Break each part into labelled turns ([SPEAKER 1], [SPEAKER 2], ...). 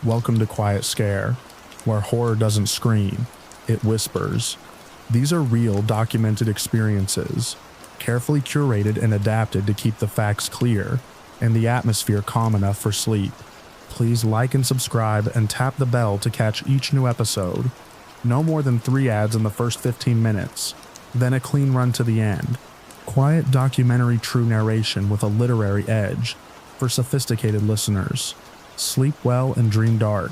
[SPEAKER 1] Welcome to Quiet Scare, where horror doesn't scream, it whispers. These are real, documented experiences, carefully curated and adapted to keep the facts clear and the atmosphere calm enough for sleep. Please like and subscribe and tap the bell to catch each new episode. No more than 3 ads in the first 15 minutes, then a clean run to the end. Quiet documentary true narration with a literary edge for sophisticated listeners. Sleep well and dream dark.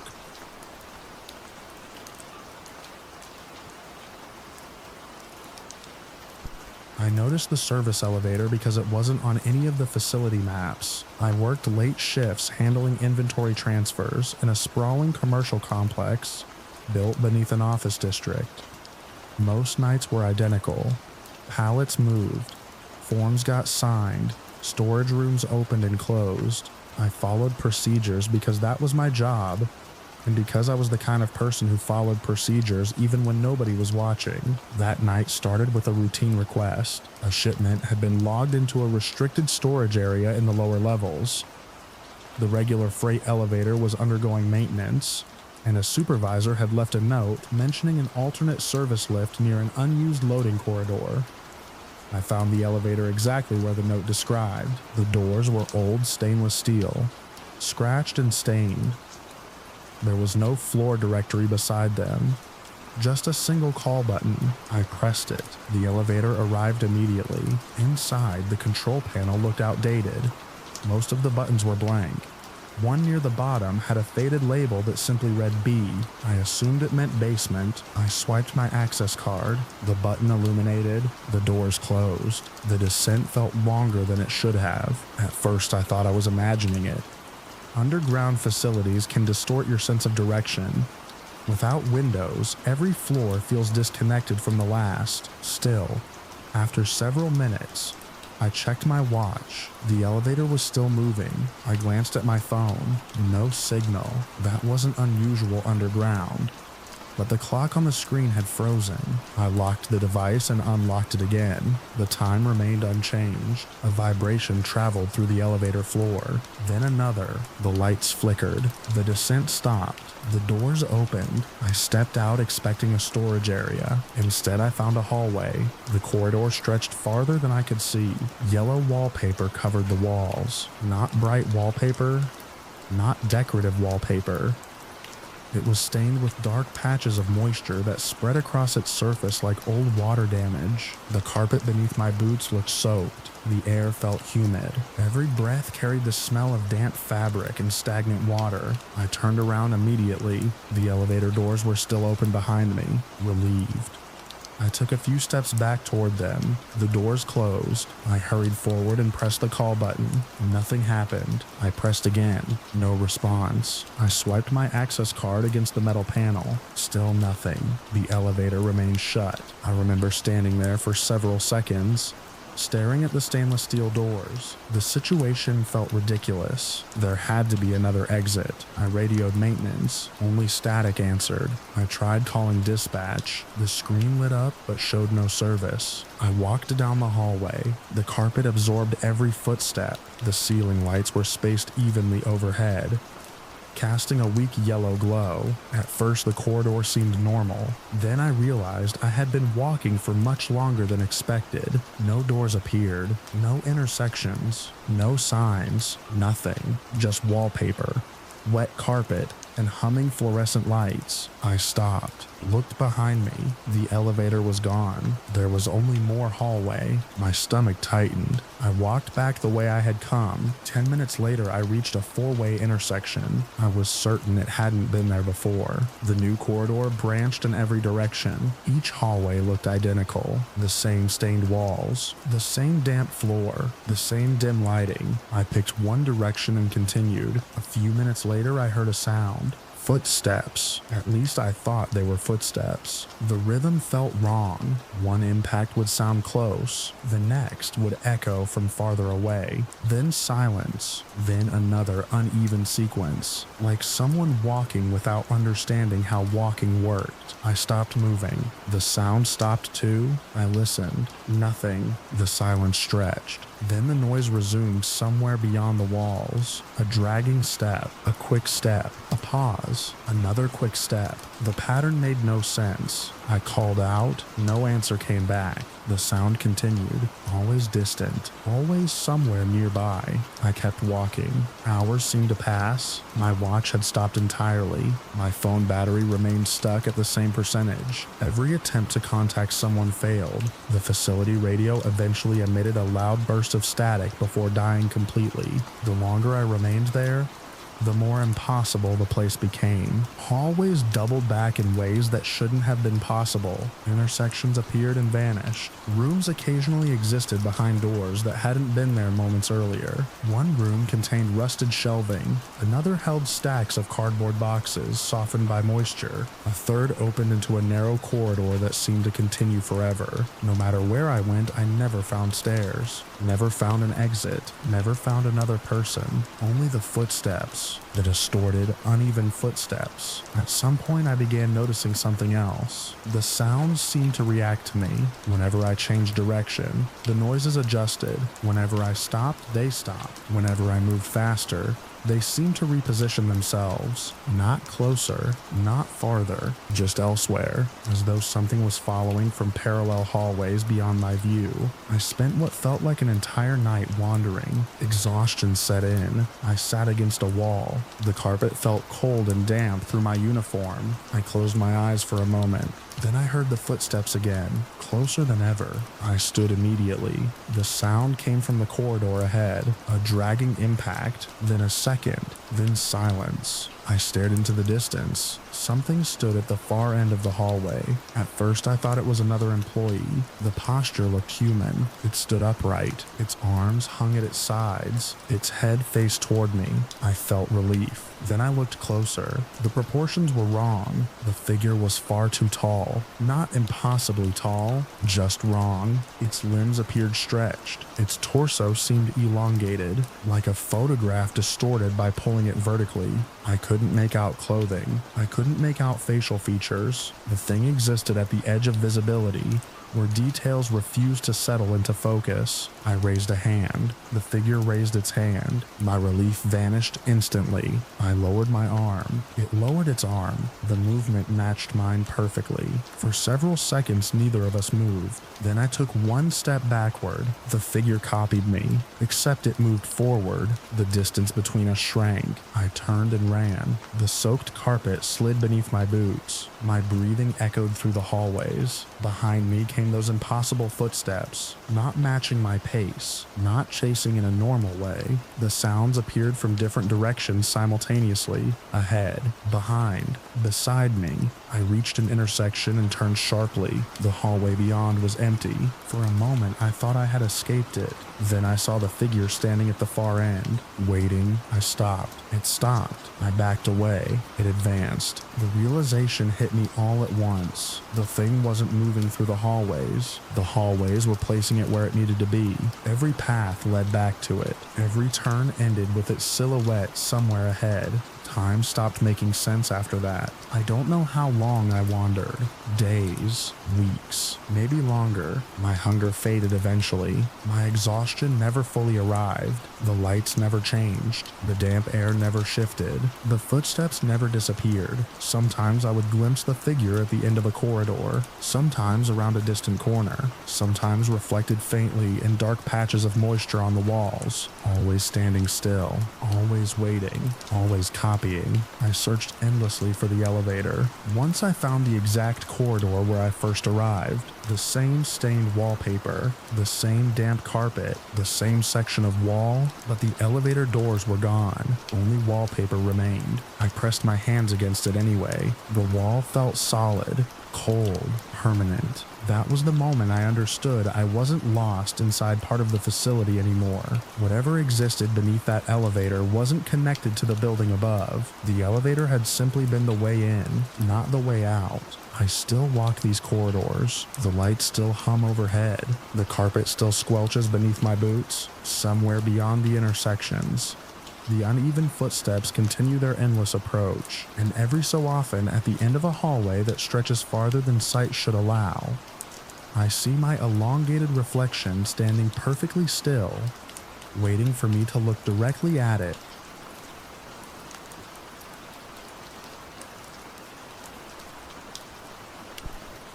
[SPEAKER 1] I noticed the service elevator because it wasn't on any of the facility maps. I worked late shifts handling inventory transfers in a sprawling commercial complex built beneath an office district. Most nights were identical. Pallets moved, forms got signed, storage rooms opened and closed. I followed procedures because that was my job, and because I was the kind of person who followed procedures even when nobody was watching. That night started with a routine request. A shipment had been logged into a restricted storage area in the lower levels. The regular freight elevator was undergoing maintenance, and a supervisor had left a note mentioning an alternate service lift near an unused loading corridor. I found the elevator exactly where the note described. The doors were old stainless steel, scratched and stained. There was no floor directory beside them, just a single call button. I pressed it. The elevator arrived immediately. Inside, the control panel looked outdated. Most of the buttons were blank. One near the bottom had a faded label that simply read B. I assumed it meant basement. I swiped my access card. The button illuminated. The doors closed. The descent felt longer than it should have. At first, I thought I was imagining it. Underground facilities can distort your sense of direction. Without windows, every floor feels disconnected from the last. Still, after several minutes, I checked my watch. The elevator was still moving. I glanced at my phone. No signal. That wasn't unusual underground. But the clock on the screen had frozen. I locked the device and unlocked it again. The time remained unchanged. A vibration traveled through the elevator floor. Then another. The lights flickered. The descent stopped. The doors opened. I stepped out expecting a storage area. Instead, I found a hallway. The corridor stretched farther than I could see. Yellow wallpaper covered the walls. Not bright wallpaper, not decorative wallpaper. It was stained with dark patches of moisture that spread across its surface like old water damage. The carpet beneath my boots looked soaked. The air felt humid. Every breath carried the smell of damp fabric and stagnant water. I turned around immediately. The elevator doors were still open behind me, relieved. I took a few steps back toward them. The doors closed. I hurried forward and pressed the call button. Nothing happened. I pressed again. No response. I swiped my access card against the metal panel. Still nothing. The elevator remained shut. I remember standing there for several seconds, staring at the stainless steel doors. The situation felt ridiculous. There had to be another exit. I radioed maintenance. Only static answered. I tried calling dispatch. The screen lit up but showed no service. I walked down the hallway. The carpet absorbed every footstep. The ceiling lights were spaced evenly overhead, casting a weak yellow glow. At first, the corridor seemed normal. Then I realized I had been walking for much longer than expected. No doors appeared, no intersections, no signs, nothing. Just wallpaper, wet carpet, and humming fluorescent lights. I stopped, looked behind me. The elevator was gone. There was only more hallway. My stomach tightened. I walked back the way I had come. 10 minutes later, I reached a 4-way intersection. I was certain it hadn't been there before. The new corridor branched in every direction. Each hallway looked identical. The same stained walls, the same damp floor, the same dim lighting. I picked one direction and continued. A few minutes later, I heard a sound. Footsteps. At least I thought they were footsteps. The rhythm felt wrong. One impact would sound close. The next would echo from farther away. Then silence. Then another uneven sequence. Like someone walking without understanding how walking worked. I stopped moving. The sound stopped too. I listened. Nothing. The silence stretched. Then the noise resumed somewhere beyond the walls. A dragging step, a quick step, a pause, another quick step. The pattern made no sense. I called out, no answer came back. The sound continued, always distant, always somewhere nearby. I kept walking. Hours seemed to pass. My watch had stopped entirely. My phone battery remained stuck at the same percentage. Every attempt to contact someone failed. The facility radio eventually emitted a loud burst of static before dying completely. The longer I remained there, the more impossible the place became. Hallways doubled back in ways that shouldn't have been possible. Intersections appeared and vanished. Rooms occasionally existed behind doors that hadn't been there moments earlier. One room contained rusted shelving. Another held stacks of cardboard boxes softened by moisture. A third opened into a narrow corridor that seemed to continue forever. No matter where I went, I never found stairs. Never found an exit. Never found another person. Only the footsteps. The distorted, uneven footsteps. At some point I began noticing something else. The sounds seemed to react to me. Whenever I changed direction, the noises adjusted. Whenever I stopped, they stopped. Whenever I moved faster, they seemed to reposition themselves. Not closer, not farther, just elsewhere, as though something was following from parallel hallways beyond my view. I spent what felt like an entire night wandering. Exhaustion set in. I sat against a wall. The carpet felt cold and damp through my uniform. I closed my eyes for a moment. Then I heard the footsteps again, closer than ever. I stood immediately. The sound came from the corridor ahead, a dragging impact, then a second, then silence. I stared into the distance. Something stood at the far end of the hallway. At first I thought it was another employee. The posture looked human. It stood upright. Its arms hung at its sides. Its head faced toward me. I felt relief. Then I looked closer. The proportions were wrong. The figure was far too tall. Not impossibly tall, just wrong. Its limbs appeared stretched. Its torso seemed elongated, like a photograph distorted by pulling it vertically. I couldn't make out clothing. I couldn't make out facial features. The thing existed at the edge of visibility, where details refused to settle into focus. I raised a hand. The figure raised its hand. My relief vanished instantly. I lowered my arm. It lowered its arm. The movement matched mine perfectly. For several seconds, neither of us moved. Then I took one step backward. The figure copied me, except it moved forward. The distance between us shrank. I turned and ran. The soaked carpet slid beneath my boots. My breathing echoed through the hallways. Behind me came those impossible footsteps, not matching my pace, not chasing in a normal way. The sounds appeared from different directions simultaneously, ahead, behind, beside me. I reached an intersection and turned sharply. The hallway beyond was empty. For a moment, I thought I had escaped it. Then I saw the figure standing at the far end, waiting. I stopped. It stopped. I backed away. It advanced. The realization hit me all at once. The thing wasn't moving through the hallways. The hallways were placing it where it needed to be. Every path led back to it. Every turn ended with its silhouette somewhere ahead. Time stopped making sense after that. I don't know how long I wandered. Days, weeks, maybe longer. My hunger faded eventually. My exhaustion never fully arrived. The lights never changed. The damp air never shifted. The footsteps never disappeared. Sometimes I would glimpse the figure at the end of a corridor, sometimes around a distant corner, sometimes reflected faintly in dark patches of moisture on the walls, always standing still, always waiting, always copying. I searched endlessly for the elevator. Once I found the exact corridor where I first arrived. The same stained wallpaper, the same damp carpet, the same section of wall, but the elevator doors were gone. Only wallpaper remained. I pressed my hands against it anyway. The wall felt solid, cold, permanent. That was the moment I understood I wasn't lost inside part of the facility anymore. Whatever existed beneath that elevator wasn't connected to the building above. The elevator had simply been the way in, not the way out. I still walk these corridors. The lights still hum overhead. The carpet still squelches beneath my boots. Somewhere beyond the intersections, the uneven footsteps continue their endless approach, and every so often at the end of a hallway that stretches farther than sight should allow, I see my elongated reflection standing perfectly still, waiting for me to look directly at it.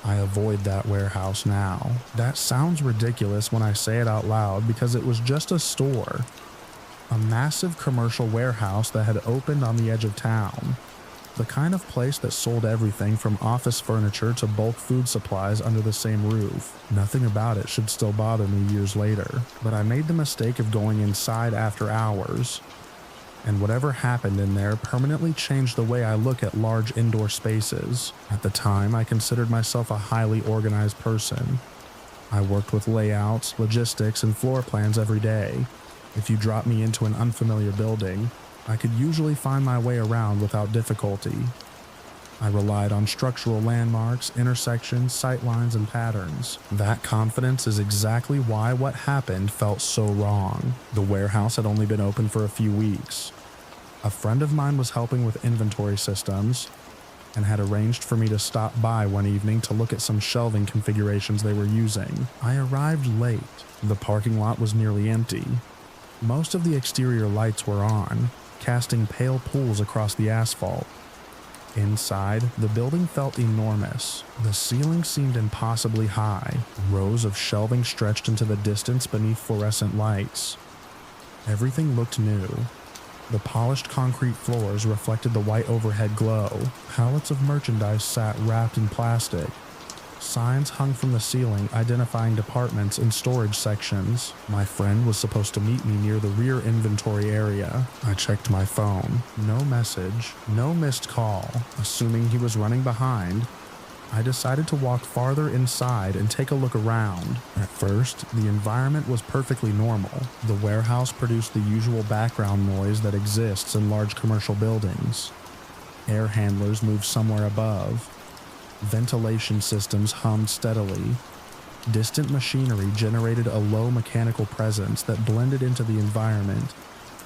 [SPEAKER 1] I avoid that warehouse now. That sounds ridiculous when I say it out loud because it was just a store. A massive commercial warehouse that had opened on the edge of town. The kind of place that sold everything from office furniture to bulk food supplies under the same roof. Nothing about it should still bother me years later, but I made the mistake of going inside after hours. And whatever happened in there permanently changed the way I look at large indoor spaces. At the time, I considered myself a highly organized person. I worked with layouts, logistics, and floor plans every day. If you dropped me into an unfamiliar building, I could usually find my way around without difficulty. I relied on structural landmarks, intersections, sightlines, and patterns. That confidence is exactly why what happened felt so wrong. The warehouse had only been open for a few weeks. A friend of mine was helping with inventory systems and had arranged for me to stop by one evening to look at some shelving configurations they were using. I arrived late. The parking lot was nearly empty. Most of the exterior lights were on, casting pale pools across the asphalt. Inside, the building felt enormous. The ceiling seemed impossibly high. Rows of shelving stretched into the distance beneath fluorescent lights. Everything looked new. The polished concrete floors reflected the white overhead glow. Pallets of merchandise sat wrapped in plastic. Signs hung from the ceiling identifying departments and storage sections. My friend was supposed to meet me near the rear inventory area. I checked my phone. No message, no missed call. Assuming he was running behind, I decided to walk farther inside and take a look around. At first, the environment was perfectly normal. The warehouse produced the usual background noise that exists in large commercial buildings. Air handlers moved somewhere above. Ventilation systems hummed steadily. Distant machinery generated a low mechanical presence that blended into the environment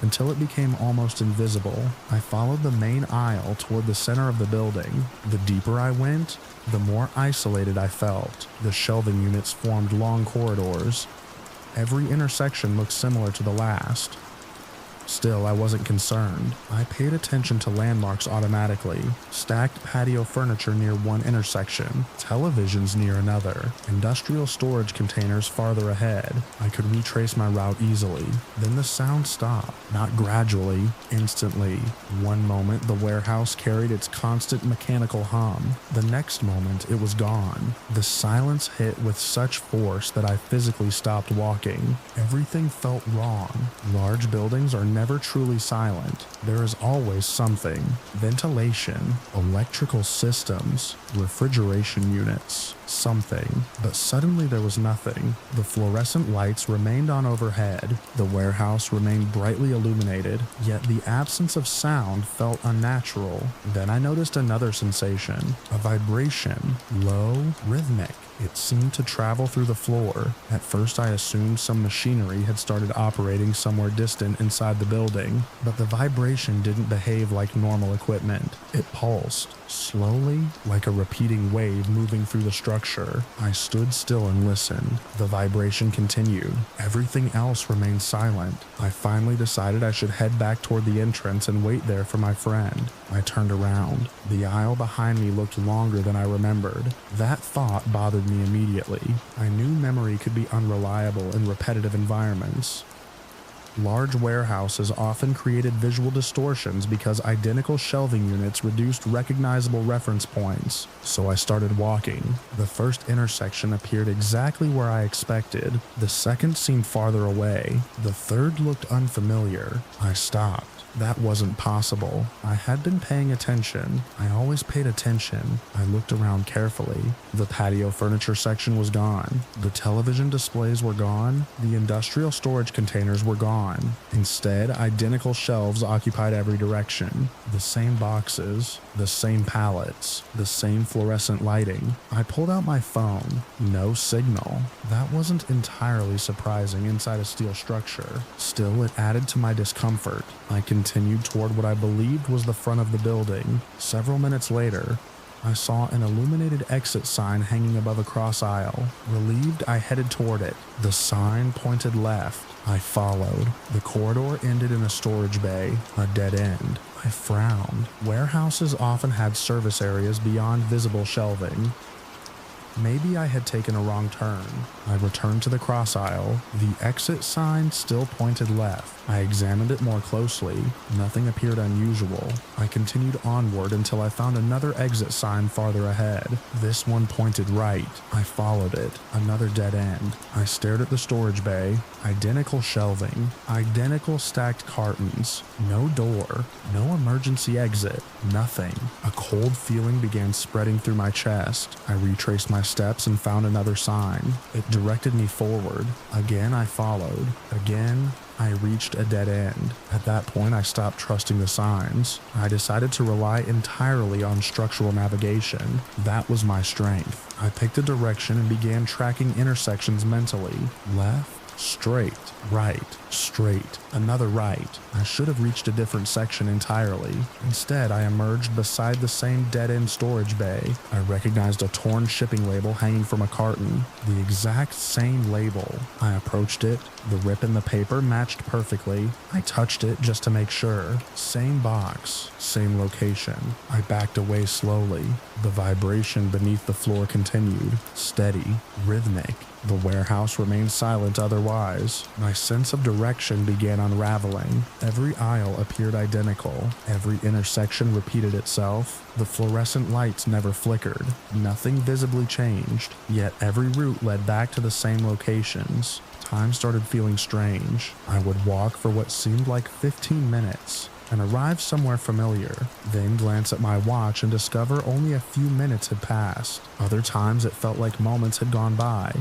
[SPEAKER 1] until it became almost invisible. I followed the main aisle toward the center of the building. The deeper I went, the more isolated I felt. The shelving units formed long corridors. Every intersection looked similar to the last. Still, I wasn't concerned. I paid attention to landmarks automatically. Stacked patio furniture near one intersection, televisions near another, industrial storage containers farther ahead. I could retrace my route easily. Then the sound stopped, not gradually, instantly. One moment, the warehouse carried its constant mechanical hum. The next moment, it was gone. The silence hit with such force that I physically stopped walking. Everything felt wrong. Large buildings are never truly silent. There is always something. Ventilation, electrical systems, refrigeration units, something. But suddenly there was nothing. The fluorescent lights remained on overhead. The warehouse remained brightly illuminated, yet the absence of sound felt unnatural. Then I noticed another sensation, a vibration, low, rhythmic. It seemed to travel through the floor. At first I assumed some machinery had started operating somewhere distant inside the building, but the vibration didn't behave like normal equipment. It pulsed, slowly, like a repeating wave moving through the structure. I stood still and listened. The vibration continued. Everything else remained silent. I finally decided I should head back toward the entrance and wait there for my friend. I turned around. The aisle behind me looked longer than I remembered. That thought bothered me immediately. I knew memory could be unreliable in repetitive environments. Large warehouses often created visual distortions because identical shelving units reduced recognizable reference points. So I started walking. The first intersection appeared exactly where I expected. The second seemed farther away. The third looked unfamiliar. I stopped. That wasn't possible. I had been paying attention. I always paid attention. I looked around carefully. The patio furniture section was gone. The television displays were gone. The industrial storage containers were gone. Instead, identical shelves occupied every direction. The same boxes, the same pallets, the same fluorescent lighting. I pulled out my phone. No signal. That wasn't entirely surprising inside a steel structure. Still, it added to my discomfort. I continued toward what I believed was the front of the building. Several minutes later, I saw an illuminated exit sign hanging above a cross aisle. Relieved, I headed toward it. The sign pointed left. I followed. The corridor ended in a storage bay, a dead end. I frowned. Warehouses often had service areas beyond visible shelving. Maybe I had taken a wrong turn. I returned to the cross aisle. The exit sign still pointed left. I examined it more closely. Nothing appeared unusual. I continued onward until I found another exit sign farther ahead. This one pointed right. I followed it. Another dead end. I stared at the storage bay. Identical shelving. Identical stacked cartons. No door. No emergency exit. Nothing. A cold feeling began spreading through my chest. I retraced my steps and found another sign. It directed me forward. Again, I followed. Again, I reached a dead end. At that point, I stopped trusting the signs. I decided to rely entirely on structural navigation. That was my strength. I picked a direction and began tracking intersections mentally. Left, straight, right, straight, another right. I should have reached a different section entirely. Instead, I emerged beside the same dead-end storage bay. I recognized a torn shipping label hanging from a carton. The exact same label. I approached it. The rip in the paper matched perfectly. I touched it just to make sure. Same box, same location. I backed away slowly. The vibration beneath the floor continued, steady, rhythmic. The warehouse remained silent otherwise. My sense of direction began unraveling. Every aisle appeared identical. Every intersection repeated itself. The fluorescent lights never flickered. Nothing visibly changed, yet every route led back to the same locations. Time started feeling strange. I would walk for what seemed like 15 minutes and arrive somewhere familiar, then glance at my watch and discover only a few minutes had passed. Other times it felt like moments had gone by.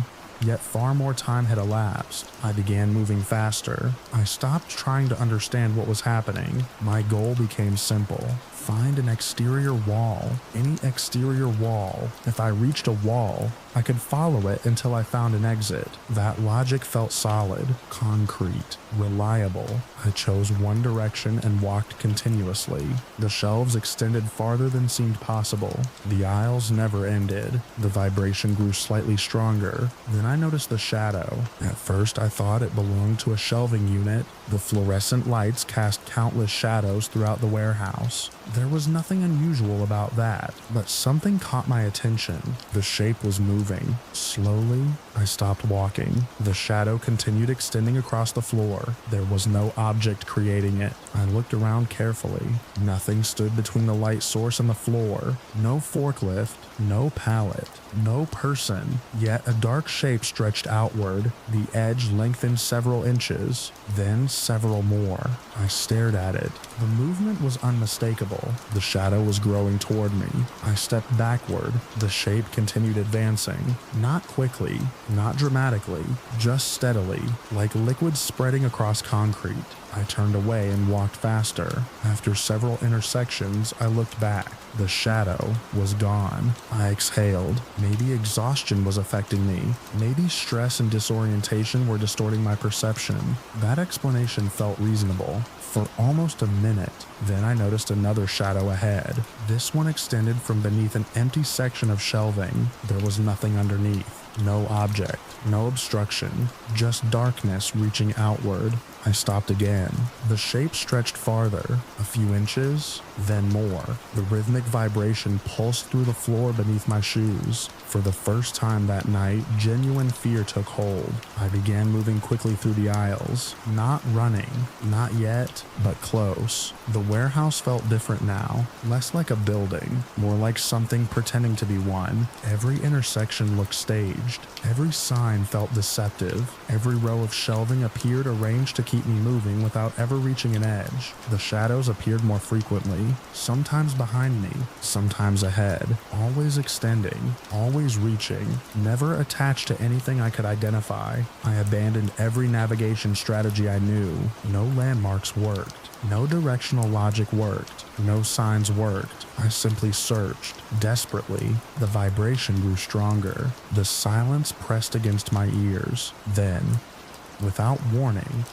[SPEAKER 1] Yet far more time had elapsed. I began moving faster. I stopped trying to understand what was happening. My goal became simple. Find an exterior wall. Any exterior wall. If I reached a wall, I could follow it until I found an exit. That logic felt solid, concrete, reliable. I chose one direction and walked continuously. The shelves extended farther than seemed possible. The aisles never ended. The vibration grew slightly stronger. Then I noticed the shadow. At first I thought it belonged to a shelving unit. The fluorescent lights cast countless shadows throughout the warehouse. There was nothing unusual about that, but something caught my attention. The shape was moving. Slowly, I stopped walking. The shadow continued extending across the floor. There was no object creating it. I looked around carefully. Nothing stood between the light source and the floor. No forklift, no pallet, no person. Yet a dark shape stretched outward. The edge lengthened several inches, then several more. I stared at it. The movement was unmistakable. The shadow was growing toward me. I stepped backward. The shape continued advancing. Not quickly, not dramatically, just steadily, like liquid spreading across concrete. I turned away and walked faster. After several intersections, I looked back. The shadow was gone. I exhaled. Maybe exhaustion was affecting me. Maybe stress and disorientation were distorting my perception. That explanation felt reasonable. For almost a minute, then I noticed another shadow ahead. This one extended from beneath an empty section of shelving. There was nothing underneath. No object, no obstruction, just darkness reaching outward. I stopped again. The shape stretched farther, a few inches, then more. The rhythmic vibration pulsed through the floor beneath my shoes. For the first time that night, genuine fear took hold. I began moving quickly through the aisles. Not running, not yet, but close. The warehouse felt different now, less like a building, more like something pretending to be one. Every intersection looked staged. Every sign felt deceptive. Every row of shelving appeared arranged to keep me moving without ever reaching an edge. The shadows appeared more frequently, sometimes behind me, sometimes ahead, always extending, always reaching, never attached to anything I could identify. I abandoned every navigation strategy I knew. No landmarks worked. No directional logic worked. No signs worked. I simply searched, desperately. The vibration grew stronger. The silence pressed against my ears. Then, without warning,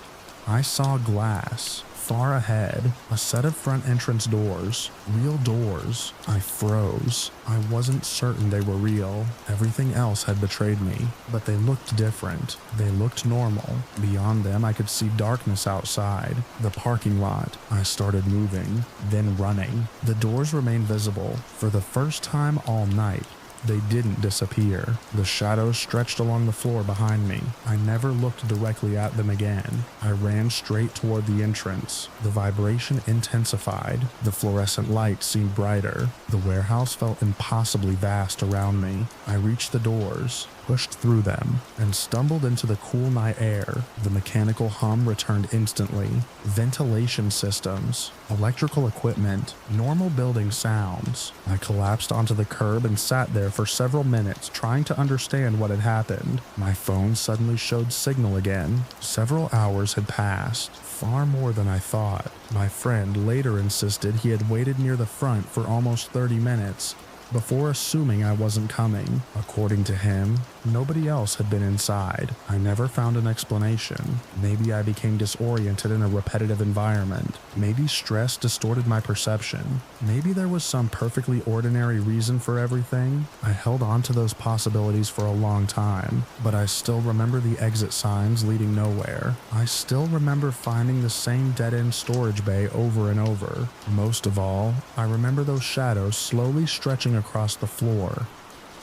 [SPEAKER 1] I saw glass Far ahead, a set of front entrance doors. Real doors. I froze. I wasn't certain they were real. Everything else had betrayed me, but they looked different. They looked normal. Beyond them, I could see darkness outside. The parking lot. I started moving, then running. The doors remained visible. For the first time all night, they didn't disappear. The shadows stretched along the floor behind me. I never looked directly at them again. I ran straight toward the entrance. The vibration intensified. The fluorescent light seemed brighter. The warehouse felt impossibly vast around me. I reached the doors, pushed through them, and stumbled into the cool night air. The mechanical hum returned instantly. Ventilation systems, electrical equipment, normal building sounds. I collapsed onto the curb and sat there for several minutes trying to understand what had happened. My phone suddenly showed signal again. Several hours had passed, far more than I thought. My friend later insisted he had waited near the front for almost 30 minutes before assuming I wasn't coming. According to him, nobody else had been inside. I never found an explanation. Maybe I became disoriented in a repetitive environment. Maybe stress distorted my perception. Maybe there was some perfectly ordinary reason for everything. I held on to those possibilities for a long time, but I still remember the exit signs leading nowhere. I still remember finding the same dead-end storage bay over and over. Most of all, I remember those shadows slowly stretching across the floor.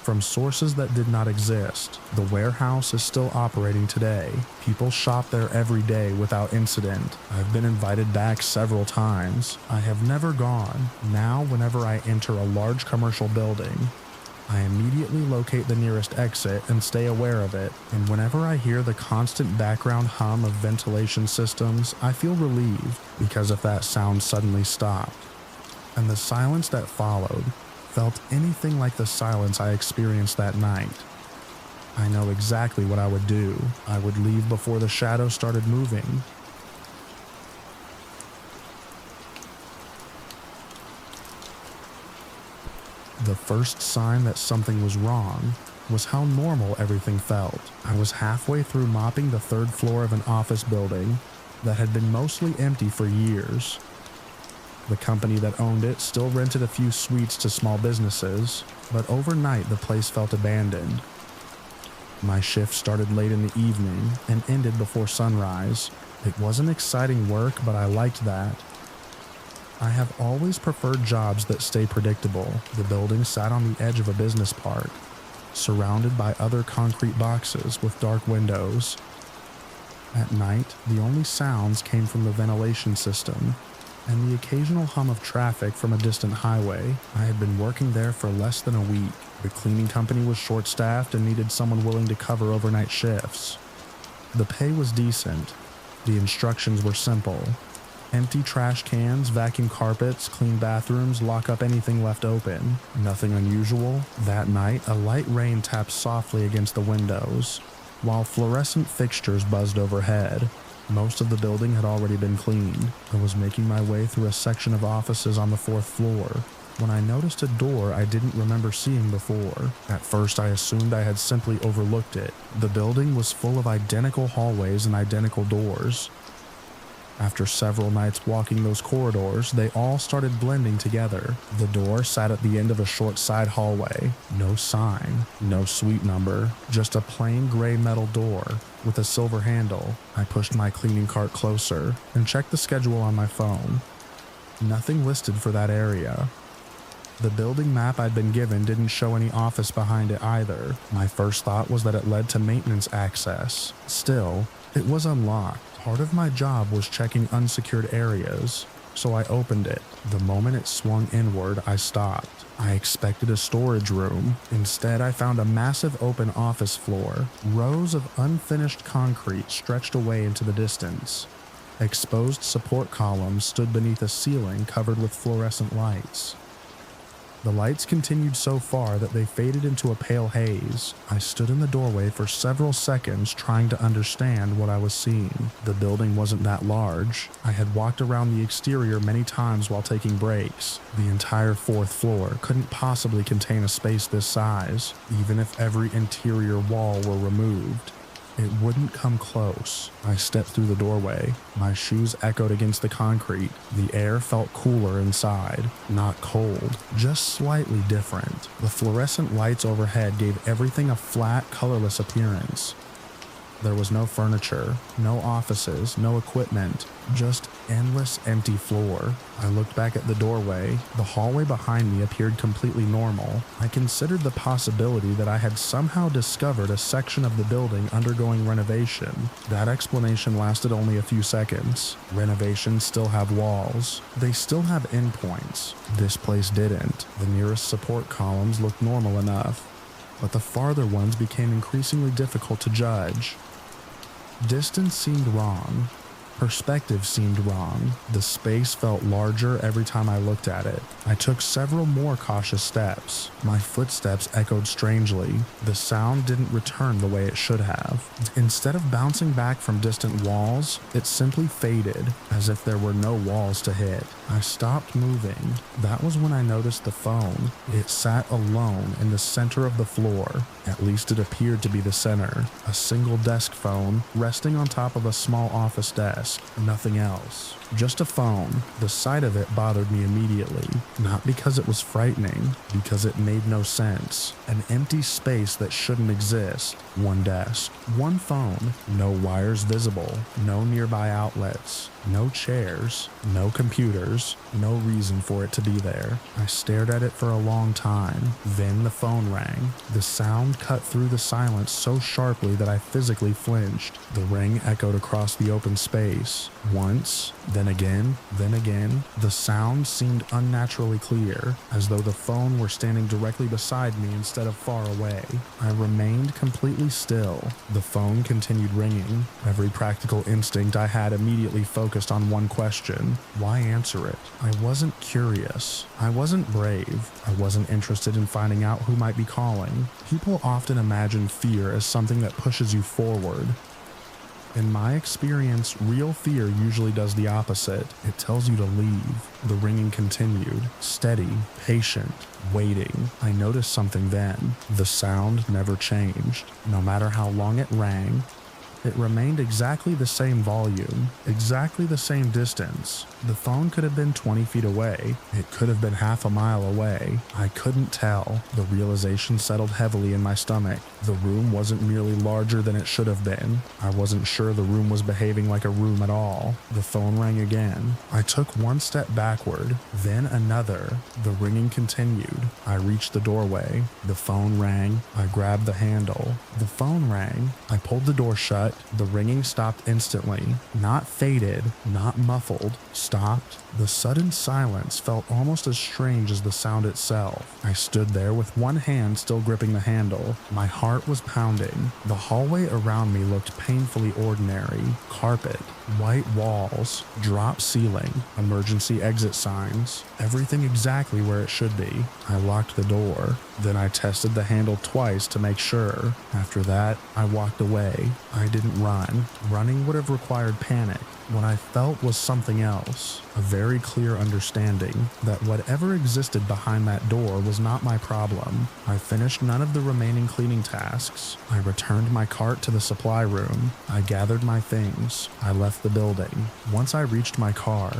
[SPEAKER 1] From sources that did not exist, the warehouse is still operating today. People shop there every day without incident. I've been invited back several times. I have never gone. Now, whenever I enter a large commercial building, I immediately locate the nearest exit and stay aware of it. And whenever I hear the constant background hum of ventilation systems, I feel relieved, because if that sound suddenly stopped, and the silence that followed felt anything like the silence I experienced that night, I know exactly what I would do. I would leave before the shadow started moving. The first sign that something was wrong was how normal everything felt. I was halfway through mopping the third floor of an office building that had been mostly empty for years. The company that owned it still rented a few suites to small businesses, but overnight the place felt abandoned. My shift started late in the evening and ended before sunrise. It wasn't exciting work, but I liked that. I have always preferred jobs that stay predictable. The building sat on the edge of a business park, surrounded by other concrete boxes with dark windows. At night, the only sounds came from the ventilation system and the occasional hum of traffic from a distant highway. I had been working there for less than a week. The cleaning company was short-staffed and needed someone willing to cover overnight shifts. The pay was decent. The instructions were simple. Empty trash cans, vacuum carpets, clean bathrooms, lock up anything left open. Nothing unusual. That night, a light rain tapped softly against the windows, while fluorescent fixtures buzzed overhead. Most of the building had already been cleaned. I was making my way through a section of offices on the 4th floor when I noticed a door I didn't remember seeing before. At first, I assumed I had simply overlooked it. The building was full of identical hallways and identical doors. After several nights walking those corridors, they all started blending together. The door sat at the end of a short side hallway. No sign, no suite number, just a plain gray metal door with a silver handle. I pushed my cleaning cart closer and checked the schedule on my phone. Nothing listed for that area. The building map I'd been given didn't show any office behind it either. My first thought was that it led to maintenance access. Still, it was unlocked. Part of my job was checking unsecured areas, so I opened it. The moment it swung inward, I stopped. I expected a storage room. Instead, I found a massive open office floor. Rows of unfinished concrete stretched away into the distance. Exposed support columns stood beneath a ceiling covered with fluorescent lights. The lights continued so far that they faded into a pale haze. I stood in the doorway for several seconds trying to understand what I was seeing. The building wasn't that large. I had walked around the exterior many times while taking breaks. The entire 4th floor couldn't possibly contain a space this size, even if every interior wall were removed. It wouldn't come close. I stepped through the doorway. My shoes echoed against the concrete. The air felt cooler inside. Not cold, just slightly different. The fluorescent lights overhead gave everything a flat, colorless appearance. There was no furniture, no offices, no equipment, just endless empty floor. I looked back at the doorway. The hallway behind me appeared completely normal. I considered the possibility that I had somehow discovered a section of the building undergoing renovation. That explanation lasted only a few seconds. Renovations still have walls. They still have endpoints. This place didn't. The nearest support columns looked normal enough, but the farther ones became increasingly difficult to judge. Distance seemed wrong. Perspective seemed wrong. The space felt larger every time I looked at it. I took several more cautious steps. My footsteps echoed strangely. The sound didn't return the way it should have. Instead of bouncing back from distant walls, it simply faded, as if there were no walls to hit. I stopped moving. That was when I noticed the phone. It sat alone in the center of the floor. At least it appeared to be the center. A single desk phone resting on top of a small office desk. Nothing else. Just a phone. The sight of it bothered me immediately. Not because it was frightening, because it made no sense. An empty space that shouldn't exist. One desk. One phone. No wires visible. No nearby outlets. No chairs. No computers. No reason for it to be there. I stared at it for a long time. Then the phone rang. The sound cut through the silence so sharply that I physically flinched. The ring echoed across the open space. Once, then again, then again. The sound seemed unnaturally clear, as though the phone were standing directly beside me instead of far away. I remained completely still. The phone continued ringing. Every practical instinct I had immediately focused on one question. Why answer it? I wasn't curious. I wasn't brave. I wasn't interested in finding out who might be calling. People often imagine fear as something that pushes you forward. In my experience, real fear usually does the opposite. It tells you to leave. The ringing continued. Steady, patient, waiting. I noticed something then. The sound never changed. No matter how long it rang, it remained exactly the same volume, exactly the same distance. The phone could have been 20 feet away. It could have been half a mile away. I couldn't tell. The realization settled heavily in my stomach. The room wasn't merely larger than it should have been. I wasn't sure the room was behaving like a room at all. The phone rang again. I took one step backward, then another. The ringing continued. I reached the doorway. The phone rang. I grabbed the handle. The phone rang. I pulled the door shut. The ringing stopped instantly. Not faded, not muffled. Stopped. The sudden silence felt almost as strange as the sound itself. I stood there with one hand still gripping the handle. My heart was pounding. The hallway around me looked painfully ordinary. Carpet, white walls, drop ceiling, emergency exit signs. Everything exactly where it should be. I locked the door. Then I tested the handle twice to make sure. After that, I walked away. I didn't run. Running would have required panic. What I felt was something else, a very clear understanding that whatever existed behind that door was not my problem. I finished none of the remaining cleaning tasks. I returned my cart to the supply room. I gathered my things. I left the building. Once I reached my car,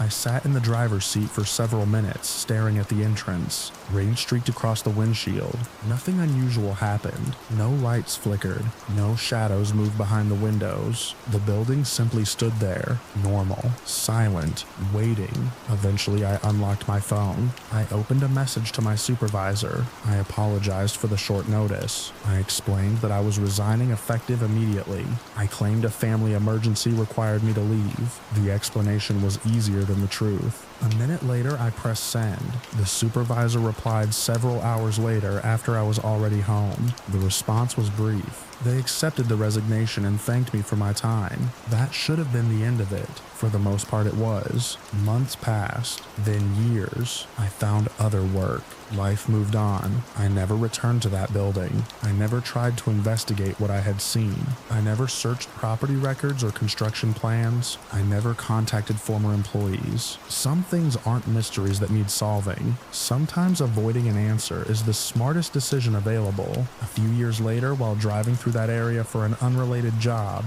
[SPEAKER 1] I sat in the driver's seat for several minutes, staring at the entrance. Rain streaked across the windshield. Nothing unusual happened. No lights flickered. No shadows moved behind the windows. The building simply stood there, normal, silent, waiting. Eventually, I unlocked my phone. I opened a message to my supervisor. I apologized for the short notice. I explained that I was resigning effective immediately. I claimed a family emergency required me to leave. The explanation was easier than the truth. A minute later, I pressed send. The supervisor replied several hours later after I was already home. The response was brief. They accepted the resignation and thanked me for my time. That should have been the end of it. For the most part, it was. Months passed, then years. I found other work. Life moved on. I never returned to that building. I never tried to investigate what I had seen. I never searched property records or construction plans. I never contacted former employees. Some things aren't mysteries that need solving. Sometimes avoiding an answer is the smartest decision available. A few years later, while driving through that area for an unrelated job,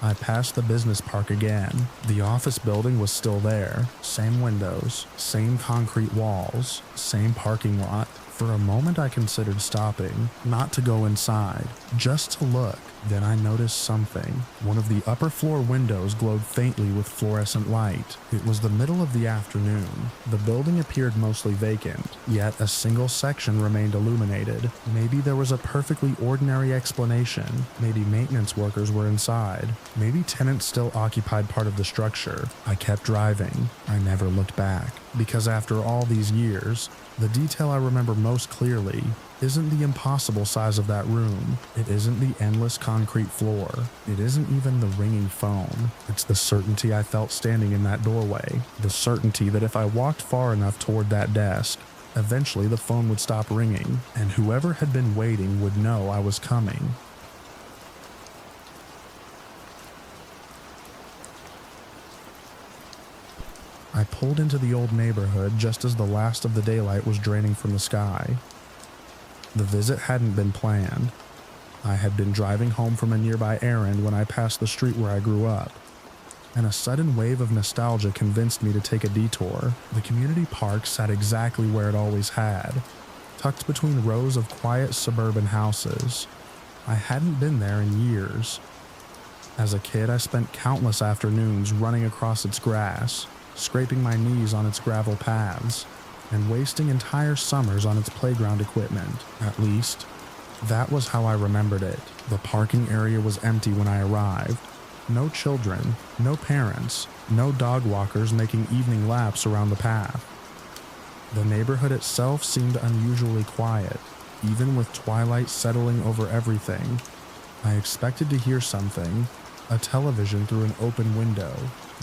[SPEAKER 1] I passed the business park again. The office building was still there. Same windows, same concrete walls, same parking lot. For a moment I considered stopping, not to go inside, just to look. Then I noticed something. One of the upper floor windows glowed faintly with fluorescent light. It was the middle of the afternoon. The building appeared mostly vacant, yet a single section remained illuminated. Maybe there was a perfectly ordinary explanation. Maybe maintenance workers were inside. Maybe tenants still occupied part of the structure. I kept driving. I never looked back. Because after all these years, the detail I remember most clearly isn't the impossible size of that room. It isn't the endless concrete floor. It isn't even the ringing phone. It's the certainty I felt standing in that doorway. The certainty that if I walked far enough toward that desk, eventually the phone would stop ringing, and whoever had been waiting would know I was coming. I pulled into the old neighborhood just as the last of the daylight was draining from the sky. The visit hadn't been planned. I had been driving home from a nearby errand when I passed the street where I grew up, and a sudden wave of nostalgia convinced me to take a detour. The community park sat exactly where it always had, tucked between rows of quiet suburban houses. I hadn't been there in years. As a kid, I spent countless afternoons running across its grass, scraping my knees on its gravel paths, and wasting entire summers on its playground equipment. At least, that was how I remembered it. The parking area was empty when I arrived. No children, no parents, no dog walkers making evening laps around the path. The neighborhood itself seemed unusually quiet, even with twilight settling over everything. I expected to hear something, a television through an open window,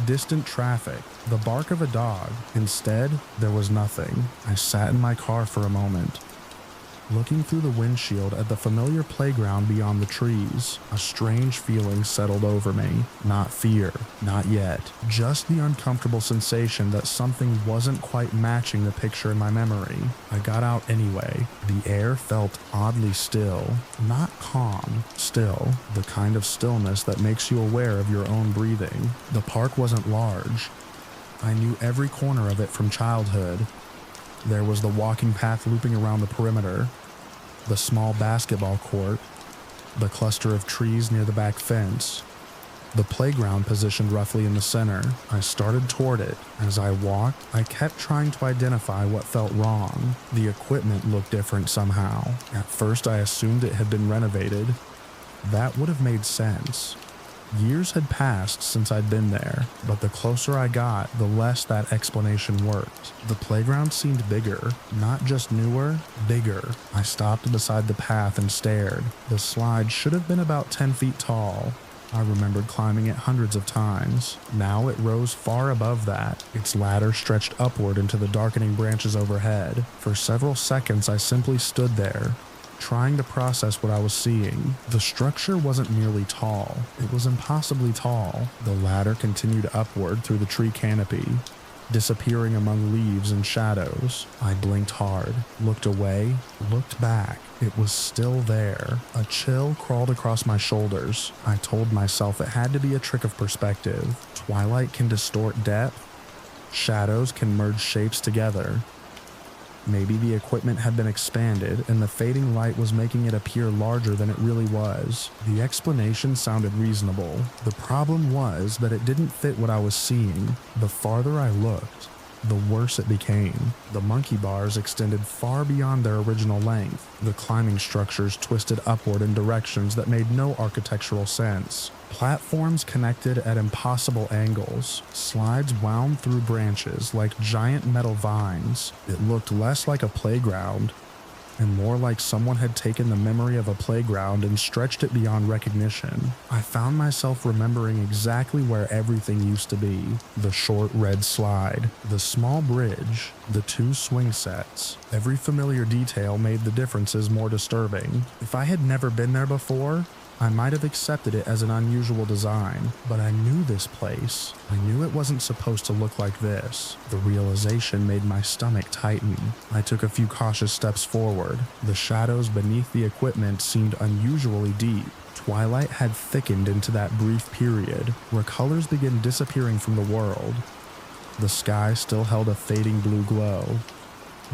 [SPEAKER 1] distant traffic, the bark of a dog. Instead, there was nothing. I sat in my car for a moment, looking through the windshield at the familiar playground beyond the trees. A strange feeling settled over me. Not fear, not yet. Just the uncomfortable sensation that something wasn't quite matching the picture in my memory. I got out anyway. The air felt oddly still. Not calm, still. The kind of stillness that makes you aware of your own breathing. The park wasn't large. I knew every corner of it from childhood. There was the walking path looping around the perimeter, the small basketball court, the cluster of trees near the back fence, the playground positioned roughly in the center. I started toward it. As I walked, I kept trying to identify what felt wrong. The equipment looked different somehow. At first, I assumed it had been renovated. That would have made sense. Years had passed since I'd been there, but the closer I got, the less that explanation worked. The playground seemed bigger, not just newer, bigger. I stopped beside the path and stared. The slide should have been about 10 feet tall. I remembered climbing it hundreds of times. Now it rose far above that. Its ladder stretched upward into the darkening branches overhead. For several seconds, I simply stood there, trying to process what I was seeing. The structure wasn't merely tall, it was impossibly tall. The ladder continued upward through the tree canopy, disappearing among leaves and shadows. I blinked hard, looked away, looked back. It was still there. A chill crawled across my shoulders. I told myself it had to be a trick of perspective. Twilight can distort depth. Shadows can merge shapes together. Maybe the equipment had been expanded and the fading light was making it appear larger than it really was. The explanation sounded reasonable. The problem was that it didn't fit what I was seeing. The farther I looked, the worse it became. The monkey bars extended far beyond their original length. The climbing structures twisted upward in directions that made no architectural sense. Platforms connected at impossible angles. Slides wound through branches like giant metal vines. It looked less like a playground and more like someone had taken the memory of a playground and stretched it beyond recognition. I found myself remembering exactly where everything used to be. The short red slide, the small bridge, the 2 swing sets. Every familiar detail made the differences more disturbing. If I had never been there before, I might have accepted it as an unusual design, but I knew this place. I knew it wasn't supposed to look like this. The realization made my stomach tighten. I took a few cautious steps forward. The shadows beneath the equipment seemed unusually deep. Twilight had thickened into that brief period where colors began disappearing from the world. The sky still held a fading blue glow,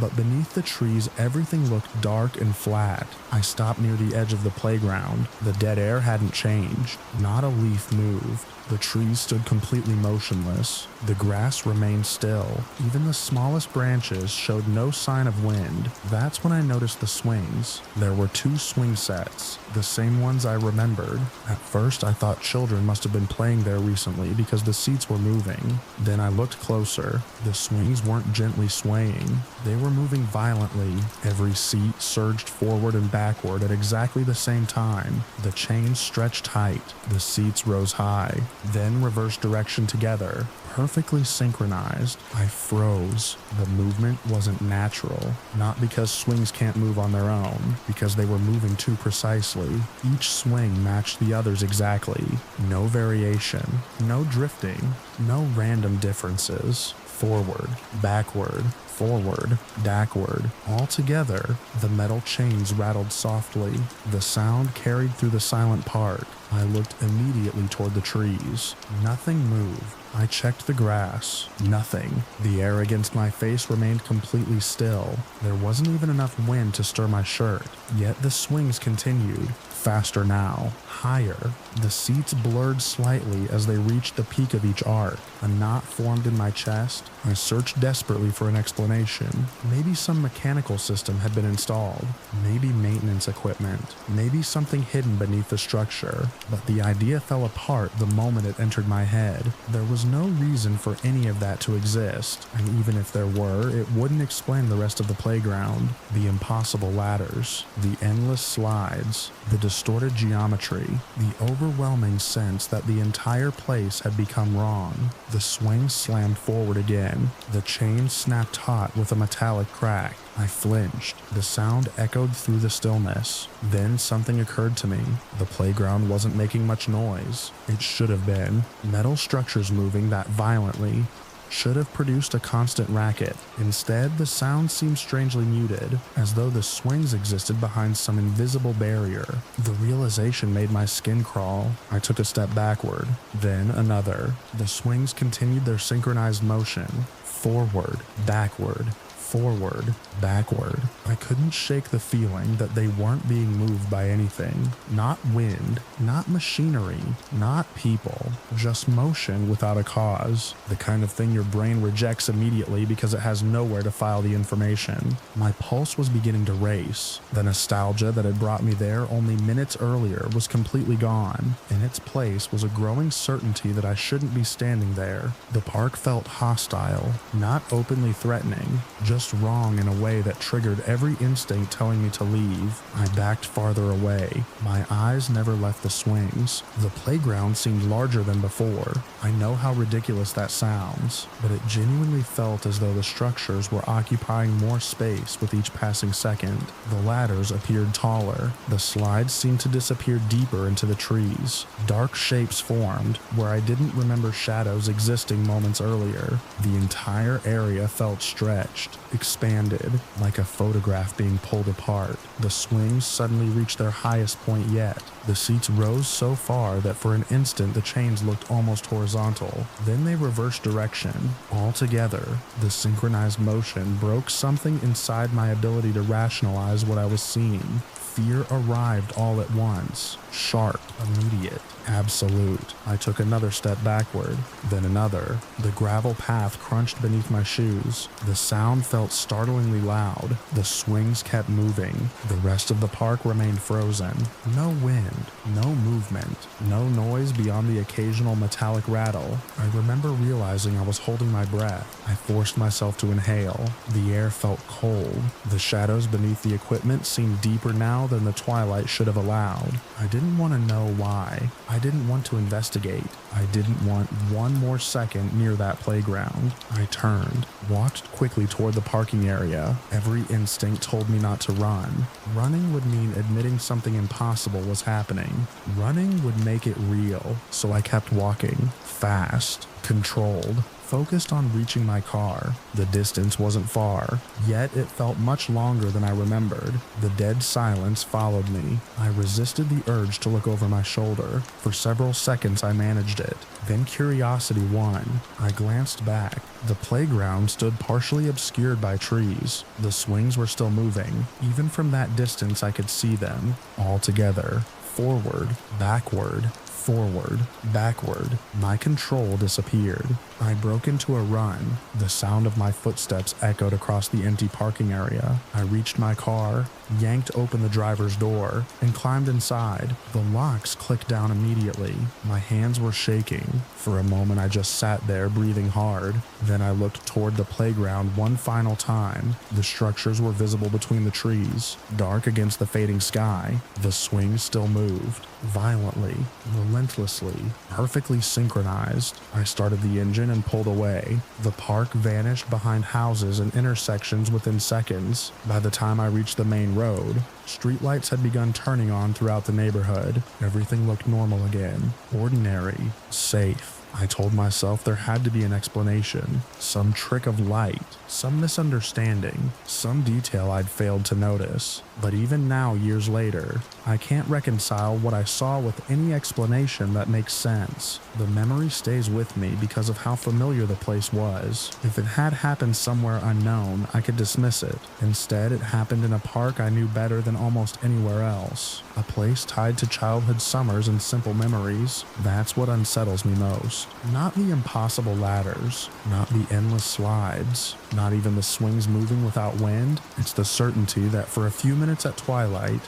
[SPEAKER 1] but beneath the trees everything looked dark and flat. I stopped near the edge of the playground. The dead air hadn't changed. Not a leaf moved. The trees stood completely motionless. The grass remained still. Even the smallest branches showed no sign of wind. That's when I noticed the swings. There were 2 swing sets, the same ones I remembered. At first I thought children must have been playing there recently because the seats were moving. Then I looked closer. The swings weren't gently swaying. They were moving violently. Every seat surged forward and backward at exactly the same time. The chains stretched tight. The seats rose high, then reversed direction together, perfectly synchronized. I froze. The movement wasn't natural. Not because swings can't move on their own, because they were moving too precisely. Each swing matched the others exactly. No variation, no drifting, no random differences. Forward, backward, forward, backward. All together, the metal chains rattled softly. The sound carried through the silent park. I looked immediately toward the trees. Nothing moved. I checked the grass. Nothing. The air against my face remained completely still. There wasn't even enough wind to stir my shirt. Yet the swings continued. Faster now. Higher. The seats blurred slightly as they reached the peak of each arc. A knot formed in my chest. I searched desperately for an explanation. Maybe some mechanical system had been installed. Maybe maintenance equipment. Maybe something hidden beneath the structure. But the idea fell apart the moment it entered my head. There was no reason for any of that to exist. And even if there were, it wouldn't explain the rest of the playground. The impossible ladders. The endless slides. The distorted geometry. The overwhelming sense that the entire place had become wrong. The swing slammed forward again. The chain snapped taut with a metallic crack. I flinched. The sound echoed through the stillness. Then something occurred to me. The playground wasn't making much noise. It should have been. Metal structures moving that violently should have produced a constant racket. Instead, the sound seemed strangely muted, as though the swings existed behind some invisible barrier. The realization made my skin crawl. I took a step backward, then another. The swings continued their synchronized motion. Forward, backward, forward, backward. I couldn't shake the feeling that they weren't being moved by anything. Not wind, not machinery, not people, just motion without a cause. The kind of thing your brain rejects immediately because it has nowhere to file the information. My pulse was beginning to race. The nostalgia that had brought me there only minutes earlier was completely gone. In its place was a growing certainty that I shouldn't be standing there. The park felt hostile, not openly threatening, just wrong in a way that triggered every instinct telling me to leave. I backed farther away. My eyes never left the swings. The playground seemed larger than before. I know how ridiculous that sounds, but it genuinely felt as though the structures were occupying more space with each passing second. The ladders appeared taller. The slides seemed to disappear deeper into the trees. Dark shapes formed where I didn't remember shadows existing moments earlier. The entire area felt stretched, expanded, like a photograph being pulled apart. The swings suddenly reached their highest point yet. The seats rose so far that for an instant the chains looked almost horizontal. Then they reversed direction. Altogether, the synchronized motion broke something inside my ability to rationalize what I was seeing. Fear arrived all at once. Sharp, immediate, absolute. I took another step backward, then another. The gravel path crunched beneath my shoes. The sound felt startlingly loud. The swings kept moving. The rest of the park remained frozen. No wind, no movement, no noise beyond the occasional metallic rattle. I remember realizing I was holding my breath. I forced myself to inhale. The air felt cold. The shadows beneath the equipment seemed deeper now than the twilight should have allowed. I didn't want to know why. I didn't want to investigate. I didn't want one more second near that playground. I turned, walked quickly toward the parking area. Every instinct told me not to run. Running would mean admitting something impossible was happening. Running would make it real, so I kept walking, fast, controlled, focused on reaching my car. The distance wasn't far, yet it felt much longer than I remembered. The dead silence followed me. I resisted the urge to look over my shoulder. For several seconds I managed it. Then curiosity won. I glanced back. The playground stood partially obscured by trees. The swings were still moving. Even from that distance I could see them, all together. Forward, backward, forward, backward. My control disappeared. I broke into a run. The sound of my footsteps echoed across the empty parking area. I reached my car, yanked open the driver's door, and climbed inside. The locks clicked down immediately. My hands were shaking. For a moment I just sat there breathing hard. Then I looked toward the playground one final time. The structures were visible between the trees, dark against the fading sky. The swings still moved, violently, relentlessly, perfectly synchronized. I started the engine and pulled away. The park vanished behind houses and intersections within seconds. By the time I reached the main road, streetlights had begun turning on throughout the neighborhood. Everything looked normal again. Ordinary. Safe. I told myself there had to be an explanation. Some trick of light. Some misunderstanding. Some detail I'd failed to notice. But even now, years later, I can't reconcile what I saw with any explanation that makes sense. The memory stays with me because of how familiar the place was. If it had happened somewhere unknown, I could dismiss it. Instead, it happened in a park I knew better than almost anywhere else. A place tied to childhood summers and simple memories. That's what unsettles me most. Not the impossible ladders, not the endless slides, not even the swings moving without wind. It's the certainty that for a few minutes at twilight,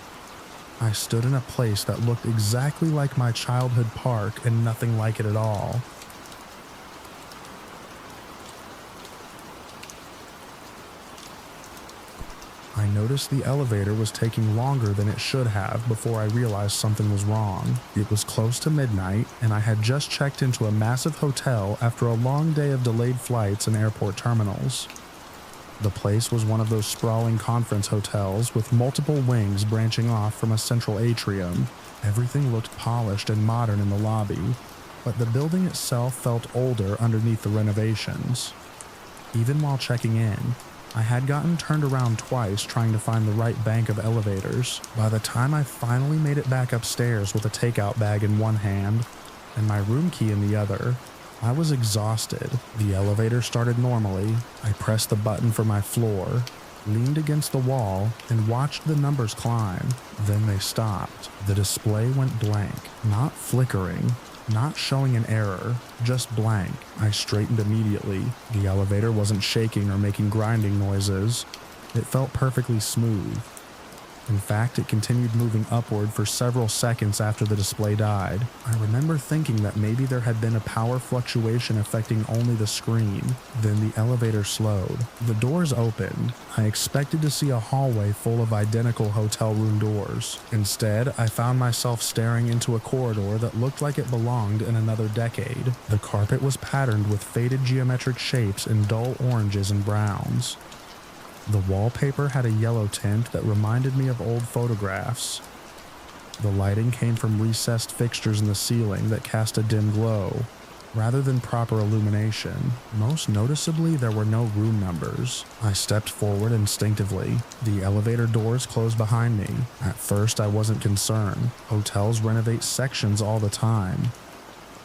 [SPEAKER 1] I stood in a place that looked exactly like my childhood park and nothing like it at all. I noticed the elevator was taking longer than it should have before I realized something was wrong. It was close to midnight, and I had just checked into a massive hotel after a long day of delayed flights and airport terminals. The place was one of those sprawling conference hotels with multiple wings branching off from a central atrium. Everything looked polished and modern in the lobby, but the building itself felt older underneath the renovations. Even while checking in, I had gotten turned around twice trying to find the right bank of elevators. By the time I finally made it back upstairs with a takeout bag in one hand and my room key in the other, I was exhausted. The elevator started normally. I pressed the button for my floor, leaned against the wall, and watched the numbers climb. Then they stopped. The display went blank, not flickering, not showing an error, just blank. I straightened immediately. The elevator wasn't shaking or making grinding noises. It felt perfectly smooth. In fact, it continued moving upward for several seconds after the display died. I remember thinking that maybe there had been a power fluctuation affecting only the screen. Then the elevator slowed. The doors opened. I expected to see a hallway full of identical hotel room doors. Instead, I found myself staring into a corridor that looked like it belonged in another decade. The carpet was patterned with faded geometric shapes in dull oranges and browns. The wallpaper had a yellow tint that reminded me of old photographs. The lighting came from recessed fixtures in the ceiling that cast a dim glow, rather than proper illumination. Most noticeably, there were no room numbers. I stepped forward instinctively. The elevator doors closed behind me. At first, I wasn't concerned. Hotels renovate sections all the time.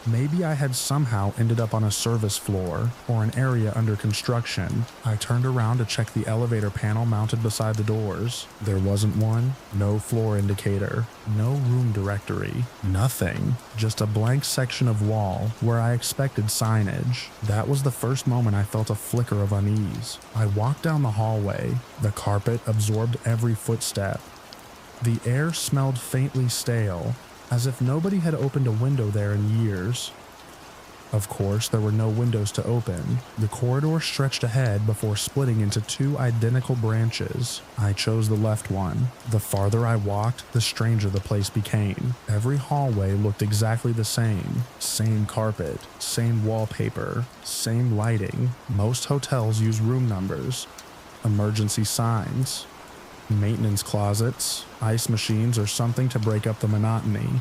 [SPEAKER 1] Maybe I had somehow ended up on a service floor or an area under construction. I turned around to check the elevator panel mounted beside the doors. There wasn't one, no floor indicator, no room directory, nothing. Just a blank section of wall where I expected signage. That was the first moment I felt a flicker of unease. I walked down the hallway. The carpet absorbed every footstep. The air smelled faintly stale, as if nobody had opened a window there in years. Of course, there were no windows to open. The corridor stretched ahead before splitting into two identical branches. I chose the left one. The farther I walked, the stranger the place became. Every hallway looked exactly the same. Same carpet, same wallpaper, same lighting. Most hotels use room numbers, emergency signs, maintenance closets, ice machines, or something to break up the monotony.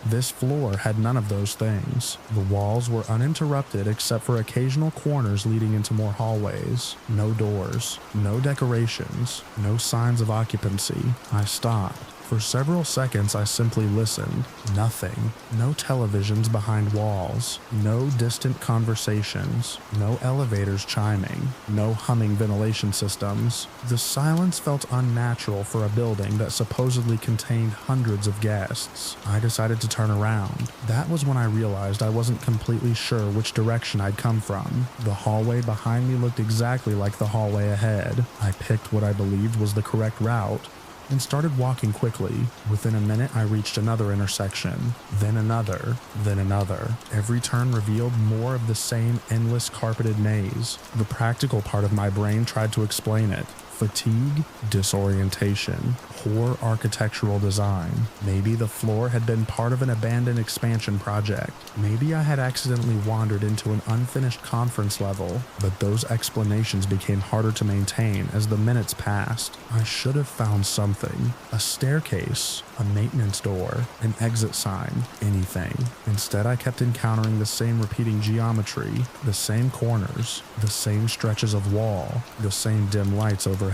[SPEAKER 1] This floor had none of those things. The walls were uninterrupted except for occasional corners leading into more hallways. No doors, no decorations, no signs of occupancy. I stopped. For several seconds, I simply listened. Nothing. No televisions behind walls. No distant conversations. No elevators chiming. No humming ventilation systems. The silence felt unnatural for a building that supposedly contained hundreds of guests. I decided to turn around. That was when I realized I wasn't completely sure which direction I'd come from. The hallway behind me looked exactly like the hallway ahead. I picked what I believed was the correct route and started walking quickly. Within a minute, I reached another intersection, then another, then another. Every turn revealed more of the same endless carpeted maze. The practical part of my brain tried to explain it. Fatigue, disorientation, poor architectural design. Maybe the floor had been part of an abandoned expansion project. Maybe I had accidentally wandered into an unfinished conference level, but those explanations became harder to maintain as the minutes passed. I should have found something. A staircase, a maintenance door, an exit sign, anything. Instead, I kept encountering the same repeating geometry, the same corners, the same stretches of wall, the same dim lights overhead.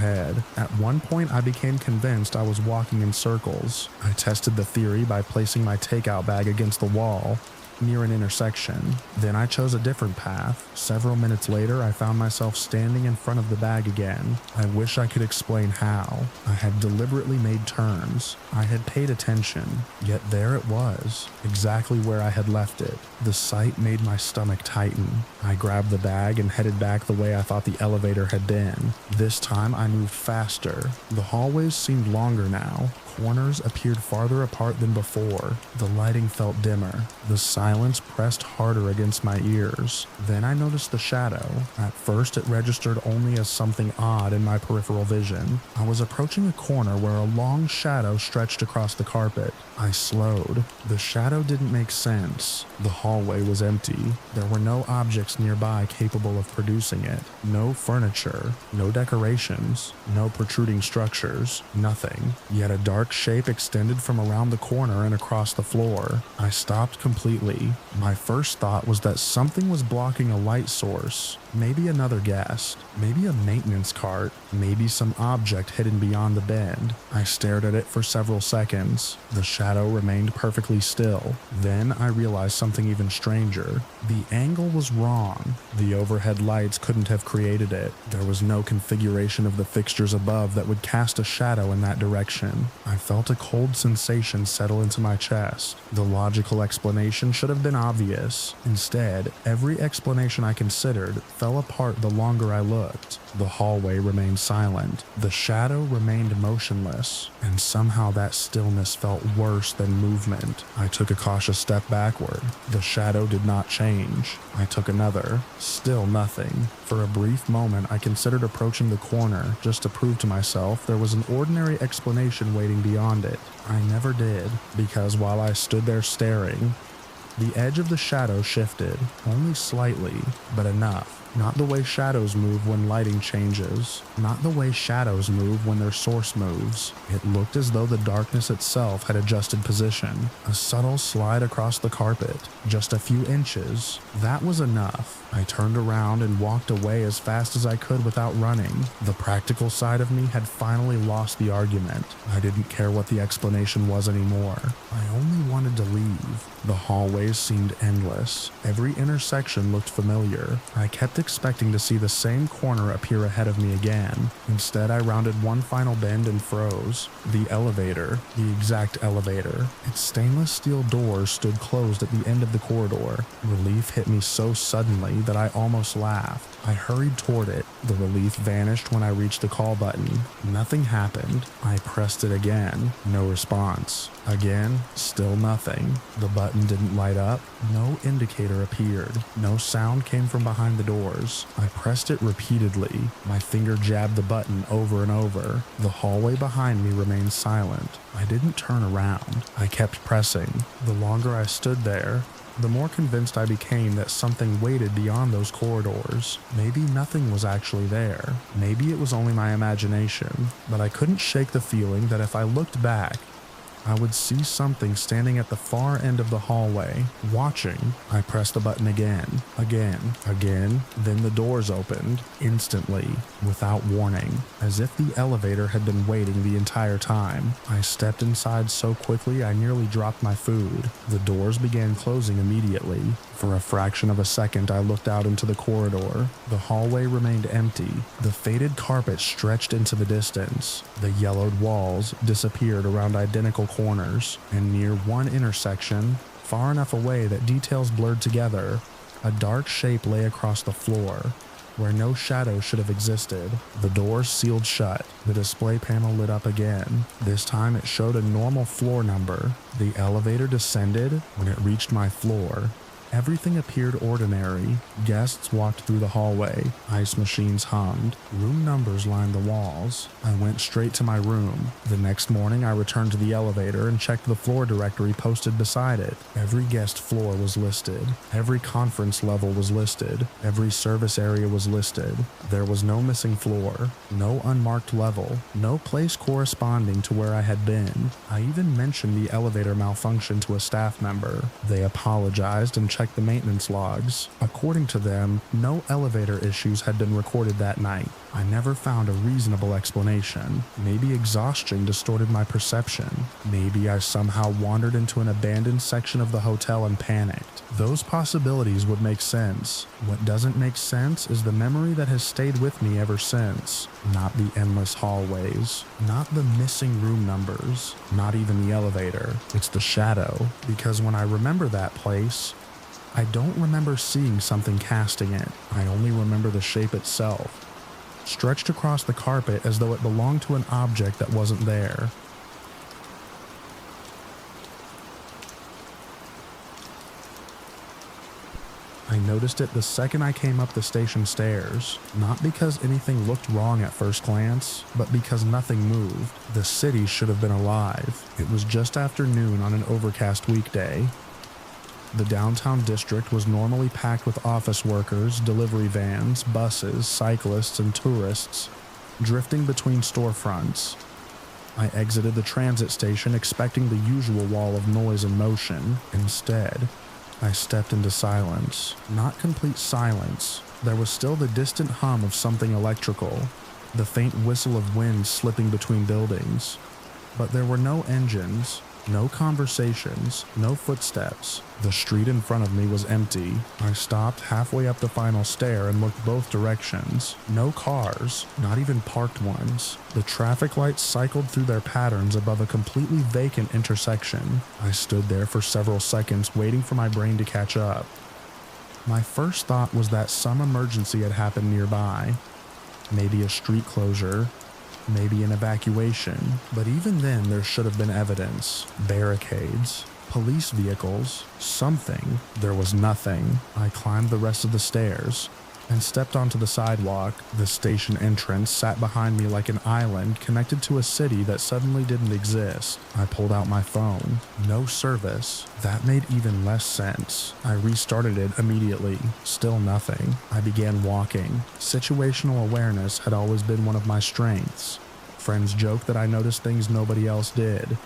[SPEAKER 1] At one point, I became convinced I was walking in circles. I tested the theory by placing my takeout bag against the wall near an intersection. Then I chose a different path. Several minutes later, I found myself standing in front of the bag again. I wish I could explain how. I had deliberately made turns. I had paid attention. Yet there it was, exactly where I had left it. The sight made my stomach tighten. I grabbed the bag and headed back the way I thought the elevator had been. This time I moved faster. The hallways seemed longer now. Corners appeared farther apart than before. The lighting felt dimmer. The silence pressed harder against my ears. Then I noticed the shadow. At first, it registered only as something odd in my peripheral vision. I was approaching a corner where a long shadow stretched across the carpet. I slowed. The shadow didn't make sense. The hallway was empty. There were no objects nearby capable of producing it. No furniture. No decorations. No protruding structures. Nothing. Yet a dark shape extended from around the corner and across the floor. I stopped completely. My first thought was that something was blocking a light source. Maybe another guest. Maybe a maintenance cart. Maybe some object hidden beyond the bend. I stared at it for several seconds. The shadow remained perfectly still. Then I realized something even stranger. The angle was wrong. The overhead lights couldn't have created it. There was no configuration of the fixtures above that would cast a shadow in that direction. I felt a cold sensation settle into my chest. The logical explanation should have been obvious. Instead, every explanation I considered fell apart the longer I looked. The hallway remained silent. The shadow remained motionless, and somehow that stillness felt worse than movement. I took a cautious step backward. The shadow did not change. I took another. Still nothing. For a brief moment, I considered approaching the corner just to prove to myself there was an ordinary explanation waiting beyond it. I never did, because while I stood there staring, the edge of the shadow shifted, only slightly, but enough. Not the way shadows move when lighting changes. Not the way shadows move when their source moves. It looked as though the darkness itself had adjusted position. A subtle slide across the carpet. Just a few inches. That was enough. I turned around and walked away as fast as I could without running. The practical side of me had finally lost the argument. I didn't care what the explanation was anymore. I only wanted to leave. The hallways seemed endless. Every intersection looked familiar. I kept expecting to see the same corner appear ahead of me again. Instead, I rounded one final bend and froze. The elevator, the exact elevator. Its stainless steel doors stood closed at the end of the corridor. Relief hit me so suddenly that I almost laughed. I hurried toward it. The relief vanished when I reached the call button. Nothing happened. I pressed it again. No response. Again, still nothing. The button didn't light up. No indicator appeared. No sound came from behind the doors. I pressed it repeatedly. My finger jabbed the button over and over. The hallway behind me remained silent. I didn't turn around. I kept pressing. The longer I stood there, the more convinced I became that something waited beyond those corridors. Maybe nothing was actually there. Maybe it was only my imagination. But I couldn't shake the feeling that if I looked back, I would see something standing at the far end of the hallway, watching. I pressed the button again. Then the doors opened, instantly, without warning, as if the elevator had been waiting the entire time. I stepped inside so quickly I nearly dropped my food. The doors began closing immediately. For a fraction of a second, I looked out into the corridor. The hallway remained empty. The faded carpet stretched into the distance. The yellowed walls disappeared around identical corners, and near one intersection, far enough away that details blurred together, a dark shape lay across the floor, where no shadow should have existed. The doors sealed shut. The display panel lit up again. This time it showed a normal floor number. The elevator descended. When it reached my floor, everything appeared ordinary. Guests walked through the hallway. Ice machines hummed. Room numbers lined the walls. I went straight to my room. The next morning, I returned to the elevator and checked the floor directory posted beside it. Every guest floor was listed. Every conference level was listed. Every service area was listed. There was no missing floor, no unmarked level, no place corresponding to where I had been. I even mentioned the elevator malfunction to a staff member. They apologized and checked the maintenance logs. According to them, no elevator issues had been recorded that night. I never found a reasonable explanation. Maybe exhaustion distorted my perception. Maybe I somehow wandered into an abandoned section of the hotel and panicked. Those possibilities would make sense. What doesn't make sense is the memory that has stayed with me ever since. Not the endless hallways, not the missing room numbers, not even the elevator. It's the shadow. Because when I remember that place, I don't remember seeing something casting it. I only remember the shape itself, stretched across the carpet as though it belonged to an object that wasn't there. I noticed it the second I came up the station stairs, not because anything looked wrong at first glance, but because nothing moved. The city should have been alive. It was just after noon on an overcast weekday. The downtown district was normally packed with office workers, delivery vans, buses, cyclists, and tourists, drifting between storefronts. I exited the transit station expecting the usual wall of noise and motion. Instead, I stepped into silence. Not complete silence. There was still the distant hum of something electrical, the faint whistle of wind slipping between buildings. But there were no engines, no conversations, no footsteps. The street in front of me was empty. I stopped halfway up the final stair and looked both directions. No cars, not even parked ones. The traffic lights cycled through their patterns above a completely vacant intersection. I stood there for several seconds waiting for my brain to catch up. My first thought was that some emergency had happened nearby. Maybe a street closure, maybe an evacuation, but even then there should have been evidence. Barricades, police vehicles, something. There was nothing. I climbed the rest of the stairs and stepped onto the sidewalk. The station entrance sat behind me like an island connected to a city that suddenly didn't exist. I pulled out my phone. No service. That made even less sense. I restarted it immediately. Still nothing. I began walking. Situational awareness had always been one of my strengths. Friends joked that I noticed things nobody else did.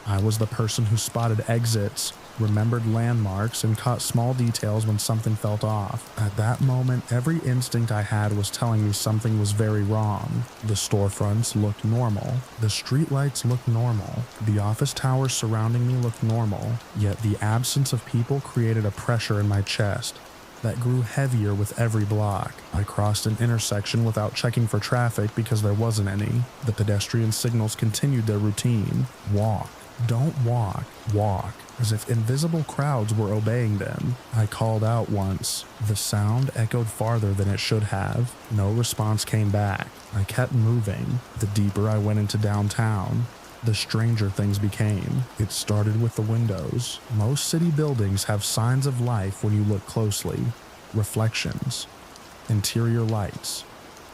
[SPEAKER 1] I was the person who spotted exits, remembered landmarks, and caught small details when something felt off. At that moment, every instinct I had was telling me something was very wrong. The storefronts looked normal. The streetlights looked normal. The office towers surrounding me looked normal. Yet the absence of people created a pressure in my chest, that grew heavier with every block. I crossed an intersection without checking for traffic because there wasn't any. The pedestrian signals continued their routine. Walk. Don't walk. Walk. As if invisible crowds were obeying them. I called out once. The sound echoed farther than it should have. No response came back. I kept moving. The deeper I went into downtown, the stranger things became. It started with the windows. Most city buildings have signs of life when you look closely. Reflections, interior lights,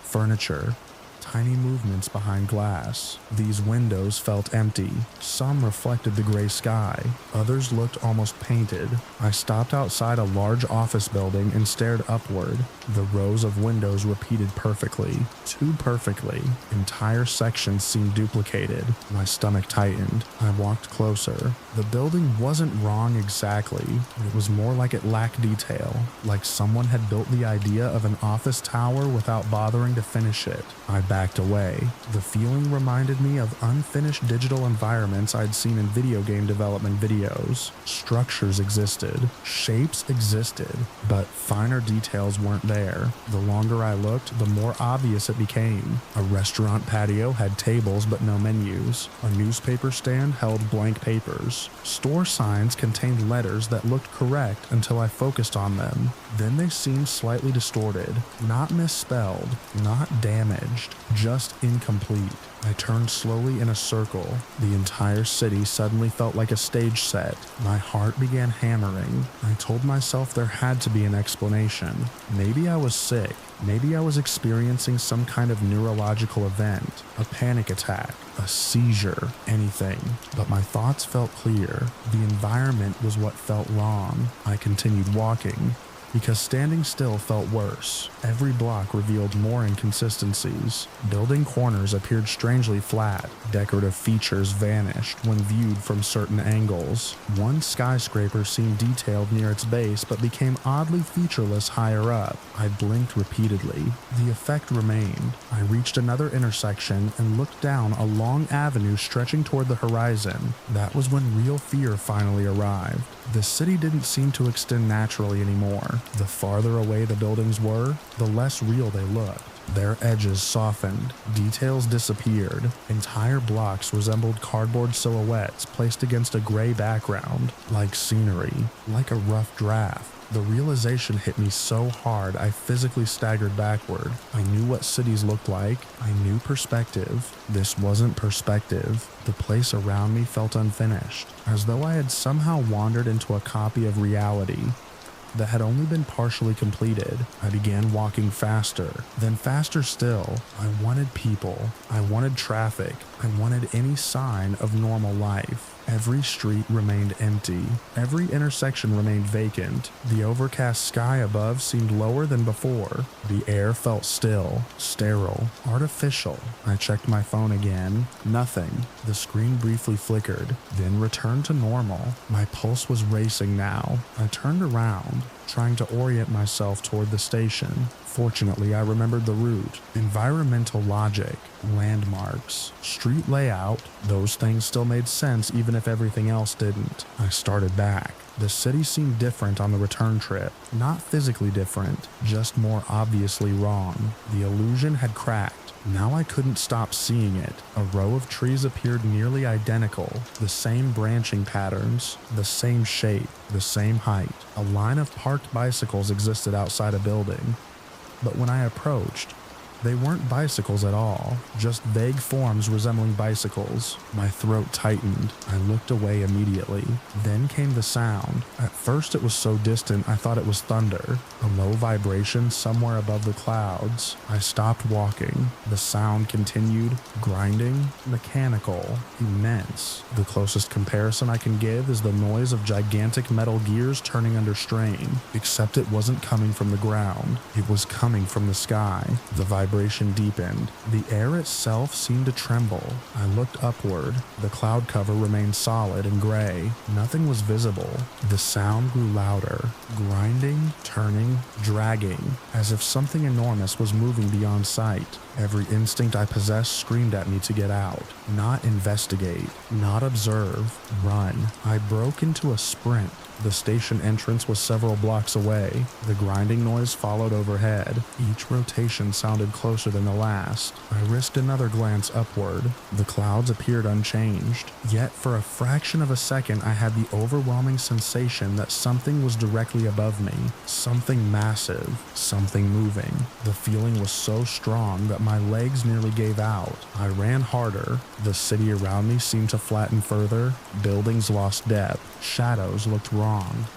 [SPEAKER 1] furniture, tiny movements behind glass. These windows felt empty. Some reflected the gray sky. Others looked almost painted. I stopped outside a large office building and stared upward. The rows of windows repeated perfectly. Too perfectly. Entire sections seemed duplicated. My stomach tightened. I walked closer. The building wasn't wrong exactly. It was more like it lacked detail. Like someone had built the idea of an office tower without bothering to finish it. I backed away. The feeling reminded me of unfinished digital environments I'd seen in video game development videos. Structures existed. Shapes existed. But finer details weren't there. The longer I looked, the more obvious it became. A restaurant patio had tables but no menus. A newspaper stand held blank papers. Store signs contained letters that looked correct until I focused on them. Then they seemed slightly distorted. Not misspelled. Not damaged. Just incomplete. I turned slowly in a circle. The entire city suddenly felt like a stage set. My heart began hammering. I told myself there had to be an explanation. Maybe I was sick. Maybe I was experiencing some kind of neurological event. A panic attack. A seizure. Anything. But my thoughts felt clear. The environment was what felt wrong. I continued walking, because standing still felt worse. Every block revealed more inconsistencies. Building corners appeared strangely flat. Decorative features vanished when viewed from certain angles. One skyscraper seemed detailed near its base but became oddly featureless higher up. I blinked repeatedly. The effect remained. I reached another intersection and looked down a long avenue stretching toward the horizon. That was when real fear finally arrived. The city didn't seem to extend naturally anymore. The farther away the buildings were, the less real they looked. Their edges softened. Details disappeared. Entire blocks resembled cardboard silhouettes placed against a gray background, like scenery, like a rough draft. The realization hit me so hard I physically staggered backward. I knew what cities looked like. I knew perspective. This wasn't perspective. The place around me felt unfinished, as though I had somehow wandered into a copy of reality that had only been partially completed. I began walking faster, then faster still. I wanted people. I wanted traffic. I wanted any sign of normal life. Every street remained empty. Every intersection remained vacant. The overcast sky above seemed lower than before. The air felt still, sterile, artificial. I checked my phone again. Nothing. The screen briefly flickered, then returned to normal. My pulse was racing now. I turned around, trying to orient myself toward the station. Fortunately, I remembered the route. Environmental logic, landmarks, street layout, those things still made sense even if everything else didn't. I started back. The city seemed different on the return trip. Not physically different, just more obviously wrong. The illusion had cracked. Now I couldn't stop seeing it. A row of trees appeared nearly identical, the same branching patterns, the same shape, the same height. A line of parked bicycles existed outside a building. But when I approached, they weren't bicycles at all, just vague forms resembling bicycles. My throat tightened. I looked away immediately. Then came the sound. At first it was so distant I thought it was thunder, a low vibration somewhere above the clouds. I stopped walking. The sound continued, grinding, mechanical, immense. The closest comparison I can give is the noise of gigantic metal gears turning under strain, except it wasn't coming from the ground. It was coming from the sky. The vibration deepened. The air itself seemed to tremble. I looked upward. The cloud cover remained solid and gray. Nothing was visible. The sound grew louder, grinding, turning, dragging, as if something enormous was moving beyond sight. Every instinct I possessed screamed at me to get out. Not investigate, not observe, run. I broke into a sprint. The station entrance was several blocks away. The grinding noise followed overhead. Each rotation sounded closer than the last. I risked another glance upward. The clouds appeared unchanged. Yet for a fraction of a second I had the overwhelming sensation that something was directly above me. Something massive. Something moving. The feeling was so strong that my legs nearly gave out. I ran harder. The city around me seemed to flatten further. Buildings lost depth. Shadows looked wrong.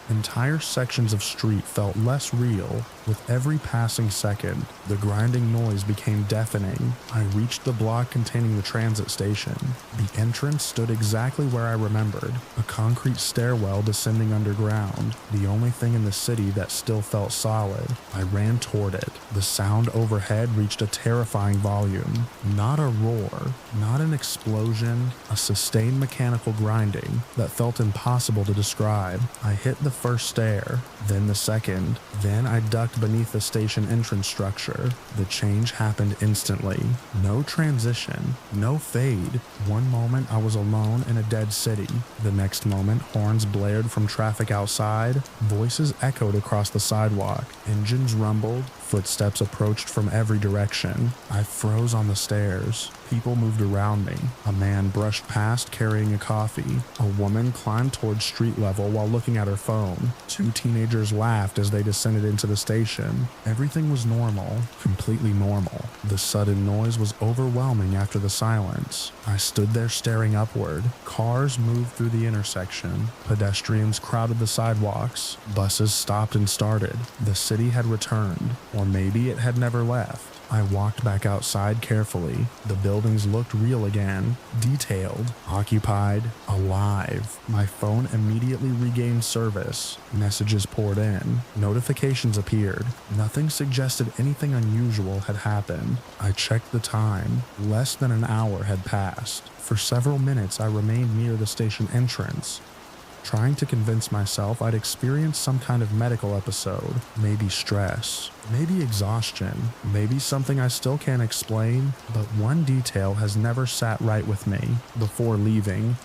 [SPEAKER 1] Entire sections of street felt less real. With every passing second, the grinding noise became deafening. I reached the block containing the transit station. The entrance stood exactly where I remembered, a concrete stairwell descending underground, the only thing in the city that still felt solid. I ran toward it. The sound overhead reached a terrifying volume. Not a roar, not an explosion, a sustained mechanical grinding that felt impossible to describe. I hit the first stair, then the second, then I ducked beneath the station entrance structure. The change happened instantly. No transition, no fade. One moment I was alone in a dead city. The next moment horns blared from traffic outside. Voices echoed across the sidewalk. Engines rumbled. Footsteps approached from every direction. I froze on the stairs. People moved around me. A man brushed past carrying a coffee. A woman climbed towards street level while looking at her phone. Two teenagers laughed as they descended into the station. Everything was normal, completely normal. The sudden noise was overwhelming after the silence. I stood there staring upward. Cars moved through the intersection. Pedestrians crowded the sidewalks. Buses stopped and started. The city had returned. Or maybe it had never left. I walked back outside carefully. The buildings looked real again, detailed, occupied, alive. My phone immediately regained service. Messages poured in. Notifications appeared. Nothing suggested anything unusual had happened. I checked the time. Less than an hour had passed. For several minutes I remained near the station entrance, trying to convince myself I'd experienced some kind of medical episode, maybe stress, maybe exhaustion, maybe something I still can't explain, but one detail has never sat right with me. Before leaving,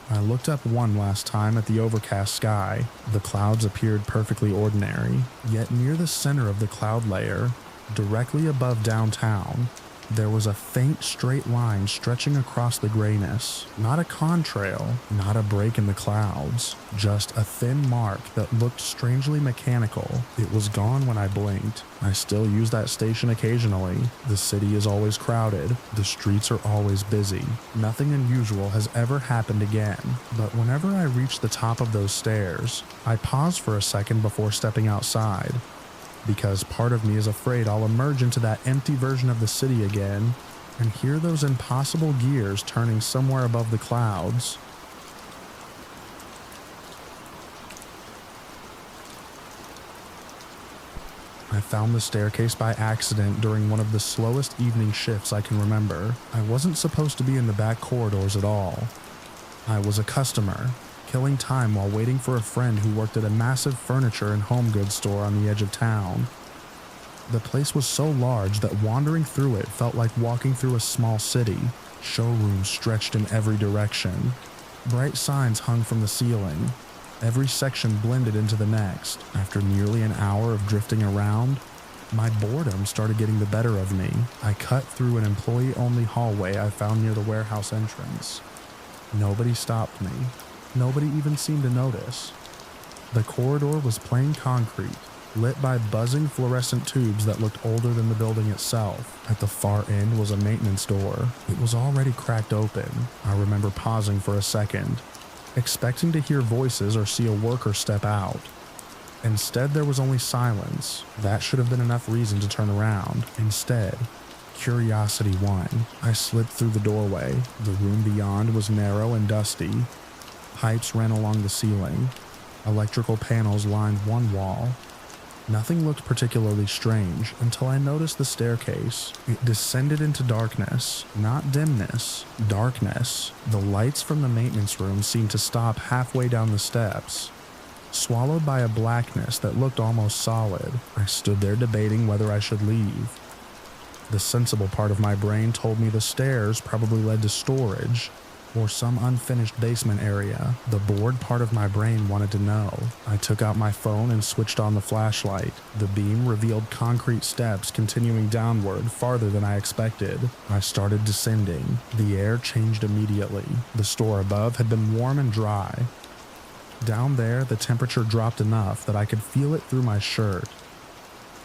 [SPEAKER 1] I looked up one last time at the overcast sky. The clouds appeared perfectly ordinary, yet near the center of the cloud layer, directly above downtown, there was a faint straight line stretching across the grayness. Not a contrail, not a break in the clouds, just a thin mark that looked strangely mechanical. It was gone when I blinked. I still use that station occasionally. The city is always crowded. The streets are always busy. Nothing unusual has ever happened again. But whenever I reach the top of those stairs, I pause for a second before stepping outside, because part of me is afraid I'll emerge into that empty version of the city again and hear those impossible gears turning somewhere above the clouds. I found the staircase by accident during one of the slowest evening shifts I can remember. I wasn't supposed to be in the back corridors at all. I was a customer, killing time while waiting for a friend who worked at a massive furniture and home goods store on the edge of town. The place was so large that wandering through it felt like walking through a small city. Showrooms stretched in every direction. Bright signs hung from the ceiling. Every section blended into the next. After nearly an hour of drifting around, my boredom started getting the better of me. I cut through an employee-only hallway I found near the warehouse entrance. Nobody stopped me. Nobody even seemed to notice. The corridor was plain concrete, lit by buzzing fluorescent tubes that looked older than the building itself. At the far end was a maintenance door. It was already cracked open. I remember pausing for a second, expecting to hear voices or see a worker step out. Instead, there was only silence. That should have been enough reason to turn around. Instead, curiosity won. I slipped through the doorway. The room beyond was narrow and dusty. Pipes ran along the ceiling. Electrical panels lined one wall. Nothing looked particularly strange until I noticed the staircase. It descended into darkness, not dimness, darkness. The lights from the maintenance room seemed to stop halfway down the steps, swallowed by a blackness that looked almost solid. I stood there debating whether I should leave. The sensible part of my brain told me the stairs probably led to storage or some unfinished basement area. The bored part of my brain wanted to know. I took out my phone and switched on the flashlight. The beam revealed concrete steps continuing downward farther than I expected. I started descending. The air changed immediately. The store above had been warm and dry. Down there, the temperature dropped enough that I could feel it through my shirt.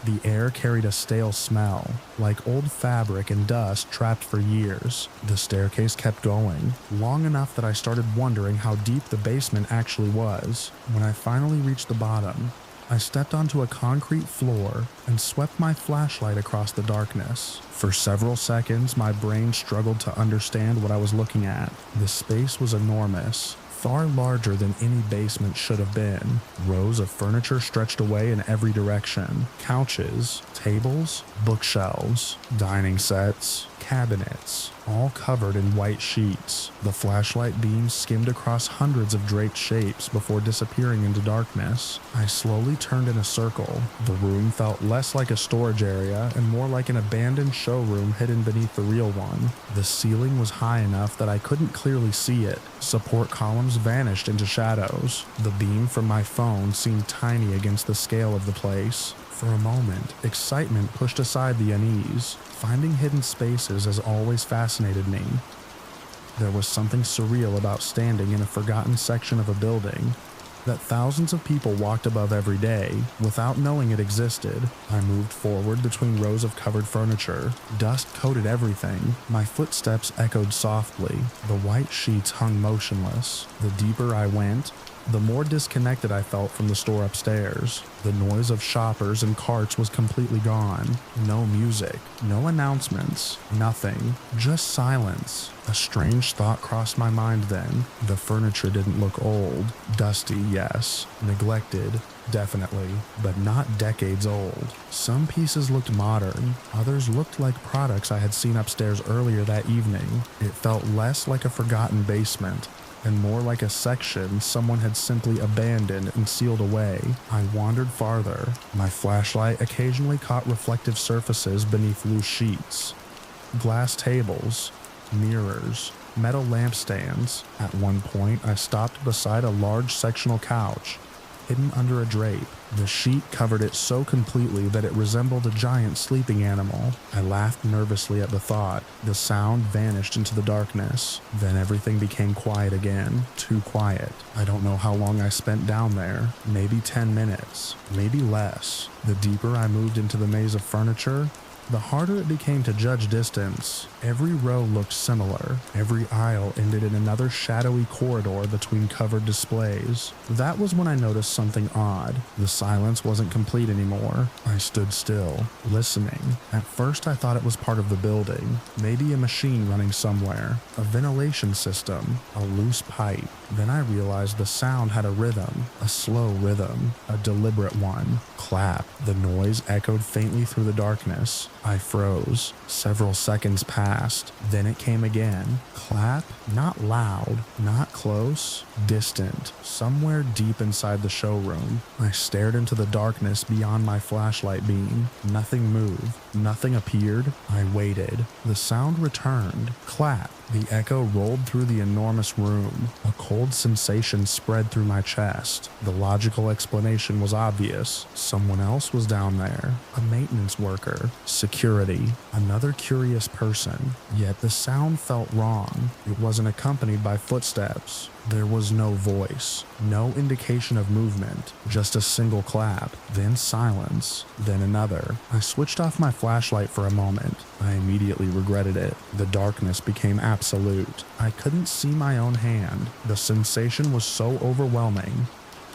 [SPEAKER 1] The air carried a stale smell, like old fabric and dust trapped for years. The staircase kept going, long enough that I started wondering how deep the basement actually was. When I finally reached the bottom, I stepped onto a concrete floor and swept my flashlight across the darkness. For several seconds, my brain struggled to understand what I was looking at. The space was enormous, far larger than any basement should have been. Rows of furniture stretched away in every direction. Couches, tables, bookshelves, dining sets, cabinets, all covered in white sheets. The flashlight beam skimmed across hundreds of draped shapes before disappearing into darkness. I slowly turned in a circle. The room felt less like a storage area and more like an abandoned showroom hidden beneath the real one. The ceiling was high enough that I couldn't clearly see it. Support columns vanished into shadows. The beam from my phone seemed tiny against the scale of the place. For a moment, excitement pushed aside the unease. Finding hidden spaces has always fascinated me. There was something surreal about standing in a forgotten section of a building that thousands of people walked above every day without knowing it existed. I moved forward between rows of covered furniture. Dust coated everything. My footsteps echoed softly. The white sheets hung motionless. The deeper I went, the more disconnected I felt from the store upstairs. The noise of shoppers and carts was completely gone. No music, no announcements, nothing, just silence. A strange thought crossed my mind then. The furniture didn't look old. Dusty, yes. Neglected, definitely, but not decades old. Some pieces looked modern. Others looked like products I had seen upstairs earlier that evening. It felt less like a forgotten basement and more like a section someone had simply abandoned and sealed away. I wandered farther. My flashlight occasionally caught reflective surfaces beneath loose sheets. Glass tables, mirrors, metal lampstands. At one point, I stopped beside a large sectional couch, hidden under a drape. The sheet covered it so completely that it resembled a giant sleeping animal. I laughed nervously at the thought. The sound vanished into the darkness. Then everything became quiet again. Too quiet. I don't know how long I spent down there. Maybe 10 minutes. Maybe less. The deeper I moved into the maze of furniture, the harder it became to judge distance. Every row looked similar. Every aisle ended in another shadowy corridor between covered displays. That was when I noticed something odd. The silence wasn't complete anymore. I stood still, listening. At first I thought it was part of the building. Maybe a machine running somewhere. A ventilation system. A loose pipe. Then I realized the sound had a rhythm. A slow rhythm. A deliberate one. Clap. The noise echoed faintly through the darkness. I froze. Several seconds passed. Then it came again. Clap. Not loud. Not close. Distant. Somewhere deep inside the showroom. I stared into the darkness beyond my flashlight beam. Nothing moved. Nothing appeared. I waited. The sound returned. Clap. The echo rolled through the enormous room. A cold sensation spread through my chest. The logical explanation was obvious. Someone else was down there. A maintenance worker. Security. Another curious person. Yet the sound felt wrong. It wasn't accompanied by footsteps. There was no voice, no indication of movement, just a single clap, then silence, then another. I switched off my flashlight for a moment. I immediately regretted it. The darkness became absolute. I couldn't see my own hand. The sensation was so overwhelming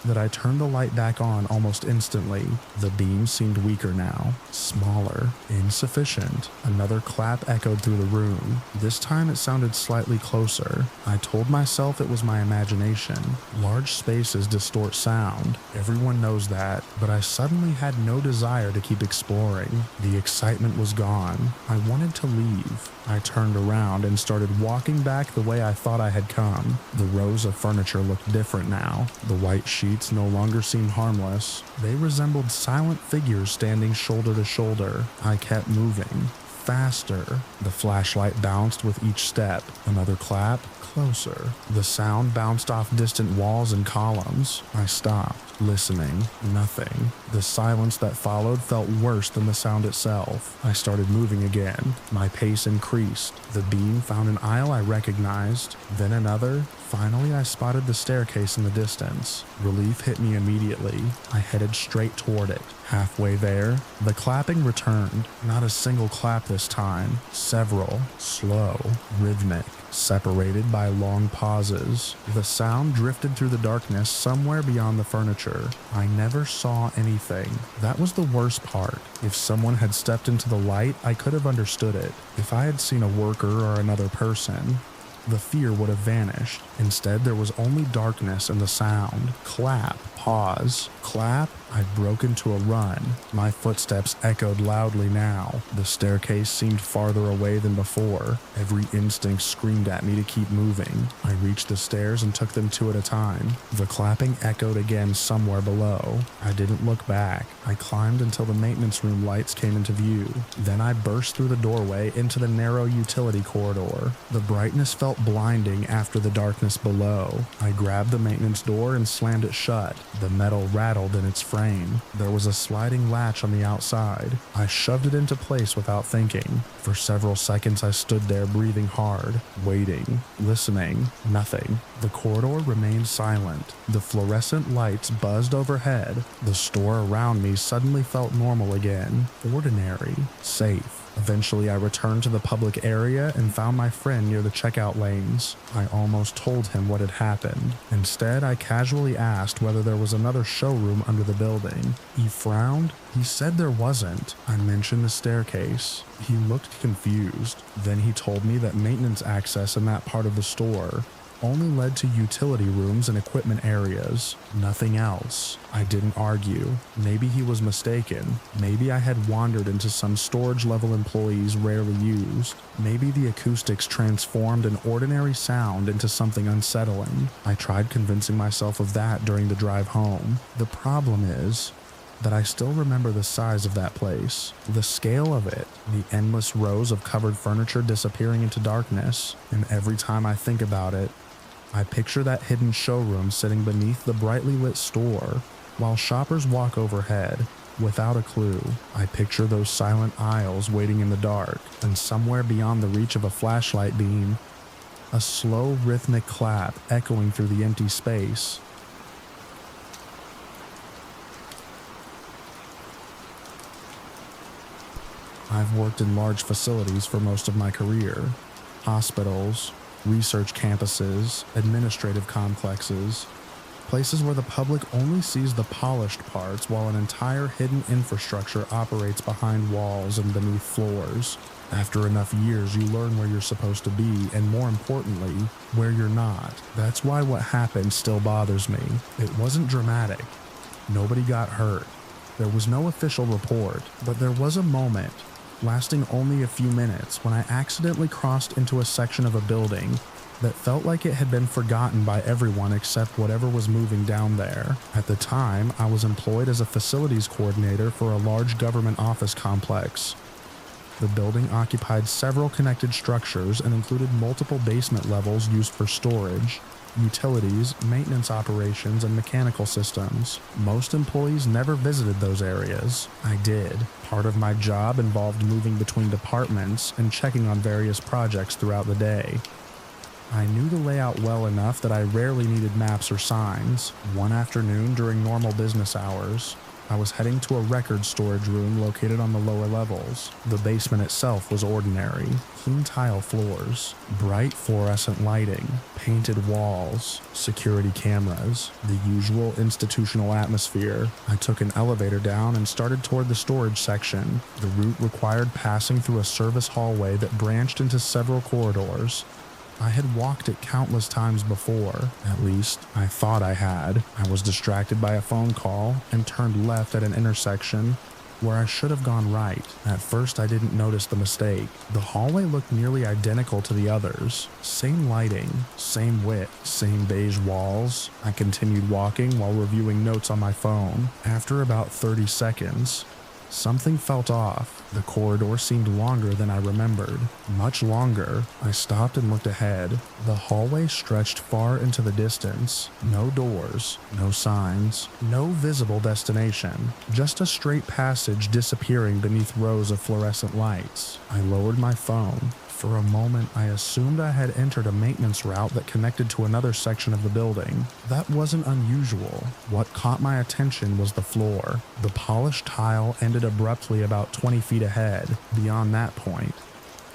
[SPEAKER 1] that I turned the light back on almost instantly. The beam seemed weaker now, smaller, insufficient. Another clap echoed through the room. This time it sounded slightly closer. I told myself it was my imagination. Large spaces distort sound. Everyone knows that, but I suddenly had no desire to keep exploring. The excitement was gone. I wanted to leave. I turned around and started walking back the way I thought I had come. The rows of furniture looked different now. The white sheets no longer seemed harmless. They resembled silent figures standing shoulder to shoulder. I kept moving. faster. The flashlight bounced with each step. Another clap, closer. The sound bounced off distant walls and columns. I stopped, listening. Nothing. The silence that followed felt worse than the sound itself. I started moving again. My pace increased. The beam found an aisle I recognized, then another. Finally, I spotted the staircase in the distance. Relief hit me immediately. I headed straight toward it. Halfway there, the clapping returned. Not a single clap this time. Several. Slow. Rhythmic. Separated by long pauses. The sound drifted through the darkness somewhere beyond the furniture. I never saw anything. That was the worst part. If someone had stepped into the light, I could have understood it. If I had seen a worker or another person, the fear would have vanished. Instead, there was only darkness and the sound. Clap. Pause. Clap. I broke into a run. My footsteps echoed loudly now. The staircase seemed farther away than before. Every instinct screamed at me to keep moving. I reached the stairs and took them two at a time. The clapping echoed again somewhere below. I didn't look back. I climbed until the maintenance room lights came into view. Then I burst through the doorway into the narrow utility corridor. The brightness felt blinding after the darkness below. I grabbed the maintenance door and slammed it shut. The metal rattled in its frame. There was a sliding latch on the outside. I shoved it into place without thinking. For several seconds I stood there breathing hard, waiting, listening. Nothing. The corridor remained silent. The fluorescent lights buzzed overhead. The store around me suddenly felt normal again. Ordinary. Safe. Eventually, I returned to the public area and found my friend near the checkout lanes. I almost told him what had happened. Instead, I casually asked whether there was another showroom under the building. He frowned. He said there wasn't. I mentioned the staircase. He looked confused. Then he told me that maintenance access in that part of the store only led to utility rooms and equipment areas. Nothing else. I didn't argue. Maybe he was mistaken. Maybe I had wandered into some storage level employees rarely used. Maybe the acoustics transformed an ordinary sound into something unsettling. I tried convincing myself of that during the drive home. The problem is that I still remember the size of that place, the scale of it, the endless rows of covered furniture disappearing into darkness, and every time I think about it, I picture that hidden showroom sitting beneath the brightly lit store, while shoppers walk overhead. Without a clue, I picture those silent aisles waiting in the dark, and somewhere beyond the reach of a flashlight beam, a slow rhythmic clap echoing through the empty space. I've worked in large facilities for most of my career. Hospitals, research campuses, administrative complexes, places where the public only sees the polished parts while an entire hidden infrastructure operates behind walls and beneath floors. After enough years, you learn where you're supposed to be, and more importantly, where you're not. That's why what happened still bothers me. It wasn't dramatic. Nobody got hurt. There was no official report, but there was a moment, lasting only a few minutes, when I accidentally crossed into a section of a building that felt like it had been forgotten by everyone except whatever was moving down there. At the time, I was employed as a facilities coordinator for a large government office complex. The building occupied several connected structures and included multiple basement levels used for storage, utilities, maintenance operations, and mechanical systems. Most employees never visited those areas. I did. Part of my job involved moving between departments and checking on various projects throughout the day. I knew the layout well enough that I rarely needed maps or signs. One afternoon during normal business hours, I was heading to a record storage room located on the lower levels. The basement itself was ordinary. Clean tile floors, bright fluorescent lighting, painted walls, security cameras, the usual institutional atmosphere. I took an elevator down and started toward the storage section. The route required passing through a service hallway that branched into several corridors. I had walked it countless times before. At least, I thought I had. I was distracted by a phone call and turned left at an intersection where I should have gone right. At first, I didn't notice the mistake. The hallway looked nearly identical to the others. Same lighting, same width, same beige walls. I continued walking while reviewing notes on my phone. After about 30 seconds, Something felt off. The corridor seemed longer than I remembered. Much longer. I stopped and looked ahead. The hallway stretched far into the distance. No doors, no signs, no visible destination. Just a straight passage disappearing beneath rows of fluorescent lights. I lowered my phone. For a moment, I assumed I had entered a maintenance route that connected to another section of the building. That wasn't unusual. What caught my attention was the floor. The polished tile ended abruptly about 20 feet ahead. Beyond that point,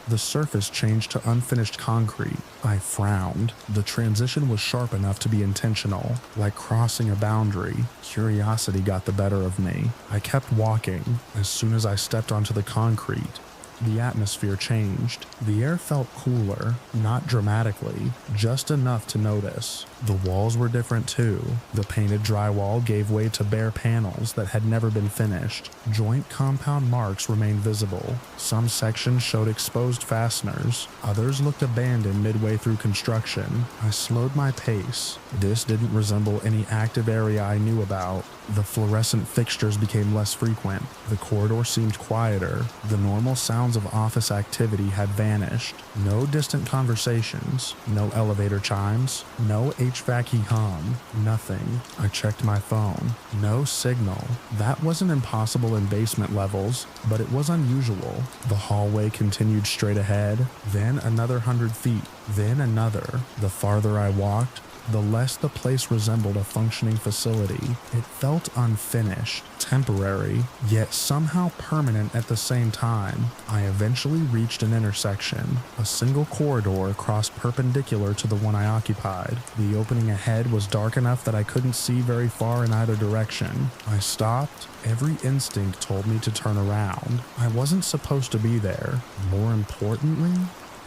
[SPEAKER 1] the surface changed to unfinished concrete. I frowned. The transition was sharp enough to be intentional, like crossing a boundary. Curiosity got the better of me. I kept walking. As soon as I stepped onto the concrete, the atmosphere changed. The air felt cooler, not dramatically, just enough to notice. The walls were different too. The painted drywall gave way to bare panels that had never been finished. Joint compound marks remained visible. Some sections showed exposed fasteners. Others looked abandoned midway through construction. I slowed my pace. This didn't resemble any active area I knew about. The fluorescent fixtures became less frequent. The corridor seemed quieter. The normal sounds of office activity had vanished. No distant conversations, no elevator chimes, no HVAC hum, nothing. I checked my phone. No signal. That wasn't impossible in basement levels, but it was unusual. The hallway continued straight ahead, then another 100 feet, then another. The farther I walked, the less the place resembled a functioning facility. It felt unfinished, temporary, yet somehow permanent at the same time. I eventually reached an intersection. A single corridor crossed perpendicular to the one I occupied. The opening ahead was dark enough that I couldn't see very far in either direction. I stopped. Every instinct told me to turn around. I wasn't supposed to be there. More importantly,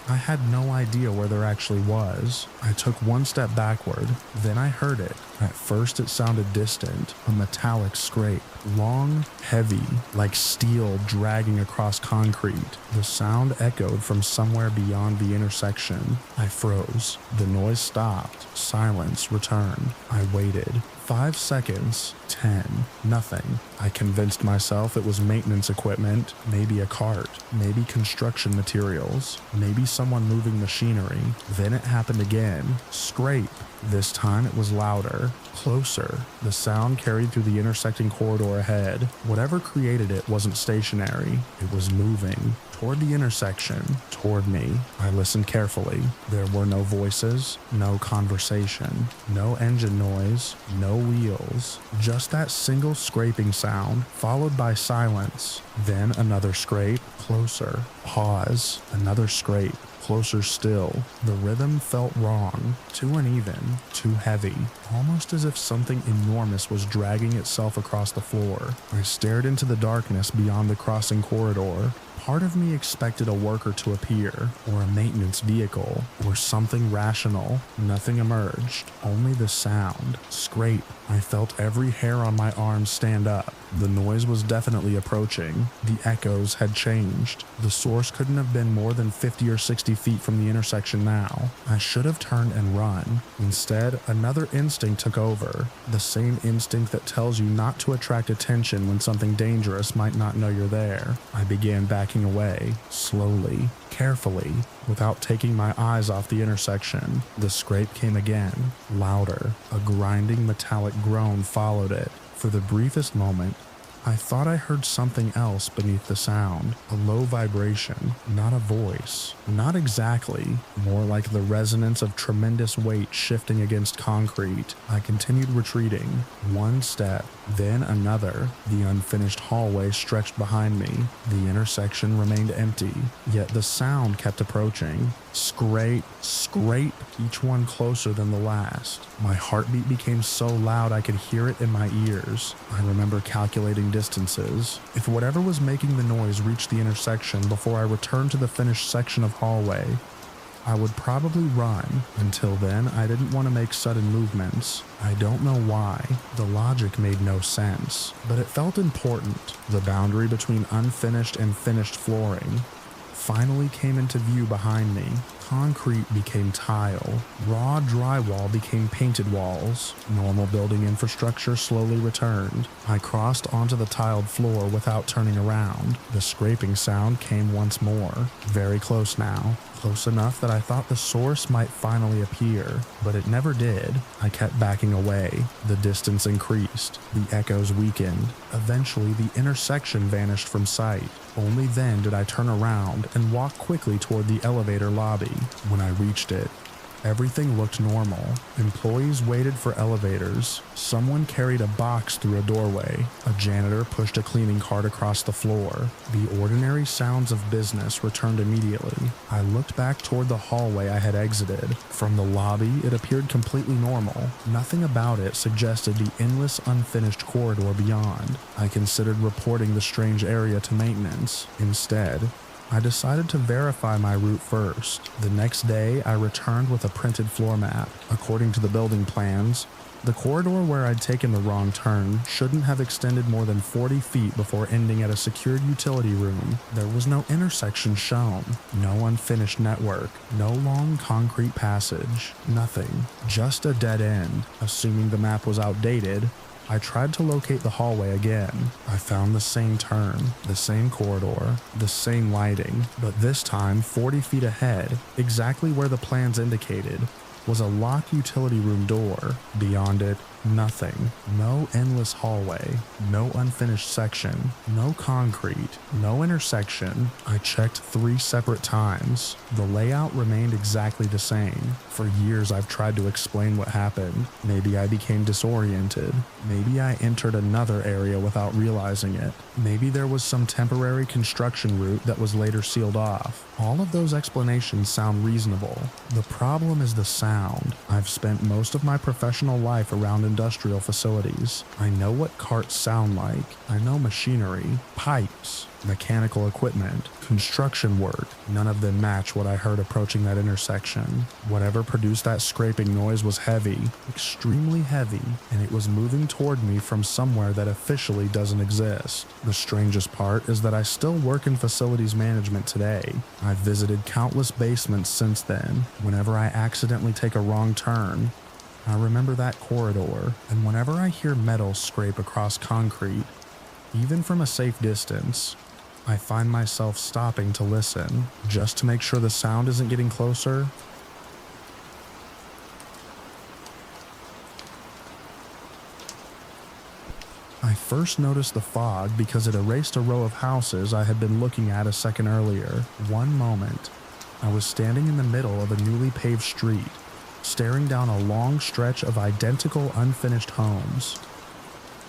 [SPEAKER 1] I had no idea where there actually was. I took one step backward, then I heard it. At first it sounded distant, a metallic scrape, long, heavy, like steel dragging across concrete. The sound echoed from somewhere beyond the intersection. I froze. The noise stopped. Silence returned. I waited. 5 seconds, 10, nothing. I convinced myself it was maintenance equipment, maybe a cart, maybe construction materials, maybe someone moving machinery. Then it happened again. Scrape. This time it was louder, closer. The sound carried through the intersecting corridor ahead. Whatever created it wasn't stationary. It was moving. Toward the intersection, toward me. I listened carefully. There were no voices, no conversation, no engine noise, no wheels. Just that single scraping sound, followed by silence. Then another scrape, closer. Pause. Another scrape. Closer still. The rhythm felt wrong, too uneven, too heavy, almost as if something enormous was dragging itself across the floor. I stared into the darkness beyond the crossing corridor. Part of me expected a worker to appear, or a maintenance vehicle, or something rational. Nothing emerged, only the sound. Scrape. I felt every hair on my arm stand up. The noise was definitely approaching. The echoes had changed. The source couldn't have been more than 50 or 60 feet from the intersection now. I should have turned and run. Instead, another instinct took over. The same instinct that tells you not to attract attention when something dangerous might not know you're there. I began backing away, slowly, carefully, without taking my eyes off the intersection. The scrape came again, louder. A grinding metallic groan followed it. For the briefest moment, I thought I heard something else beneath the sound, a low vibration, not a voice. Not exactly, more like the resonance of tremendous weight shifting against concrete. I continued retreating, one step, then another. The unfinished hallway stretched behind me. The intersection remained empty, yet the sound kept approaching. Scrape, scrape, each one closer than the last. My heartbeat became so loud I could hear it in my ears. I remember calculating distances. If whatever was making the noise reached the intersection before I returned to the finished section of hallway, I would probably run. Until then, I didn't want to make sudden movements. I don't know why. The logic made no sense, but it felt important. The boundary between unfinished and finished flooring. finally came into view behind me. Concrete became tile. Raw drywall became painted walls. Normal building infrastructure slowly returned. I crossed onto the tiled floor without turning around. The scraping sound came once more. Very close now. Close enough that I thought the source might finally appear, but it never did. I kept backing away. The distance increased. The echoes weakened. Eventually, the intersection vanished from sight. Only then did I turn around and walk quickly toward the elevator lobby. When I reached it, everything looked normal. Employees waited for elevators. Someone carried a box through a doorway. A janitor pushed a cleaning cart across the floor. The ordinary sounds of business returned immediately. I looked back toward the hallway I had exited. From the lobby, it appeared completely normal. Nothing about it suggested the endless unfinished corridor beyond. I considered reporting the strange area to maintenance. Instead, I decided to verify my route first. The next day, I returned with a printed floor map. According to the building plans, the corridor where I'd taken the wrong turn shouldn't have extended more than 40 feet before ending at a secured utility room. There was no intersection shown, no unfinished network, no long concrete passage, nothing, just a dead end. Assuming the map was outdated, I tried to locate the hallway again. I found the same turn, the same corridor, the same lighting, but this time 40 feet ahead, exactly where the plans indicated, was a locked utility room door. Beyond it, nothing. No endless hallway, no unfinished section, no concrete, no intersection. I checked 3 separate times. The layout remained exactly the same. For years I've tried to explain what happened. Maybe I became disoriented. Maybe I entered another area without realizing it. Maybe there was some temporary construction route that was later sealed off. All of those explanations sound reasonable. The problem is the sound. I've spent most of my professional life around industrial facilities. I know what carts sound like. I know machinery, pipes, mechanical equipment, construction work. None of them match what I heard approaching that intersection. Whatever produced that scraping noise was heavy, extremely heavy, and it was moving toward me from somewhere that officially doesn't exist. The strangest part is that I still work in facilities management today. I've visited countless basements since then. Whenever I accidentally take a wrong turn, I remember that corridor, and whenever I hear metal scrape across concrete, even from a safe distance, I find myself stopping to listen, just to make sure the sound isn't getting closer. I first noticed the fog because it erased a row of houses I had been looking at a second earlier. One moment, I was standing in the middle of a newly paved street, staring down a long stretch of identical unfinished homes.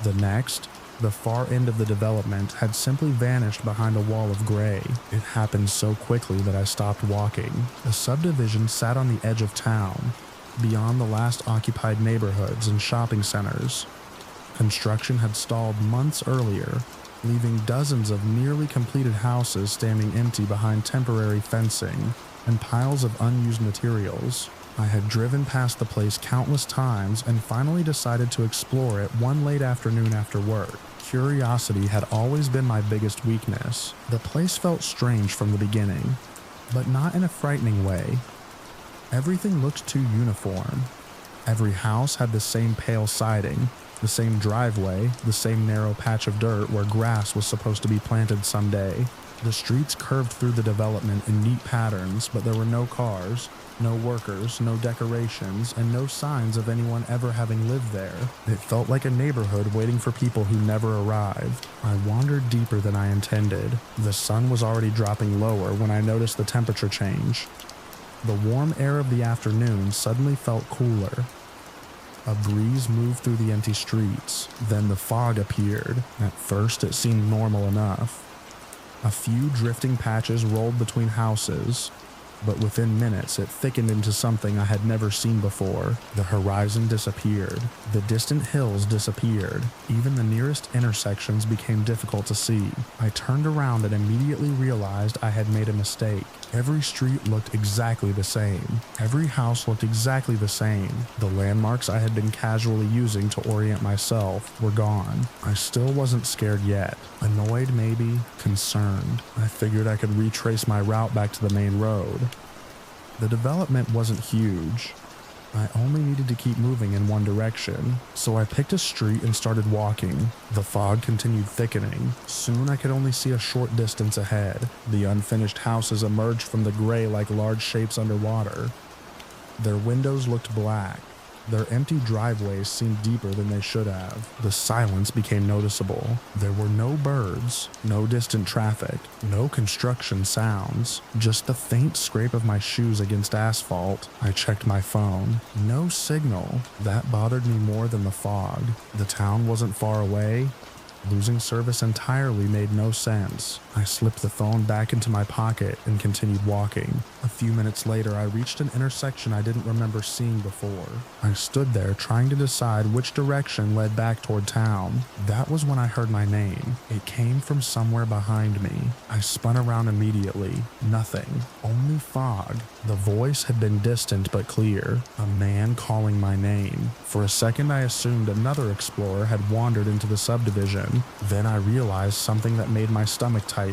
[SPEAKER 1] The next, the far end of the development had simply vanished behind a wall of gray. It happened so quickly that I stopped walking. The subdivision sat on the edge of town, beyond the last occupied neighborhoods and shopping centers. Construction had stalled months earlier, leaving dozens of nearly completed houses standing empty behind temporary fencing and piles of unused materials. I had driven past the place countless times and finally decided to explore it one late afternoon after work. Curiosity had always been my biggest weakness. The place felt strange from the beginning, but not in a frightening way. Everything looked too uniform. Every house had the same pale siding, the same driveway, the same narrow patch of dirt where grass was supposed to be planted someday. The streets curved through the development in neat patterns, but there were no cars, no workers, no decorations, and no signs of anyone ever having lived there. It felt like a neighborhood waiting for people who never arrived. I wandered deeper than I intended. The sun was already dropping lower when I noticed the temperature change. The warm air of the afternoon suddenly felt cooler. A breeze moved through the empty streets. Then the fog appeared. At first, it seemed normal enough. A few drifting patches rolled between houses. but within minutes it thickened into something I had never seen before. The horizon disappeared. The distant hills disappeared. Even the nearest intersections became difficult to see. I turned around and immediately realized I had made a mistake. Every street looked exactly the same. Every house looked exactly the same. The landmarks I had been casually using to orient myself were gone. I still wasn't scared yet. Annoyed maybe, concerned. I figured I could retrace my route back to the main road. The development wasn't huge. I only needed to keep moving in one direction, so I picked a street and started walking. The fog continued thickening. Soon I could only see a short distance ahead. The unfinished houses emerged from the gray like large shapes underwater. Their windows looked black. Their empty driveways seemed deeper than they should have. The silence became noticeable. There were no birds, no distant traffic, no construction sounds, just the faint scrape of my shoes against asphalt. I checked my phone. No signal. That bothered me more than the fog. The town wasn't far away. Losing service entirely made no sense. I slipped the phone back into my pocket and continued walking. A few minutes later, I reached an intersection I didn't remember seeing before. I stood there trying to decide which direction led back toward town. That was when I heard my name. It came from somewhere behind me. I spun around immediately. Nothing. Only fog. The voice had been distant but clear. A man calling my name. For a second, I assumed another explorer had wandered into the subdivision. Then I realized something that made my stomach tighten.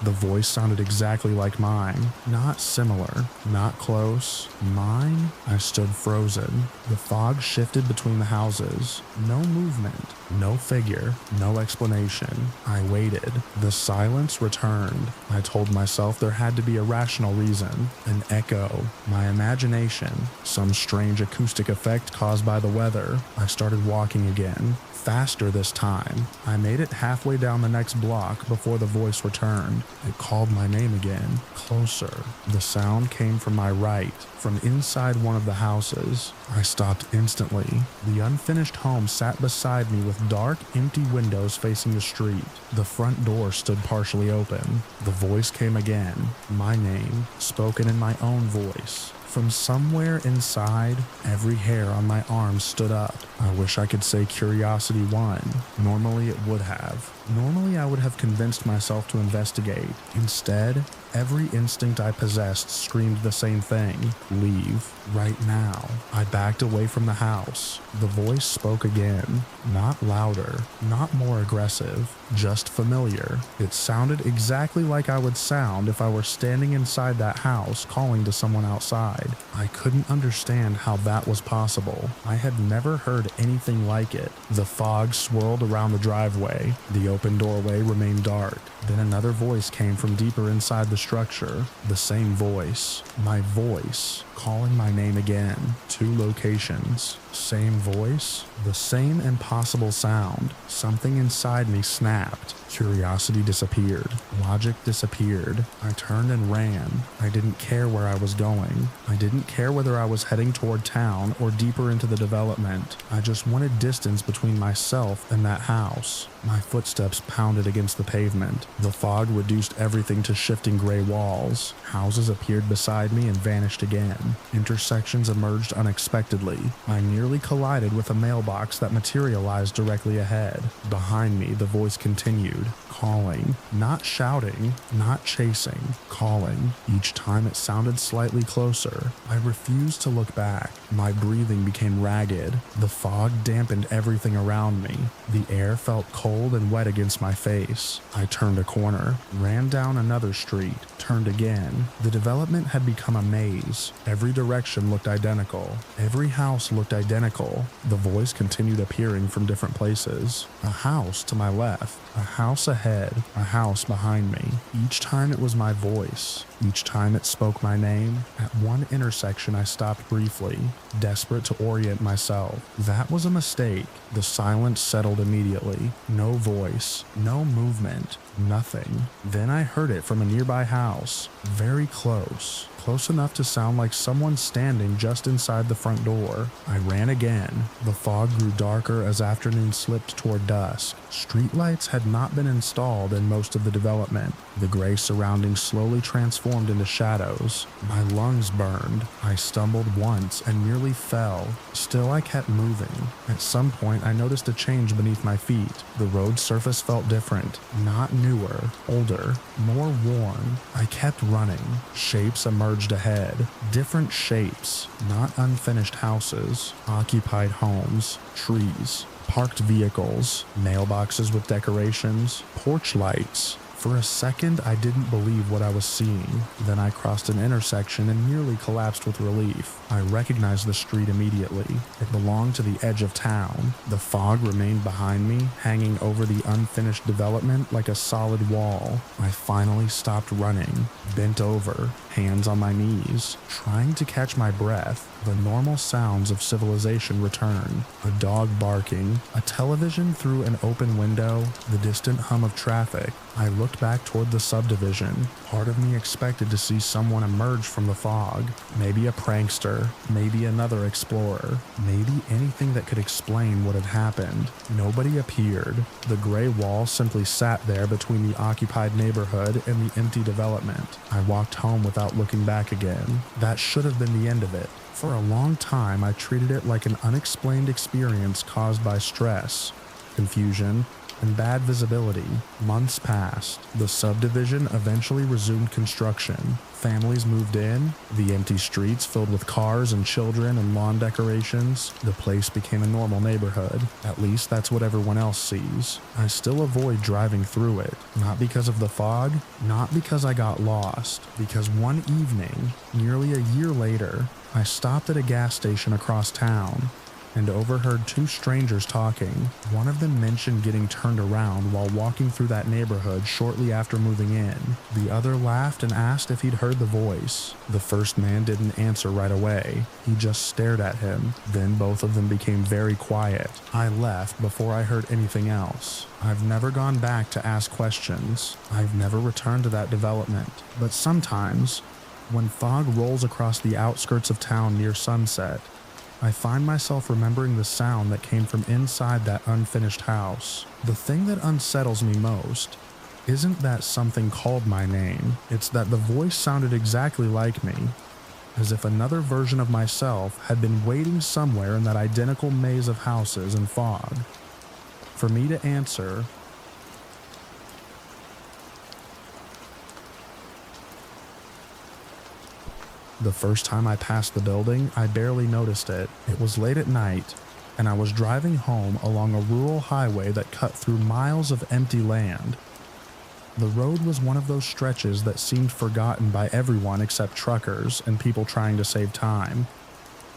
[SPEAKER 1] The voice sounded exactly like mine. Not similar. Not close. Mine? I stood frozen. The fog shifted between the houses. No movement. No figure. No explanation. I waited. The silence returned. I told myself there had to be a rational reason. An echo. My imagination. Some strange acoustic effect caused by the weather. I started walking again. Faster this time. I made it halfway down the next block before the voice returned. It called my name again. Closer. The sound came from my right, from inside one of the houses. I stopped instantly. The unfinished home sat beside me with dark, empty windows facing the street. The front door stood partially open. The voice came again. My name, spoken in my own voice. From somewhere inside, every hair on my arm stood up. I wish I could say curiosity won. Normally it would have. Normally I would have convinced myself to investigate. Instead, every instinct I possessed screamed the same thing. Leave. Right now. I backed away from the house. The voice spoke again. Not louder. Not more aggressive. Just familiar. It sounded exactly like I would sound if I were standing inside that house calling to someone outside. I couldn't understand how that was possible. I had never heard anything like it. The fog swirled around the driveway. The open doorway remained dark. Then another voice came from deeper inside the structure. The same voice. My voice. Calling my name again. 2 locations. Same voice. The same impossible sound. Something inside me snapped. Curiosity disappeared. Logic disappeared. I turned and ran. I didn't care where I was going. I didn't care whether I was heading toward town or deeper into the development. I just wanted distance between myself and that house. My footsteps pounded against the pavement. The fog reduced everything to shifting gray walls. Houses appeared beside me and vanished again. Intersections emerged unexpectedly. I nearly collided with a mailbox that materialized directly ahead. Behind me, the voice continued, calling, not shouting, not chasing, calling. Each time it sounded slightly closer. I refused to look back. My breathing became ragged. The fog dampened everything around me. The air felt cold and wet against my face. I turned a corner, ran down another street, turned again. The development had become a maze. Every direction looked identical. Every house looked identical. The voice continued appearing from different places. A house to my left, a house ahead, a house behind me. Each time it was my voice. Each time it spoke my name. At one intersection I stopped briefly, desperate to orient myself. That was a mistake. The silence settled immediately. No voice, no movement, nothing. Then I heard it from a nearby house. Very close. close enough to sound like someone standing just inside the front door. I ran again. The fog grew darker as afternoon slipped toward dusk. Streetlights had not been installed in most of the development. The gray surroundings slowly transformed into shadows. My lungs burned. I stumbled once and nearly fell. Still, I kept moving. At some point, I noticed a change beneath my feet. The road surface felt different. Not newer, older, more worn. I kept running. Shapes emerged ahead. Different shapes. Not unfinished houses. Occupied homes. Trees. Parked vehicles. Mailboxes with decorations. Porch lights. For a second, I didn't believe what I was seeing. Then I crossed an intersection and nearly collapsed with relief. I recognized the street immediately. It belonged to the edge of town. The fog remained behind me, hanging over the unfinished development like a solid wall. I finally stopped running, bent over, hands on my knees, trying to catch my breath. The normal sounds of civilization returned. A dog barking, a television through an open window, the distant hum of traffic. I looked back toward the subdivision. Part of me expected to see someone emerge from the fog. Maybe a prankster, maybe another explorer, maybe anything that could explain what had happened. Nobody appeared. The gray wall simply sat there between the occupied neighborhood and the empty development. I walked home without looking back again. That should have been the end of it. For a long time, I treated it like an unexplained experience caused by stress, confusion, and bad visibility. Months passed. The subdivision eventually resumed construction. Families moved in. The empty streets filled with cars and children and lawn decorations. The place became a normal neighborhood. At least that's what everyone else sees. I still avoid driving through it. Not because of the fog, not because I got lost, because one evening, nearly a year later, I stopped at a gas station across town and overheard two strangers talking. One of them mentioned getting turned around while walking through that neighborhood shortly after moving in. The other laughed and asked if he'd heard the voice. The first man didn't answer right away. He just stared at him. Then both of them became very quiet. I left before I heard anything else. I've never gone back to ask questions. I've never returned to that development. But sometimes, when fog rolls across the outskirts of town near sunset, I find myself remembering the sound that came from inside that unfinished house. The thing that unsettles me most isn't that something called my name, it's that the voice sounded exactly like me, as if another version of myself had been waiting somewhere in that identical maze of houses and fog for me to answer. The first time I passed the building, I barely noticed it. It was late at night, and I was driving home along a rural highway that cut through miles of empty land. The road was one of those stretches that seemed forgotten by everyone except truckers and people trying to save time.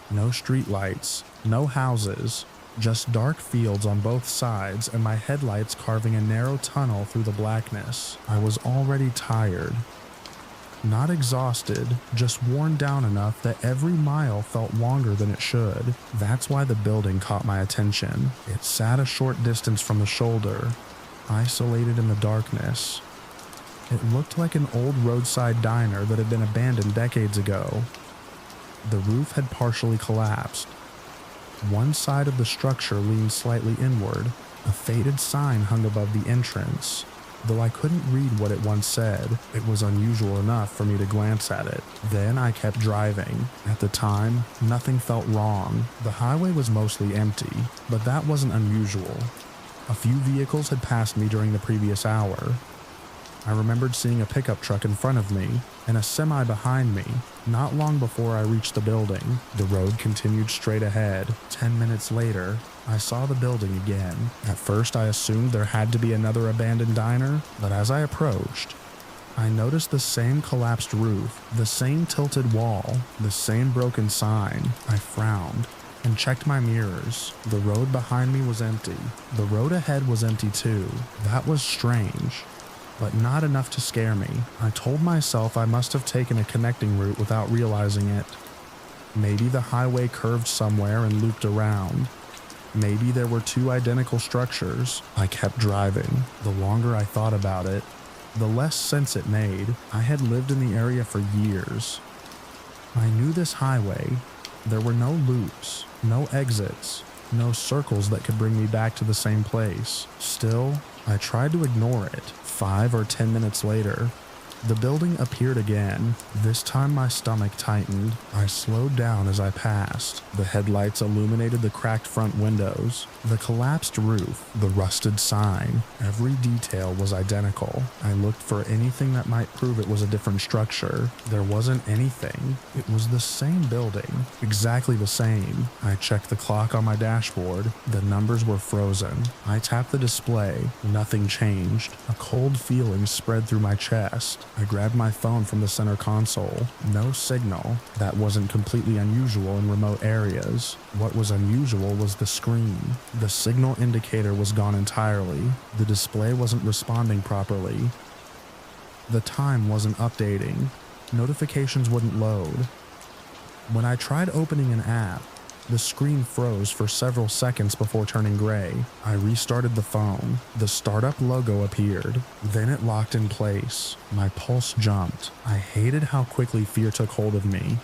[SPEAKER 1] No streetlights, no houses, just dark fields on both sides and my headlights carving a narrow tunnel through the blackness. I was already tired. Not exhausted, just worn down enough that every mile felt longer than it should. That's why the building caught my attention. It sat a short distance from the shoulder, isolated in the darkness. It looked like an old roadside diner that had been abandoned decades ago. The roof had partially collapsed. One side of the structure leaned slightly inward. A faded sign hung above the entrance. Though I couldn't read what it once said, it was unusual enough for me to glance at it. Then I kept driving. At the time, nothing felt wrong. The highway was mostly empty, but that wasn't unusual. A few vehicles had passed me during the previous hour. I remembered seeing a pickup truck in front of me and a semi behind me. Not long before I reached the building, the road continued straight ahead. 10 minutes later, I saw the building again. At first, I assumed there had to be another abandoned diner, but as I approached, I noticed the same collapsed roof, the same tilted wall, the same broken sign. I frowned and checked my mirrors. The road behind me was empty. The road ahead was empty too. That was strange, but not enough to scare me. I told myself I must have taken a connecting route without realizing it. Maybe the highway curved somewhere and looped around. Maybe there were two identical structures. I kept driving. The longer I thought about it, the less sense it made. I had lived in the area for years. I knew this highway. There were no loops, no exits, no circles that could bring me back to the same place. Still, I tried to ignore it. 5 or 10 minutes later, the building appeared again. This time my stomach tightened. I slowed down as I passed. The headlights illuminated the cracked front windows, the collapsed roof, the rusted sign. Every detail was identical. I looked for anything that might prove it was a different structure. There wasn't anything. It was the same building, exactly the same. I checked the clock on my dashboard. The numbers were frozen. I tapped the display. Nothing changed. A cold feeling spread through my chest. I grabbed my phone from the center console. No signal. That wasn't completely unusual in remote areas. What was unusual was the screen. The signal indicator was gone entirely. The display wasn't responding properly. The time wasn't updating. Notifications wouldn't load. When I tried opening an app, the screen froze for several seconds before turning gray. I restarted the phone. The startup logo appeared. Then it locked in place. My pulse jumped. I hated how quickly fear took hold of me.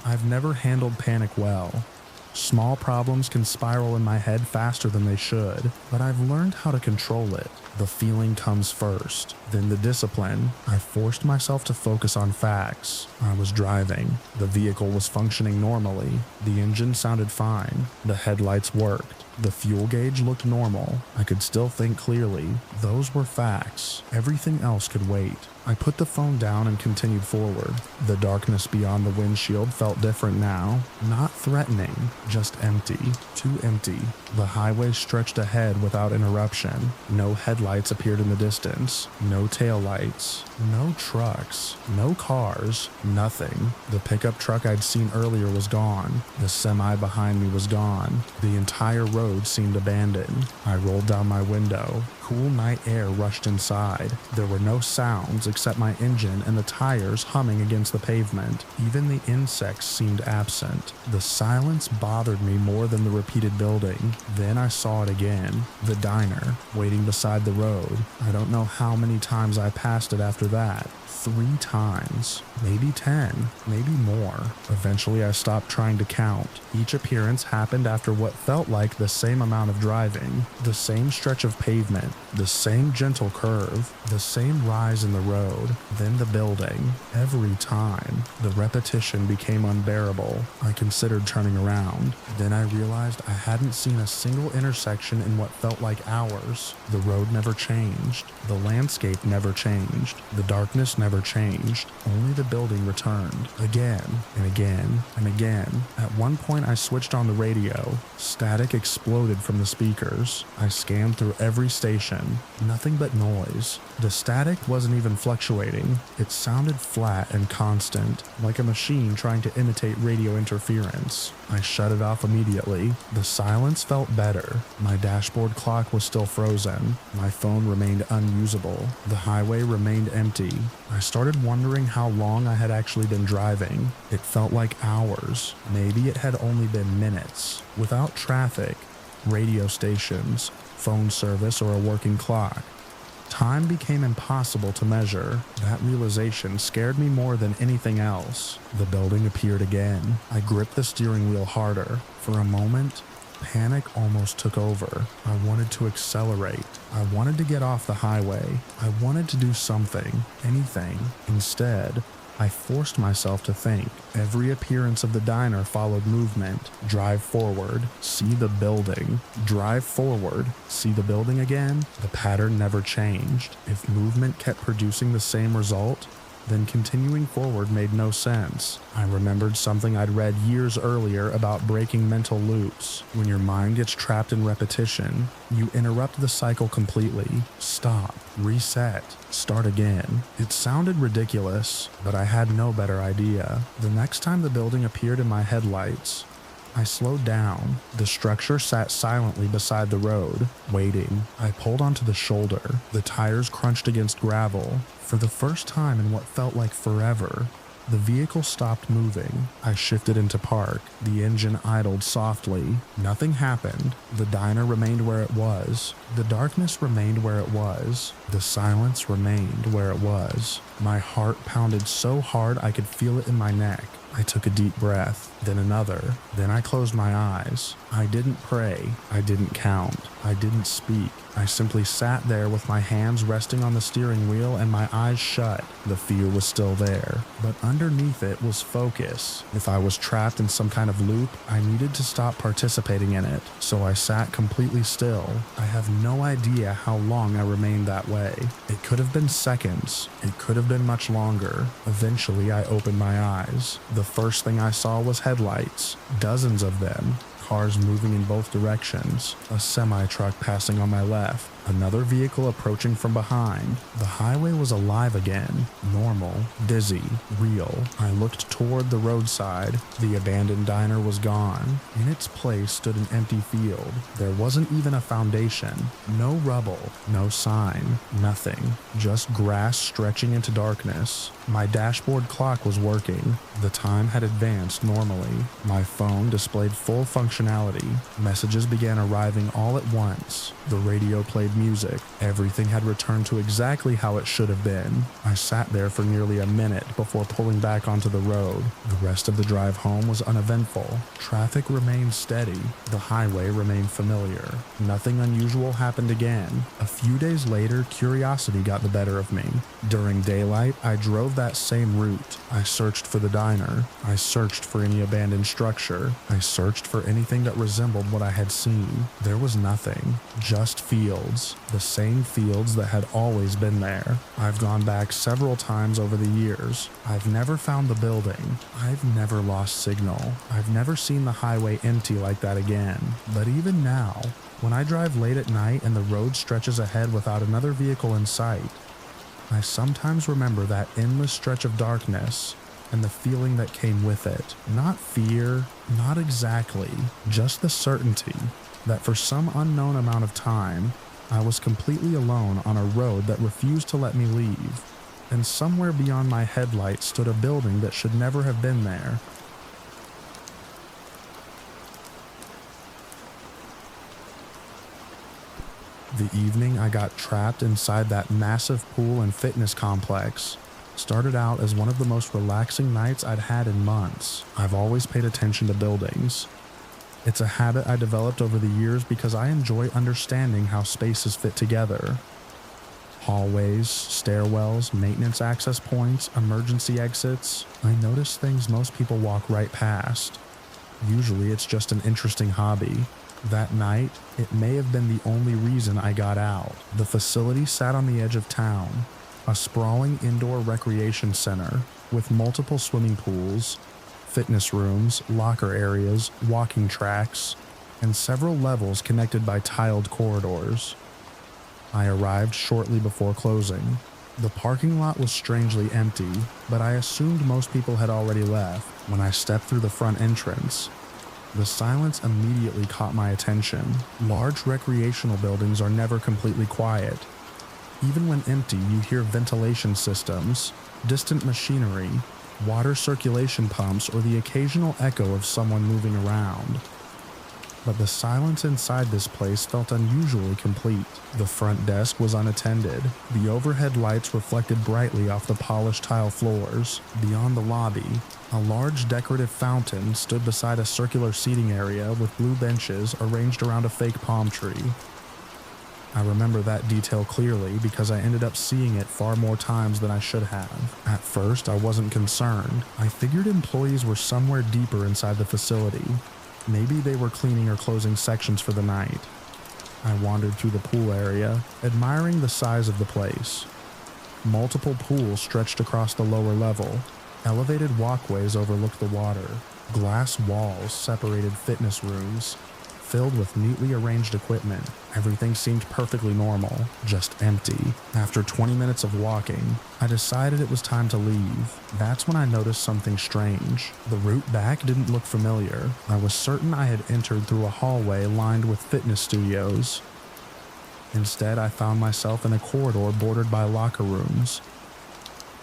[SPEAKER 1] I've never handled panic well. Small problems can spiral in my head faster than they should, but I've learned how to control it. The feeling comes first, then the discipline. I forced myself to focus on facts. I was driving. The vehicle was functioning normally. The engine sounded fine. The headlights worked. The fuel gauge looked normal. I could still think clearly. Those were facts. Everything else could wait. I put the phone down and continued forward. The darkness beyond the windshield felt different now. Not threatening, just empty. Too empty. The highway stretched ahead without interruption. No headlights appeared in the distance. No taillights. No trucks. No cars. Nothing. The pickup truck I'd seen earlier was gone. The semi behind me was gone. The entire road seemed abandoned. I rolled down my window. Cool night air rushed inside. There were no sounds except my engine and the tires humming against the pavement. Even the insects seemed absent. The silence bothered me more than the repeated building. Then I saw it again. The diner, waiting beside the road. I don't know how many times I passed it after that. 3 times, maybe 10, maybe more. Eventually I stopped trying to count. Each appearance happened after what felt like the same amount of driving, the same stretch of pavement, the same gentle curve, the same rise in the road, then the building. Every time, the repetition became unbearable. I considered turning around. Then I realized I hadn't seen a single intersection in what felt like hours. The road never changed. The landscape never changed. The darkness never changed. Only the building returned. Again and again and again. At one point I switched on the radio. Static exploded from the speakers. I scanned through every station. Nothing but noise. The static wasn't even fluctuating. It sounded flat and constant, like a machine trying to imitate radio interference. I shut it off immediately. The silence felt better. My dashboard clock was still frozen. My phone remained unusable. The highway remained empty. I started wondering how long I had actually been driving. It felt like hours. Maybe it had only been minutes. Without traffic, radio stations, phone service, or a working clock. Time became impossible to measure. That realization scared me more than anything else. The building appeared again. I gripped the steering wheel harder. For a moment, panic almost took over. I wanted to accelerate. I wanted to get off the highway. I wanted to do something, anything. Instead, I forced myself to think. Every appearance of the diner followed movement. Drive forward, see the building. Drive forward, see the building again. The pattern never changed. If movement kept producing the same result, then continuing forward made no sense. I remembered something I'd read years earlier about breaking mental loops. When your mind gets trapped in repetition, you interrupt the cycle completely. Stop, reset, start again. It sounded ridiculous, but I had no better idea. The next time the building appeared in my headlights, I slowed down. The structure sat silently beside the road, waiting. I pulled onto the shoulder. The tires crunched against gravel. For the first time in what felt like forever, the vehicle stopped moving. I shifted into park. The engine idled softly. Nothing happened. The diner remained where it was. The darkness remained where it was. The silence remained where it was. My heart pounded so hard I could feel it in my neck. I took a deep breath, then another. Then I closed my eyes. I didn't pray. I didn't count. I didn't speak. I simply sat there with my hands resting on the steering wheel and my eyes shut. The fear was still there, but underneath it was focus. If I was trapped in some kind of loop, I needed to stop participating in it, so I sat completely still. I have no idea how long I remained that way. It could have been seconds. It could have been much longer. Eventually, I opened my eyes. The first thing I saw was headlights, dozens of them. Cars moving in both directions, a semi-truck passing on my left, another vehicle approaching from behind. The highway was alive again, normal, busy, real. I looked toward the roadside. The abandoned diner was gone. In its place stood an empty field. There wasn't even a foundation, no rubble, no sign, nothing, just grass stretching into darkness. My dashboard clock was working. The time had advanced normally. My phone displayed full functionality. Messages began arriving all at once. The radio played music. Everything had returned to exactly how it should have been. I sat there for nearly a minute before pulling back onto the road. The rest of the drive home was uneventful. Traffic remained steady. The highway remained familiar. Nothing unusual happened again. A few days later, curiosity got the better of me. During daylight, I drove that same route. I searched for the diner. I searched for any abandoned structure. I searched for anything that resembled what I had seen. There was nothing. Just fields. The same fields that had always been there. I've gone back several times over the years. I've never found the building. I've never lost signal. I've never seen the highway empty like that again. But even now, when I drive late at night and the road stretches ahead without another vehicle in sight, I sometimes remember that endless stretch of darkness and the feeling that came with it. Not fear, not exactly, just the certainty that for some unknown amount of time, I was completely alone on a road that refused to let me leave, and somewhere beyond my headlights stood a building that should never have been there. The evening I got trapped inside that massive pool and fitness complex started out as one of the most relaxing nights I'd had in months. I've always paid attention to buildings. It's a habit I developed over the years because I enjoy understanding how spaces fit together. Hallways, stairwells, maintenance access points, emergency exits. I notice things most people walk right past. Usually it's just an interesting hobby. That night, it may have been the only reason I got out. The facility sat on the edge of town, a sprawling indoor recreation center with multiple swimming pools, fitness rooms, locker areas, walking tracks, and several levels connected by tiled corridors. I arrived shortly before closing. The parking lot was strangely empty, but I assumed most people had already left. When I stepped through the front entrance, the silence immediately caught my attention. Large recreational buildings are never completely quiet. Even when empty, you hear ventilation systems, distant machinery, water circulation pumps, or the occasional echo of someone moving around. But the silence inside this place felt unusually complete. The front desk was unattended. The overhead lights reflected brightly off the polished tile floors. Beyond the lobby, a large decorative fountain stood beside a circular seating area with blue benches arranged around a fake palm tree. I remember that detail clearly because I ended up seeing it far more times than I should have. At first, I wasn't concerned. I figured employees were somewhere deeper inside the facility. Maybe they were cleaning or closing sections for the night. I wandered through the pool area, admiring the size of the place. Multiple pools stretched across the lower level. Elevated walkways overlooked the water. Glass walls separated fitness rooms, filled with neatly arranged equipment. Everything seemed perfectly normal, just empty. After 20 minutes of walking, I decided it was time to leave. That's when I noticed something strange. The route back didn't look familiar. I was certain I had entered through a hallway lined with fitness studios. Instead, I found myself in a corridor bordered by locker rooms.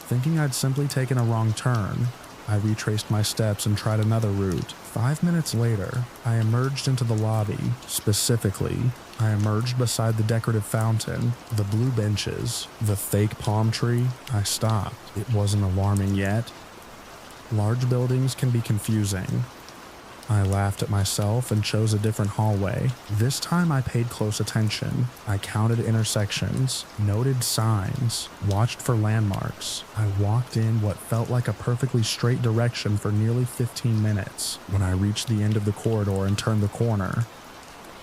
[SPEAKER 1] Thinking I'd simply taken a wrong turn, I retraced my steps and tried another route. 5 minutes later, I emerged into the lobby. Specifically, I emerged beside the decorative fountain, the blue benches, the fake palm tree. I stopped. It wasn't alarming yet. Large buildings can be confusing. I laughed at myself and chose a different hallway. This time I paid close attention. I counted intersections, noted signs, watched for landmarks. I walked in what felt like a perfectly straight direction for nearly 15 minutes. When I reached the end of the corridor and turned the corner,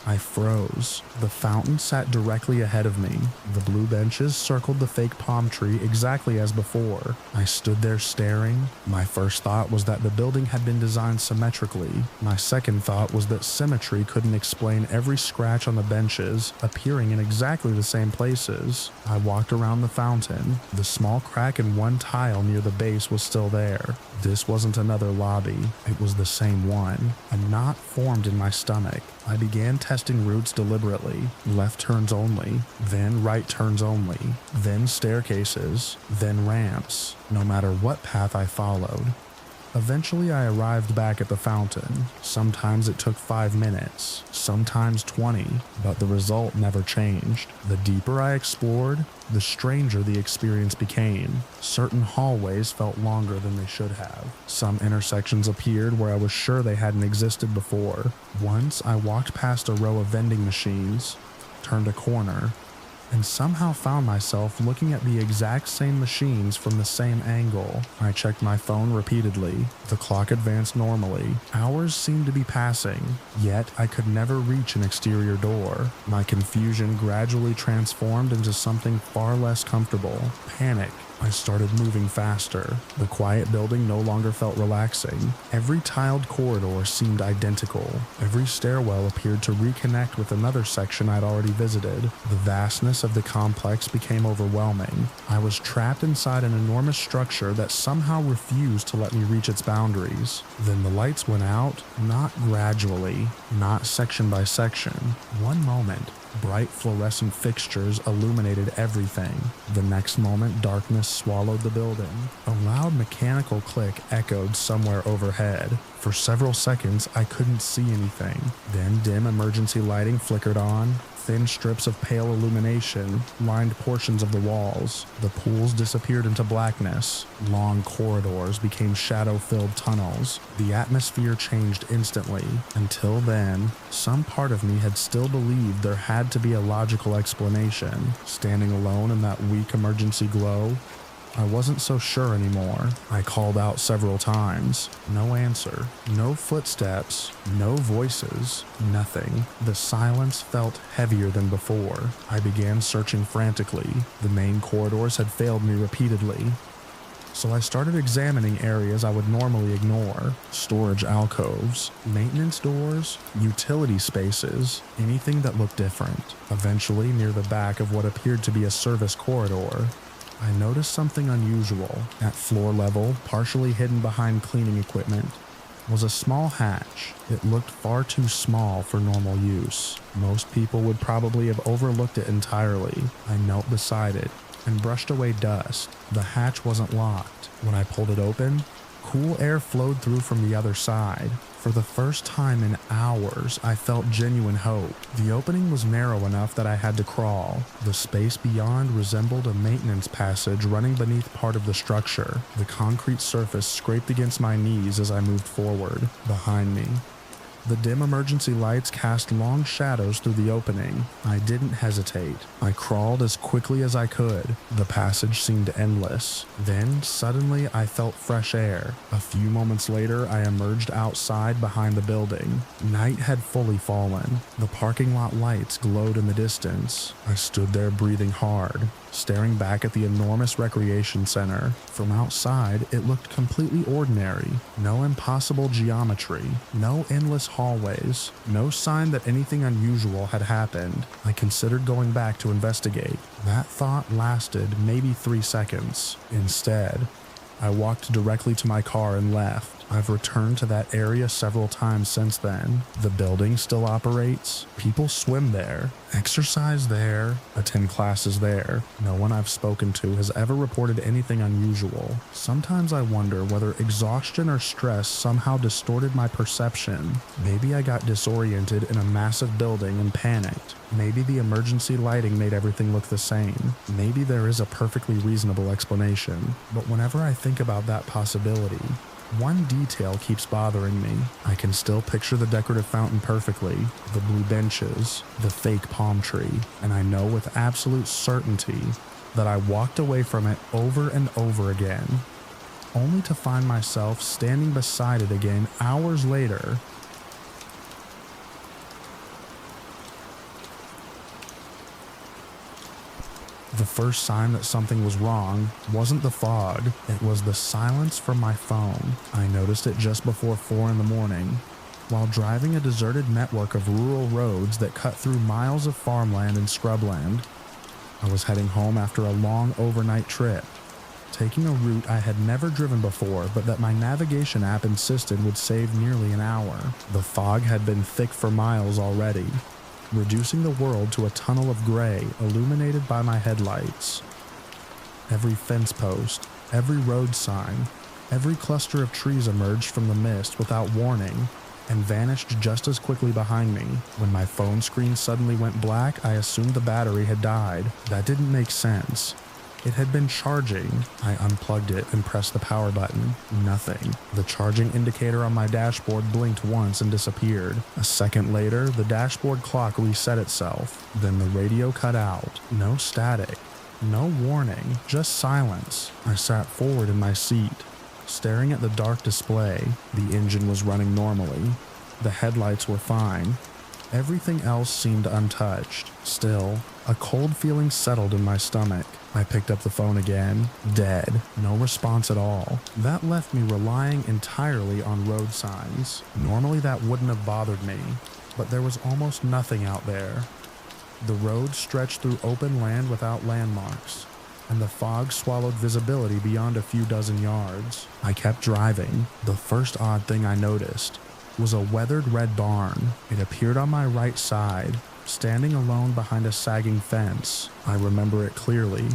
[SPEAKER 1] I froze. The fountain sat directly ahead of me. The blue benches circled the fake palm tree exactly as before. I stood there staring. My first thought was that the building had been designed symmetrically. My second thought was that symmetry couldn't explain every scratch on the benches appearing in exactly the same places. I walked around the fountain. The small crack in one tile near the base was still there. This wasn't another lobby. It was the same one. A knot formed in my stomach. I began testing routes deliberately. Left turns only, then right turns only, then staircases, then ramps, no matter what path I followed. Eventually I arrived back at the fountain. Sometimes it took 5 minutes, sometimes 20, but the result never changed. The deeper I explored, the stranger the experience became. Certain hallways felt longer than they should have. Some intersections appeared where I was sure they hadn't existed before. Once I walked past a row of vending machines, turned a corner, and somehow found myself looking at the exact same machines from the same angle. I checked my phone repeatedly. The clock advanced normally. Hours seemed to be passing, yet I could never reach an exterior door. My confusion gradually transformed into something far less comfortable. Panic. I started moving faster. The quiet building no longer felt relaxing. Every tiled corridor seemed identical. Every stairwell appeared to reconnect with another section I'd already visited. The vastness of the complex became overwhelming. I was trapped inside an enormous structure that somehow refused to let me reach its boundaries. Then the lights went out, not gradually, not section by section. One moment, bright fluorescent fixtures illuminated everything. The next moment, darkness swallowed the building. A loud mechanical click echoed somewhere overhead. For several seconds, I couldn't see anything. Then dim emergency lighting flickered on. Thin strips of pale illumination lined portions of the walls. The pools disappeared into blackness. Long corridors became shadow-filled tunnels. The atmosphere changed instantly. Until then, some part of me had still believed there had to be a logical explanation. Standing alone in that weak emergency glow, I wasn't so sure anymore. I called out several times. No answer. No footsteps. No voices. Nothing. The silence felt heavier than before. I began searching frantically. The main corridors had failed me repeatedly. So I started examining areas I would normally ignore. Storage alcoves, maintenance doors, utility spaces, anything that looked different. Eventually, near the back of what appeared to be a service corridor, I noticed something unusual. At floor level, partially hidden behind cleaning equipment, was a small hatch. It looked far too small for normal use. Most people would probably have overlooked it entirely. I knelt beside it and brushed away dust. The hatch wasn't locked. When I pulled it open, cool air flowed through from the other side. For the first time in hours, I felt genuine hope. The opening was narrow enough that I had to crawl. The space beyond resembled a maintenance passage running beneath part of the structure. The concrete surface scraped against my knees as I moved forward. Behind me, the dim emergency lights cast long shadows through the opening. I didn't hesitate. I crawled as quickly as I could. The passage seemed endless. Then, suddenly, I felt fresh air. A few moments later, I emerged outside behind the building. Night had fully fallen. The parking lot lights glowed in the distance. I stood there breathing hard, staring back at the enormous recreation center. From outside, it looked completely ordinary. No impossible geometry, no endless hallways, no sign that anything unusual had happened. I considered going back to investigate. That thought lasted maybe 3 seconds. Instead, I walked directly to my car and left. I've returned to that area several times since then. The building still operates. People swim there, exercise there, attend classes there. No one I've spoken to has ever reported anything unusual. Sometimes I wonder whether exhaustion or stress somehow distorted my perception. Maybe I got disoriented in a massive building and panicked. Maybe the emergency lighting made everything look the same. Maybe there is a perfectly reasonable explanation. But whenever I think about that possibility, one detail keeps bothering me. I can still picture the decorative fountain perfectly, the blue benches, the fake palm tree, and I know with absolute certainty that I walked away from it over and over again, only to find myself standing beside it again hours later. The first sign that something was wrong wasn't the fog, it was the silence from my phone. I noticed it just before 4 in the morning, while driving a deserted network of rural roads that cut through miles of farmland and scrubland. I was heading home after a long overnight trip, taking a route I had never driven before but that my navigation app insisted would save nearly an hour. The fog had been thick for miles already, reducing the world to a tunnel of gray illuminated by my headlights. Every fence post, every road sign, every cluster of trees emerged from the mist without warning and vanished just as quickly behind me. When my phone screen suddenly went black, I assumed the battery had died. That didn't make sense. It had been charging. I unplugged it and pressed the power button. Nothing. The charging indicator on my dashboard blinked once and disappeared. A second later, the dashboard clock reset itself. Then the radio cut out. No static. No warning. Just silence. I sat forward in my seat, staring at the dark display. The engine was running normally. The headlights were fine. Everything else seemed untouched. Still, a cold feeling settled in my stomach. I picked up the phone again. Dead. No response at all. That left me relying entirely on road signs. Normally that wouldn't have bothered me, but there was almost nothing out there. The road stretched through open land without landmarks, and the fog swallowed visibility beyond a few dozen yards. I kept driving. The first odd thing I noticed was a weathered red barn. It appeared on my right side, standing alone behind a sagging fence. I remember it clearly,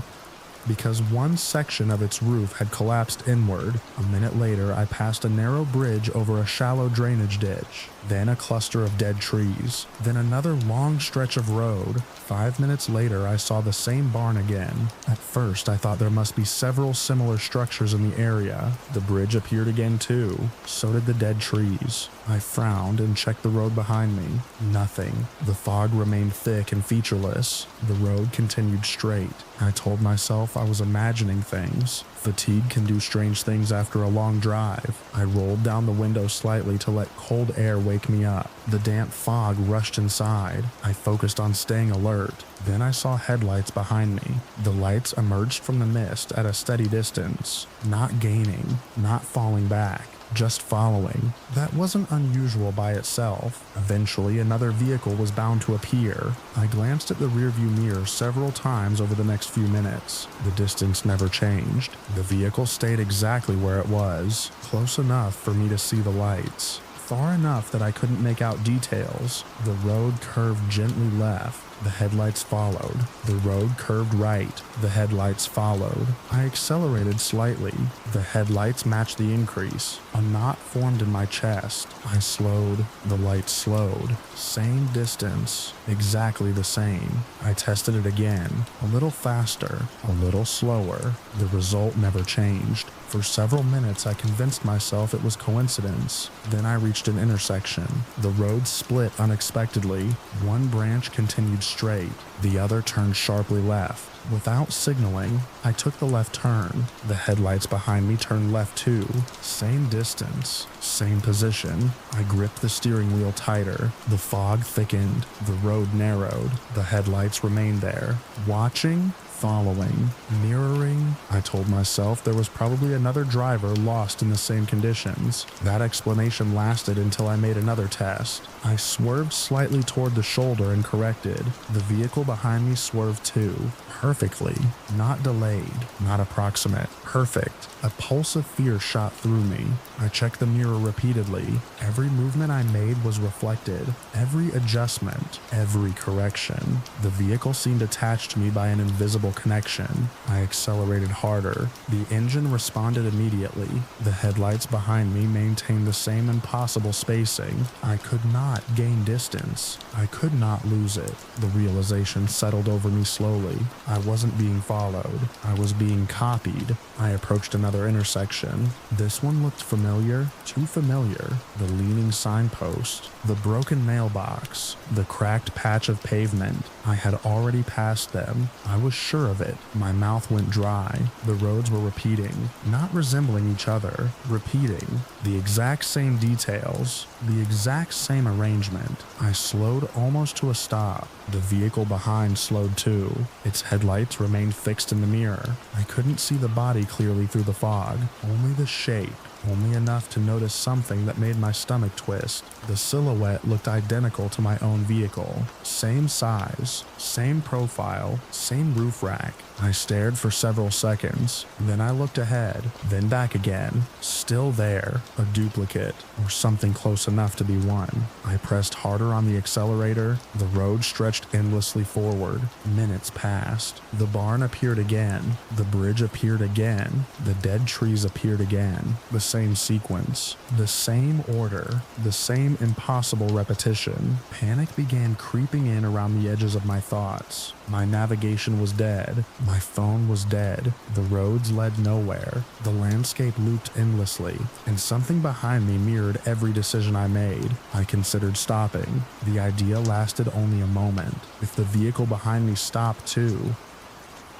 [SPEAKER 1] because one section of its roof had collapsed inward. A minute later, I passed a narrow bridge over a shallow drainage ditch, then a cluster of dead trees, then another long stretch of road. 5 minutes later, I saw the same barn again. At first, I thought there must be several similar structures in the area. The bridge appeared again too. So did the dead trees. I frowned and checked the road behind me. Nothing. The fog remained thick and featureless. The road continued straight. I told myself I was imagining things. Fatigue can do strange things after a long drive. I rolled down the window slightly to let cold air wake me up. The damp fog rushed inside. I focused on staying alert. Then I saw headlights behind me. The lights emerged from the mist at a steady distance, not gaining, not falling back, just following. That wasn't unusual by itself. Eventually, another vehicle was bound to appear. I glanced at the rearview mirror several times over the next few minutes. The distance never changed. The vehicle stayed exactly where it was, close enough for me to see the lights, far enough that I couldn't make out details. The road curved gently left. The headlights followed. The road curved right. The headlights followed. I accelerated slightly. The headlights matched the increase. A knot formed in my chest. I slowed. The lights slowed. Same distance. Exactly the same. I tested it again. A little faster. A little slower. The result never changed. For several minutes, I convinced myself it was coincidence. Then I reached an intersection. The road split unexpectedly. One branch continued straight. The other turned sharply left. Without signaling, I took the left turn. The headlights behind me turned left too. Same distance, same position. I gripped the steering wheel tighter. The fog thickened. The road narrowed. The headlights remained there, watching, following, mirroring. I told myself there was probably another driver lost in the same conditions. That explanation lasted until I made another test. I swerved slightly toward the shoulder and corrected. The vehicle behind me swerved too, perfectly, not delayed, not approximate, perfect. A pulse of fear shot through me. I checked the mirror repeatedly. Every movement I made was reflected. Every adjustment, every correction. The vehicle seemed attached to me by an invisible connection. I accelerated harder. The engine responded immediately. The headlights behind me maintained the same impossible spacing. I could not gain distance. I could not lose it. The realization settled over me slowly. I wasn't being followed. I was being copied. I approached another intersection. This one looked familiar, too familiar. The leaning signpost, the broken mailbox, the cracked patch of pavement. I had already passed them. I was sure of it. My mouth went dry. The roads were repeating, not resembling each other, repeating. The exact same details, the exact same arrangement. I slowed almost to a stop. The vehicle behind slowed too. Its headlights remained fixed in the mirror. I couldn't see the body clearly through the fog, only the shape. Only enough to notice something that made my stomach twist. The silhouette looked identical to my own vehicle. Same size, same profile, same roof rack. I stared for several seconds. Then I looked ahead, then back again. Still there, a duplicate, or something close enough to be one. I pressed harder on the accelerator. The road stretched endlessly forward. Minutes passed. The barn appeared again. The bridge appeared again. The dead trees appeared again. The same sequence, the same order, the same impossible repetition. Panic began creeping in around the edges of my thoughts. My navigation was dead. My phone was dead. The roads led nowhere. The landscape looped endlessly, and something behind me mirrored every decision I made. I considered stopping. The idea lasted only a moment. If the vehicle behind me stopped too,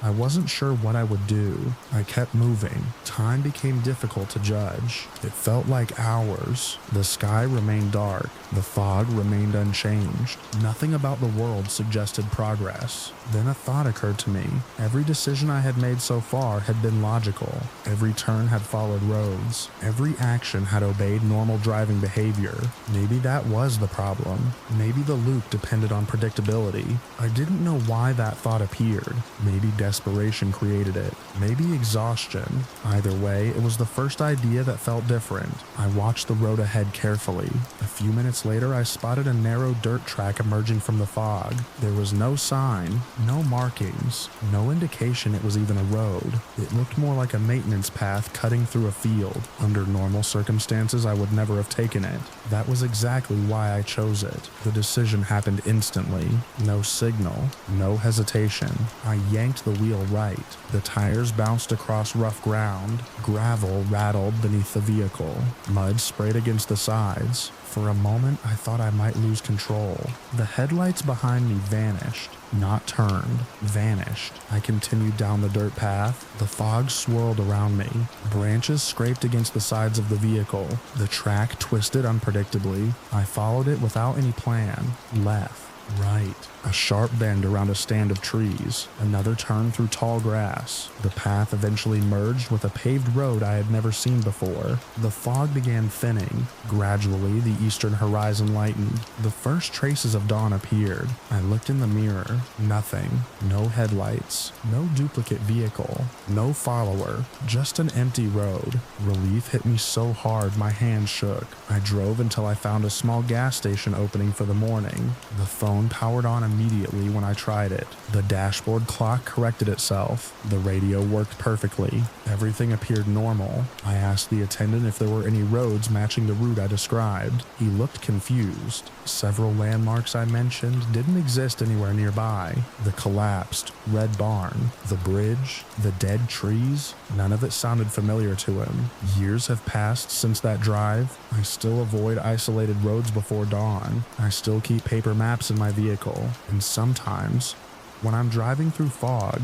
[SPEAKER 1] I wasn't sure what I would do. I kept moving. Time became difficult to judge. It felt like hours. The sky remained dark. The fog remained unchanged. Nothing about the world suggested progress. Then a thought occurred to me. Every decision I had made so far had been logical. Every turn had followed roads. Every action had obeyed normal driving behavior. Maybe that was the problem. Maybe the loop depended on predictability. I didn't know why that thought appeared. Maybe desperation created it. Maybe exhaustion. Either way, it was the first idea that felt different. I watched the road ahead carefully. A few minutes later, I spotted a narrow dirt track emerging from the fog. There was no sign, no markings, no indication it was even a road. It looked more like a maintenance path cutting through a field. Under normal circumstances, I would never have taken it. That was exactly why I chose it. The decision happened instantly. No signal, no hesitation. I yanked the wheel right. The tires bounced across rough ground. Gravel rattled beneath the vehicle. Mud sprayed against the sides. For a moment, I thought I might lose control. The headlights behind me vanished. Not turned. Vanished. I continued down the dirt path. The fog swirled around me. Branches scraped against the sides of the vehicle. The track twisted unpredictably. I followed it without any plan. Left. Right. A sharp bend around a stand of trees. Another turn through tall grass. The path eventually merged with a paved road I had never seen before. The fog began thinning. Gradually, the eastern horizon lightened. The first traces of dawn appeared. I looked in the mirror. Nothing. No headlights. No duplicate vehicle. No follower. Just an empty road. Relief hit me so hard my hands shook. I drove until I found a small gas station opening for the morning. The phone powered on immediately when I tried it. The dashboard clock corrected itself. The radio worked perfectly. Everything appeared normal. I asked the attendant if there were any roads matching the route I described. He looked confused. Several landmarks I mentioned didn't exist anywhere nearby. The collapsed red barn, the bridge, the dead trees, none of it sounded familiar to him. Years have passed since that drive. I still avoid isolated roads before dawn. I still keep paper maps in my vehicle. And sometimes, when I'm driving through fog,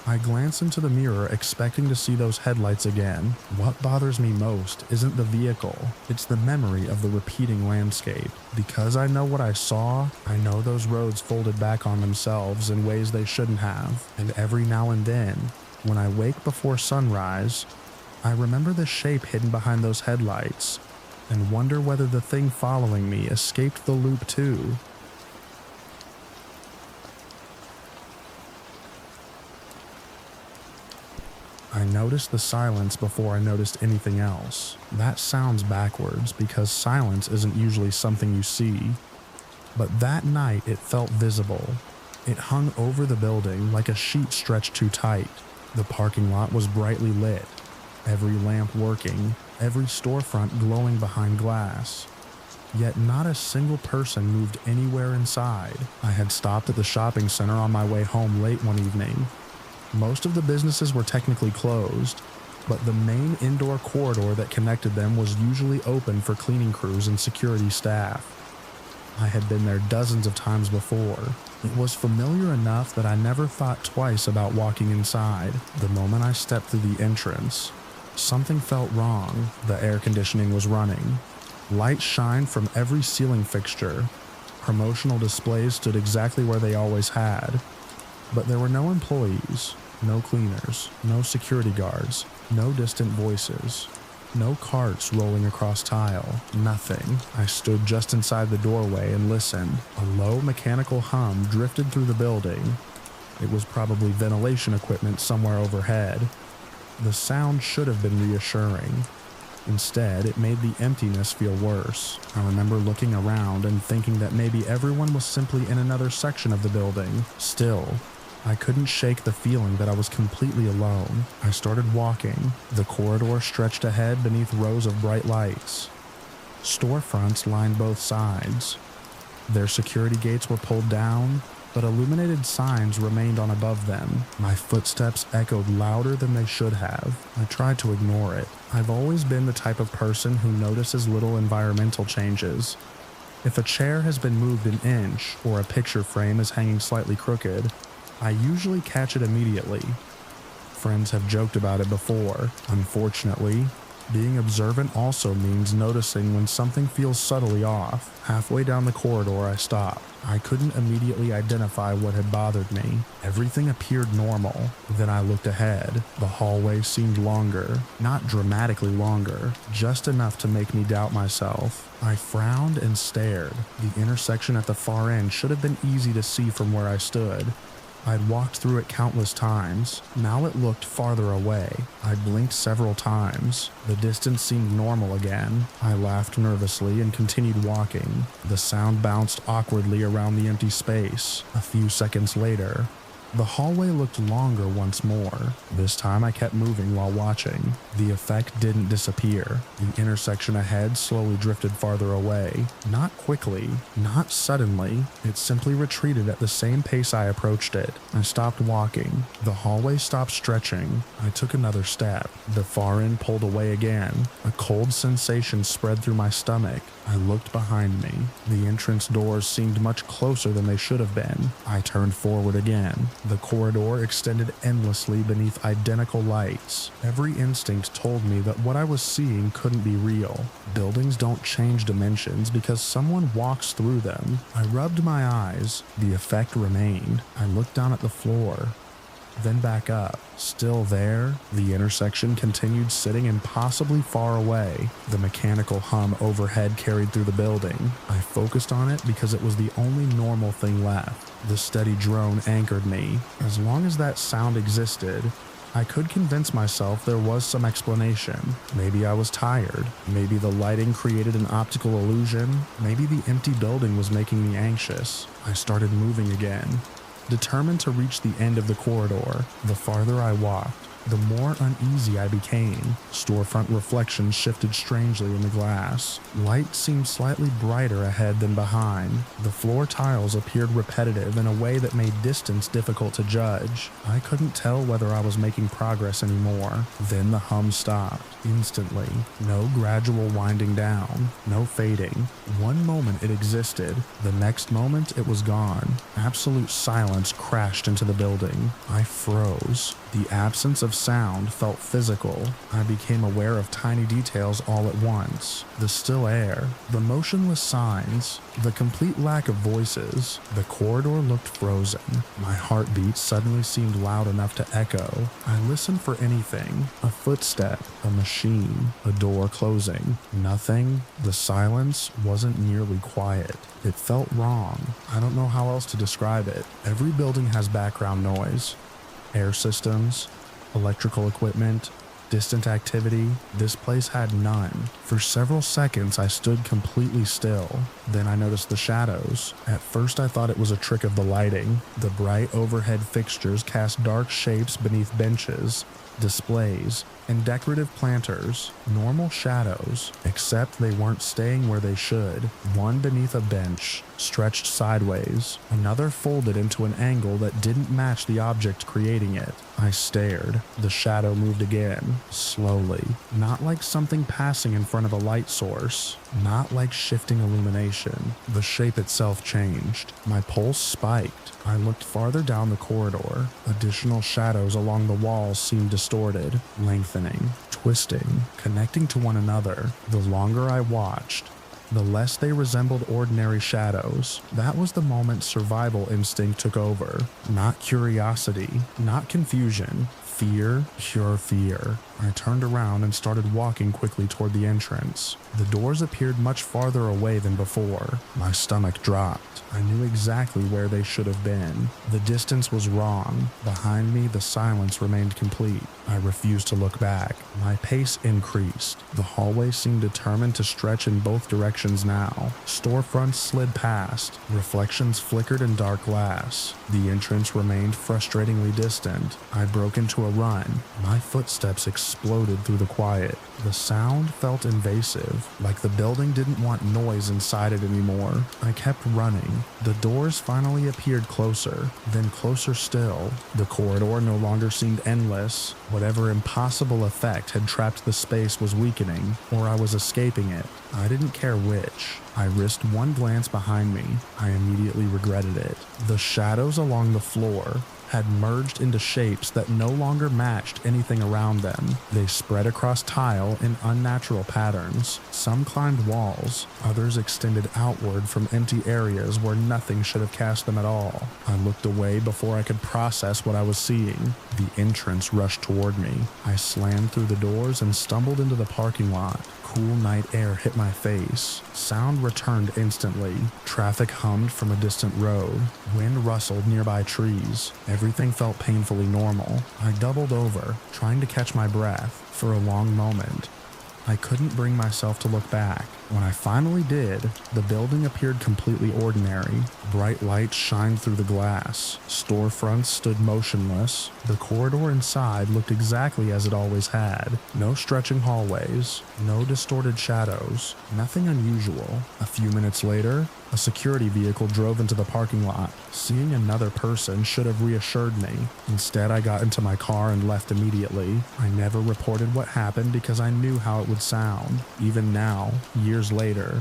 [SPEAKER 1] I glance into the mirror expecting to see those headlights again. What bothers me most isn't the vehicle, it's the memory of the repeating landscape. Because I know what I saw, I know those roads folded back on themselves in ways they shouldn't have. And every now and then, when I wake before sunrise, I remember the shape hidden behind those headlights and wonder whether the thing following me escaped the loop too. I noticed the silence before I noticed anything else. That sounds backwards because silence isn't usually something you see. But that night it felt visible. It hung over the building like a sheet stretched too tight. The parking lot was brightly lit, every lamp working, every storefront glowing behind glass. Yet not a single person moved anywhere inside. I had stopped at the shopping center on my way home late one evening. Most of the businesses were technically closed, but the main indoor corridor that connected them was usually open for cleaning crews and security staff. I had been there dozens of times before. It was familiar enough that I never thought twice about walking inside. The moment I stepped through the entrance, something felt wrong. The air conditioning was running. Light shined from every ceiling fixture. Promotional displays stood exactly where they always had. But there were no employees, no cleaners, no security guards, no distant voices, no carts rolling across tile, nothing. I stood just inside the doorway and listened. A low mechanical hum drifted through the building. It was probably ventilation equipment somewhere overhead. The sound should have been reassuring. Instead, it made the emptiness feel worse. I remember looking around and thinking that maybe everyone was simply in another section of the building. Still, I couldn't shake the feeling that I was completely alone. I started walking. The corridor stretched ahead beneath rows of bright lights. Storefronts lined both sides. Their security gates were pulled down, but illuminated signs remained on above them. My footsteps echoed louder than they should have. I tried to ignore it. I've always been the type of person who notices little environmental changes. If a chair has been moved an inch or a picture frame is hanging slightly crooked, I usually catch it immediately. Friends have joked about it before. Unfortunately, being observant also means noticing when something feels subtly off. Halfway down the corridor, I stopped. I couldn't immediately identify what had bothered me. Everything appeared normal. Then I looked ahead. The hallway seemed longer, not dramatically longer, just enough to make me doubt myself. I frowned and stared. The intersection at the far end should have been easy to see from where I stood. I'd walked through it countless times. Now it looked farther away. I blinked several times. The distance seemed normal again. I laughed nervously and continued walking. The sound bounced awkwardly around the empty space. A few seconds later, the hallway looked longer once more. This time I kept moving while watching. The effect didn't disappear. The intersection ahead slowly drifted farther away. Not quickly, not suddenly. It simply retreated at the same pace I approached it. I stopped walking. The hallway stopped stretching. I took another step. The far end pulled away again. A cold sensation spread through my stomach. I looked behind me. The entrance doors seemed much closer than they should have been. I turned forward again. The corridor extended endlessly beneath identical lights. Every instinct told me that what I was seeing couldn't be real. Buildings don't change dimensions because someone walks through them. I rubbed my eyes. The effect remained. I looked down at the floor, then back up. Still there, the intersection continued sitting impossibly far away. The mechanical hum overhead carried through the building. I focused on it because it was the only normal thing left. The steady drone anchored me. As long as that sound existed, I could convince myself there was some explanation. Maybe I was tired. Maybe the lighting created an optical illusion. Maybe the empty building was making me anxious. I started moving again, determined to reach the end of the corridor. The farther I walked, the more uneasy I became. Storefront reflections shifted strangely in the glass. Light seemed slightly brighter ahead than behind. The floor tiles appeared repetitive in a way that made distance difficult to judge. I couldn't tell whether I was making progress anymore. Then the hum stopped. Instantly. No gradual winding down. No fading. One moment it existed. The next moment it was gone. Absolute silence crashed into the building. I froze. The absence of sound felt physical. I became aware of tiny details all at once. The still air, the motionless signs, the complete lack of voices. The corridor looked frozen. My heartbeat suddenly seemed loud enough to echo. I listened for anything. A footstep, a machine, a door closing. Nothing. The silence wasn't nearly quiet. It felt wrong. I don't know how else to describe it. Every building has background noise. Air systems, electrical equipment, distant activity. This place had none. For several seconds I stood completely still. Then I noticed the shadows. At first I thought it was a trick of the lighting. The bright overhead fixtures cast dark shapes beneath benches, displays, and decorative planters. Normal shadows, except they weren't staying where they should. One beneath a bench, stretched sideways, another folded into an angle that didn't match the object creating it. I stared. The shadow moved again, slowly, not like something passing in front of a light source, not like shifting illumination. The shape itself changed. My pulse spiked. I looked farther down the corridor. Additional shadows along the walls seemed distorted, lengthening, twisting, connecting to one another. The longer I watched, the less they resembled ordinary shadows. That was the moment survival instinct took over. Not curiosity, not confusion. Fear, pure fear. I turned around and started walking quickly toward the entrance. The doors appeared much farther away than before. My stomach dropped. I knew exactly where they should have been. The distance was wrong. Behind me, the silence remained complete. I refused to look back. My pace increased. The hallway seemed determined to stretch in both directions now. Storefronts slid past. Reflections flickered in dark glass. The entrance remained frustratingly distant. I broke into a run. My footsteps exploded through the quiet. The sound felt invasive, like the building didn't want noise inside it anymore. I kept running. The doors finally appeared closer, then closer still. The corridor no longer seemed endless. Whatever impossible effect had trapped the space was weakening, or I was escaping it. I didn't care which. I risked one glance behind me. I immediately regretted it. The shadows along the floor had merged into shapes that no longer matched anything around them. They spread across tile in unnatural patterns. Some climbed walls, others extended outward from empty areas where nothing should have cast them at all. I looked away before I could process what I was seeing. The entrance rushed toward me. I slammed through the doors and stumbled into the parking lot. Cool night air hit my face. Sound returned instantly. Traffic hummed from a distant road. Wind rustled nearby trees. Everything felt painfully normal. I doubled over, trying to catch my breath. For a long moment, I couldn't bring myself to look back. When I finally did, the building appeared completely ordinary. Bright lights shined through the glass. Storefronts stood motionless. The corridor inside looked exactly as it always had. No stretching hallways, no distorted shadows, nothing unusual. A few minutes later, a security vehicle drove into the parking lot. Seeing another person should have reassured me. Instead, I got into my car and left immediately. I never reported what happened because I knew how it would sound. Even now, years later,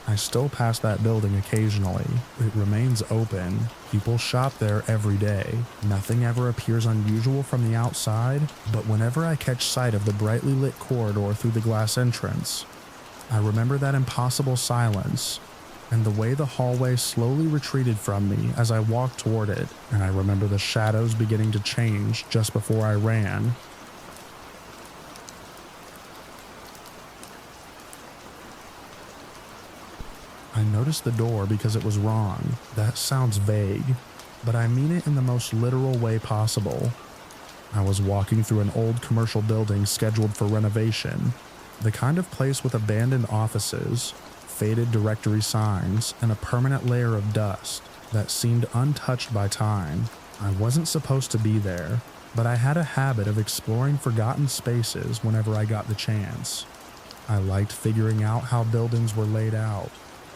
[SPEAKER 1] I still pass that building occasionally. It remains open. People shop there every day. Nothing ever appears unusual from the outside, but whenever I catch sight of the brightly lit corridor through the glass entrance, I remember that impossible silence and the way the hallway slowly retreated from me as I walked toward it, and I remember the shadows beginning to change just before I ran. I noticed the door because it was wrong. That sounds vague, but I mean it in the most literal way possible. I was walking through an old commercial building scheduled for renovation, the kind of place with abandoned offices, faded directory signs, and a permanent layer of dust that seemed untouched by time. I wasn't supposed to be there. but I had a habit of exploring forgotten spaces whenever I got the chance. I liked figuring out how buildings were laid out,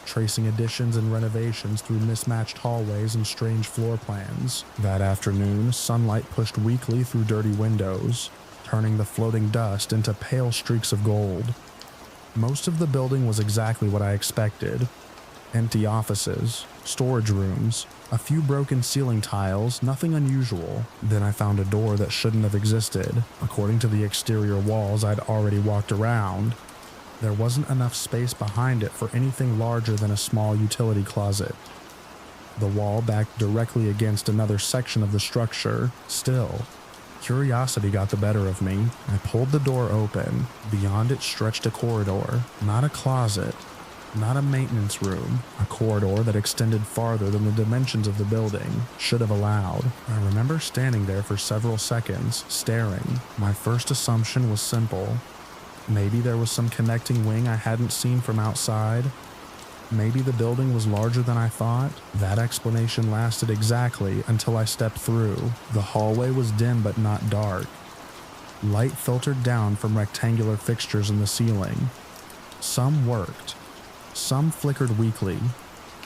[SPEAKER 1] tracing additions and renovations through mismatched hallways and strange floor plans. That afternoon, sunlight pushed weakly through dirty windows, turning the floating dust into pale streaks of gold. Most of the building was exactly what I expected. Empty offices, storage rooms, a few broken ceiling tiles, nothing unusual. Then I found a door that shouldn't have existed. According to the exterior walls I'd already walked around, there wasn't enough space behind it for anything larger than a small utility closet. The wall backed directly against another section of the structure. Still, curiosity got the better of me. I pulled the door open. Beyond it stretched a corridor, not a closet, not a maintenance room, a corridor that extended farther than the dimensions of the building should have allowed. I remember standing there for several seconds, staring. My first assumption was simple. Maybe there was some connecting wing I hadn't seen from outside. Maybe the building was larger than I thought. That explanation lasted exactly until I stepped through. The hallway was dim but not dark. Light filtered down from rectangular fixtures in the ceiling. Some worked. Some flickered weakly.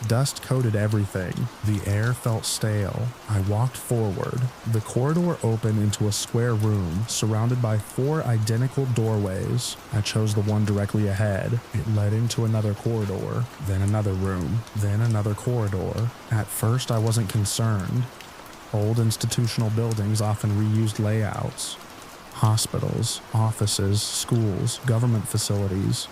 [SPEAKER 1] Dust coated everything. The air felt stale. I walked forward. The corridor opened into a square room surrounded by 4 identical doorways. I chose the one directly ahead. It led into another corridor, then another room, then another corridor. At first, I wasn't concerned. Old institutional buildings often reused layouts. Hospitals, offices, schools, government facilities.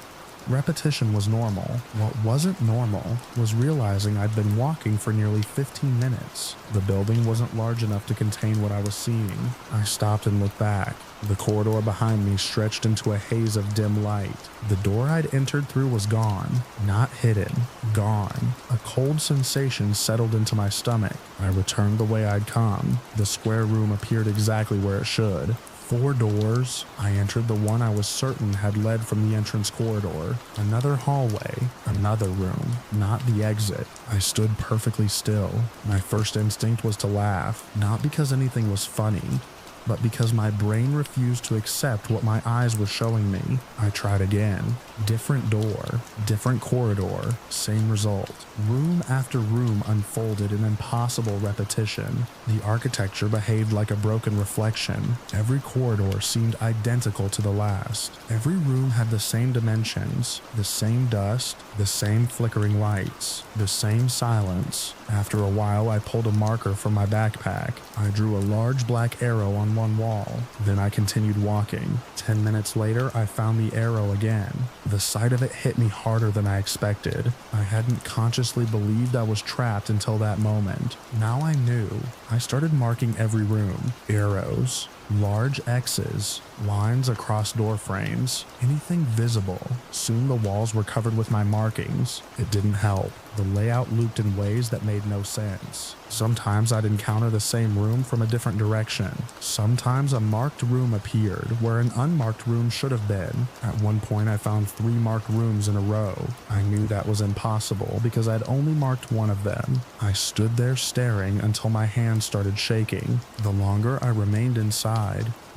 [SPEAKER 1] Repetition was normal. What wasn't normal was realizing I'd been walking for nearly 15 minutes. The building wasn't large enough to contain what I was seeing. I stopped and looked back. The corridor behind me stretched into a haze of dim light. The door I'd entered through was gone. Not hidden. Gone. A cold sensation settled into my stomach. I returned the way I'd come. The square room appeared exactly where it should. 4 doors. I entered the one I was certain had led from the entrance corridor. Another hallway. Another room. Not the exit. I stood perfectly still. My first instinct was to laugh, not because anything was funny, but because my brain refused to accept what my eyes were showing me. I tried again. Different door, different corridor, same result. Room after room unfolded in impossible repetition. The architecture behaved like a broken reflection. Every corridor seemed identical to the last. Every room had the same dimensions, the same dust, the same flickering lights, the same silence. After a while, I pulled a marker from my backpack. I drew a large black arrow on one wall. Then I continued walking. 10 minutes later, I found the arrow again. The sight of it hit me harder than I expected. I hadn't consciously believed I was trapped until that moment. Now I knew. I started marking every room. Arrows. Large X's, lines across door frames, anything visible. Soon the walls were covered with my markings. It didn't help. The layout looped in ways that made no sense. Sometimes I'd encounter the same room from a different direction. Sometimes a marked room appeared where an unmarked room should have been. At one point I found 3 marked rooms in a row. I knew that was impossible because I'd only marked one of them. I stood there staring until my hands started shaking. The longer I remained inside,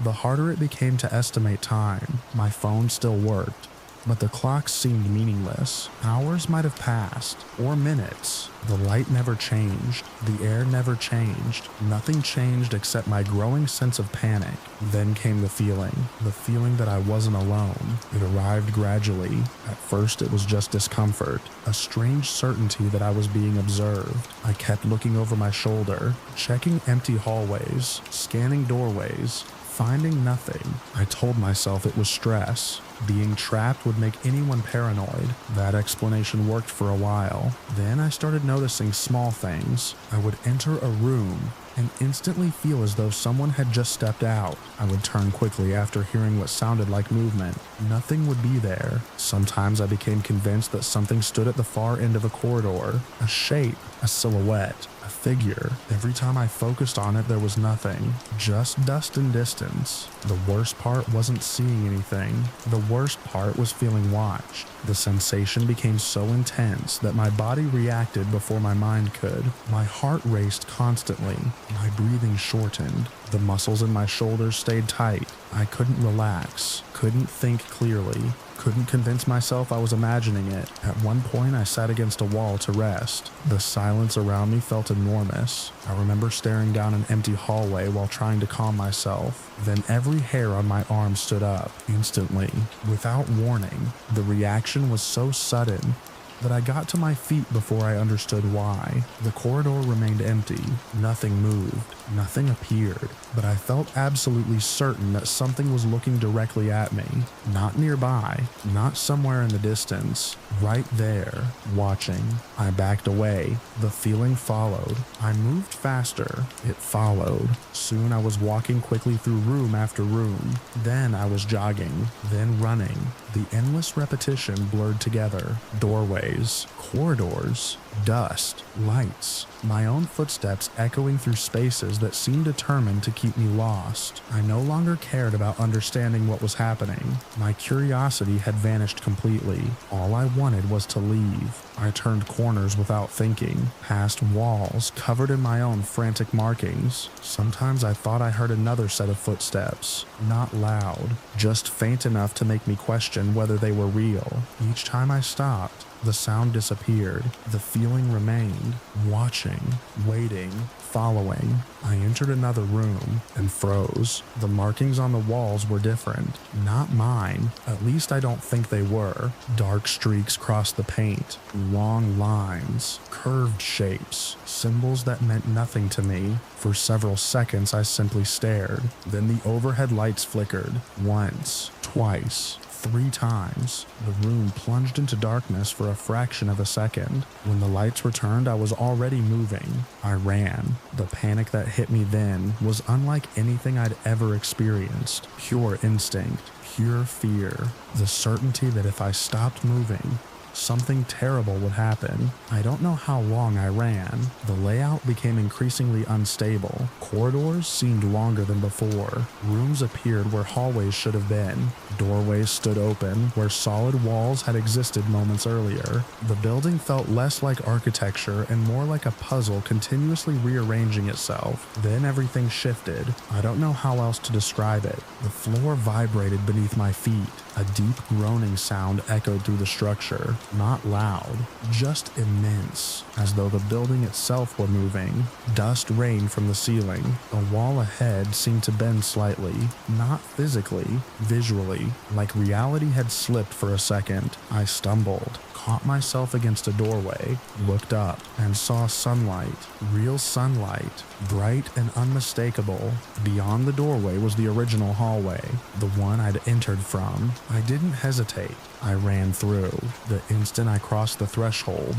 [SPEAKER 1] the harder it became to estimate time. My phone still worked, but the clock seemed meaningless. Hours might have passed, or minutes. The light never changed. The air never changed. Nothing changed except my growing sense of panic. Then came the feeling that I wasn't alone. It arrived gradually. At first it was just discomfort, a strange certainty that I was being observed. I kept looking over my shoulder, checking empty hallways, scanning doorways, finding nothing. I told myself it was stress. Being trapped would make anyone paranoid. That explanation worked for a while. Then I started noticing small things. I would enter a room and instantly feel as though someone had just stepped out. I would turn quickly after hearing what sounded like movement. Nothing would be there. Sometimes I became convinced that something stood at the far end of a corridor. A shape, a silhouette, a figure. Every time I focused on it, there was nothing. Just dust and distance. The worst part wasn't seeing anything. The worst part was feeling watched. The sensation became so intense that my body reacted before my mind could. My heart raced constantly. My breathing shortened. The muscles in my shoulders stayed tight. I couldn't relax, couldn't think clearly, couldn't convince myself I was imagining it. At one point, I sat against a wall to rest. The silence around me felt enormous. I remember staring down an empty hallway while trying to calm myself. Then every hair on my arm stood up, instantly, without warning. The reaction was so sudden that I got to my feet before I understood why. The corridor remained empty. Nothing moved. Nothing appeared. But I felt absolutely certain that something was looking directly at me. Not nearby. Not somewhere in the distance. Right there. Watching. I backed away. The feeling followed. I moved faster. It followed. Soon I was walking quickly through room after room. Then I was jogging. Then running. The endless repetition blurred together. Doorways, corridors, dust, lights, my own footsteps echoing through spaces that seemed determined to keep me lost. I no longer cared about understanding what was happening. My curiosity had vanished completely. All I wanted was to leave. I turned corners without thinking, past walls covered in my own frantic markings. Sometimes I thought I heard another set of footsteps, not loud, just faint enough to make me question whether they were real. Each time I stopped, the sound disappeared. The feeling remained. Watching, waiting, following. I entered another room and froze. The markings on the walls were different. Not mine. At least I don't think they were. Dark streaks crossed the paint. Long lines. Curved shapes. Symbols that meant nothing to me. For several seconds I simply stared. Then the overhead lights flickered. Once. Twice. 3 times. The room plunged into darkness for a fraction of a second. When the lights returned, I was already moving. I ran. The panic that hit me then was unlike anything I'd ever experienced. Pure instinct, pure fear. The certainty that if I stopped moving, something terrible would happen. I don't know how long I ran. The layout became increasingly unstable. Corridors seemed longer than before. Rooms appeared where hallways should have been. Doorways stood open where solid walls had existed moments earlier. The building felt less like architecture and more like a puzzle continuously rearranging itself. Then everything shifted. I don't know how else to describe it. The floor vibrated beneath my feet. A deep groaning sound echoed through the structure. Not loud, just immense, as though the building itself were moving. Dust rained from the ceiling. The wall ahead seemed to bend slightly, not physically, visually, like reality had slipped for a second. I stumbled, caught myself against a doorway, looked up, and saw sunlight, real sunlight, bright and unmistakable. Beyond the doorway was the original hallway, the one I'd entered from. I didn't hesitate. I ran through. The instant I crossed the threshold,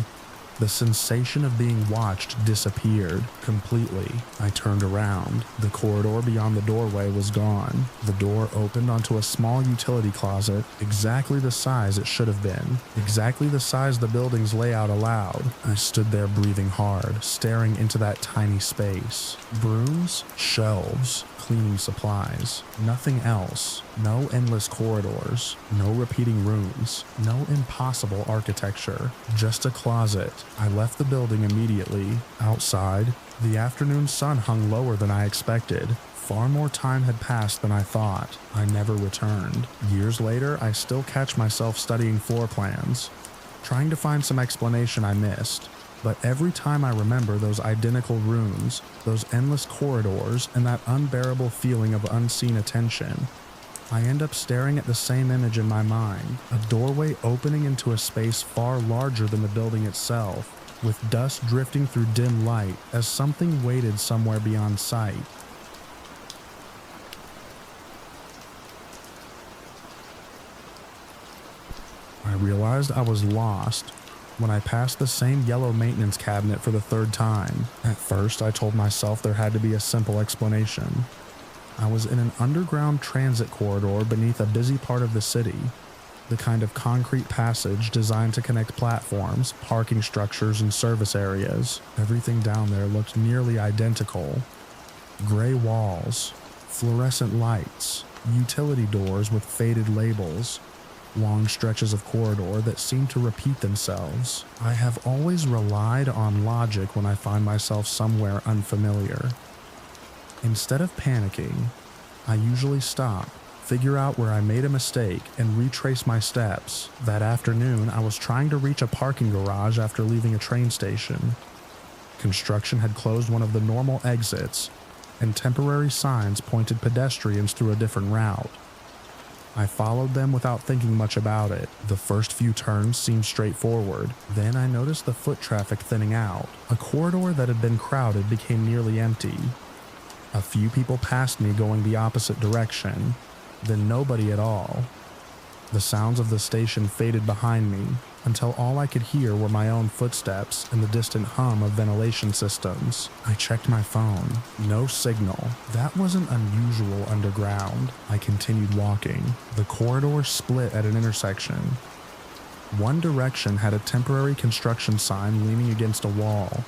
[SPEAKER 1] the sensation of being watched disappeared completely. I turned around. The corridor beyond the doorway was gone. The door opened onto a small utility closet, exactly the size it should have been, exactly the size the building's layout allowed. I stood there breathing hard, staring into that tiny space. Brooms, shelves, cleaning supplies. Nothing else. No endless corridors. No repeating rooms. No impossible architecture. Just a closet. I left the building immediately. Outside, the afternoon sun hung lower than I expected. Far more time had passed than I thought. I never returned. Years later, I still catch myself studying floor plans, trying to find some explanation I missed. But every time I remember those identical rooms, those endless corridors, and that unbearable feeling of unseen attention, I end up staring at the same image in my mind, a doorway opening into a space far larger than the building itself, with dust drifting through dim light as something waited somewhere beyond sight. I realized I was lost when I passed the same yellow maintenance cabinet for the 3rd time. At first, I told myself there had to be a simple explanation. I was in an underground transit corridor beneath a busy part of the city, the kind of concrete passage designed to connect platforms, parking structures, and service areas. Everything down there looked nearly identical. Gray walls, fluorescent lights, utility doors with faded labels, long stretches of corridor that seemed to repeat themselves. I have always relied on logic when I find myself somewhere unfamiliar. Instead of panicking, I usually stop, figure out where I made a mistake, and retrace my steps. That afternoon, I was trying to reach a parking garage after leaving a train station. Construction had closed one of the normal exits, and temporary signs pointed pedestrians through a different route. I followed them without thinking much about it. The first few turns seemed straightforward. Then I noticed the foot traffic thinning out. A corridor that had been crowded became nearly empty. A few people passed me going the opposite direction, then nobody at all. The sounds of the station faded behind me until all I could hear were my own footsteps and the distant hum of ventilation systems. I checked my phone. No signal. That wasn't unusual underground. I continued walking. The corridor split at an intersection. One direction had a temporary construction sign leaning against a wall.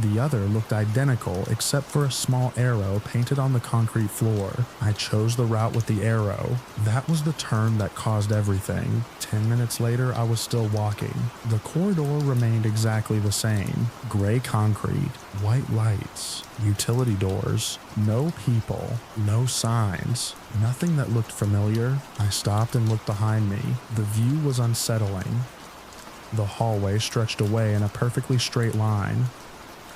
[SPEAKER 1] The other looked identical except for a small arrow painted on the concrete floor. I chose the route with the arrow. That was the turn that caused everything. 10 minutes later, I was still walking. The corridor remained exactly the same. Gray concrete, white lights, utility doors, no people, no signs, nothing that looked familiar. I stopped and looked behind me. The view was unsettling. The hallway stretched away in a perfectly straight line,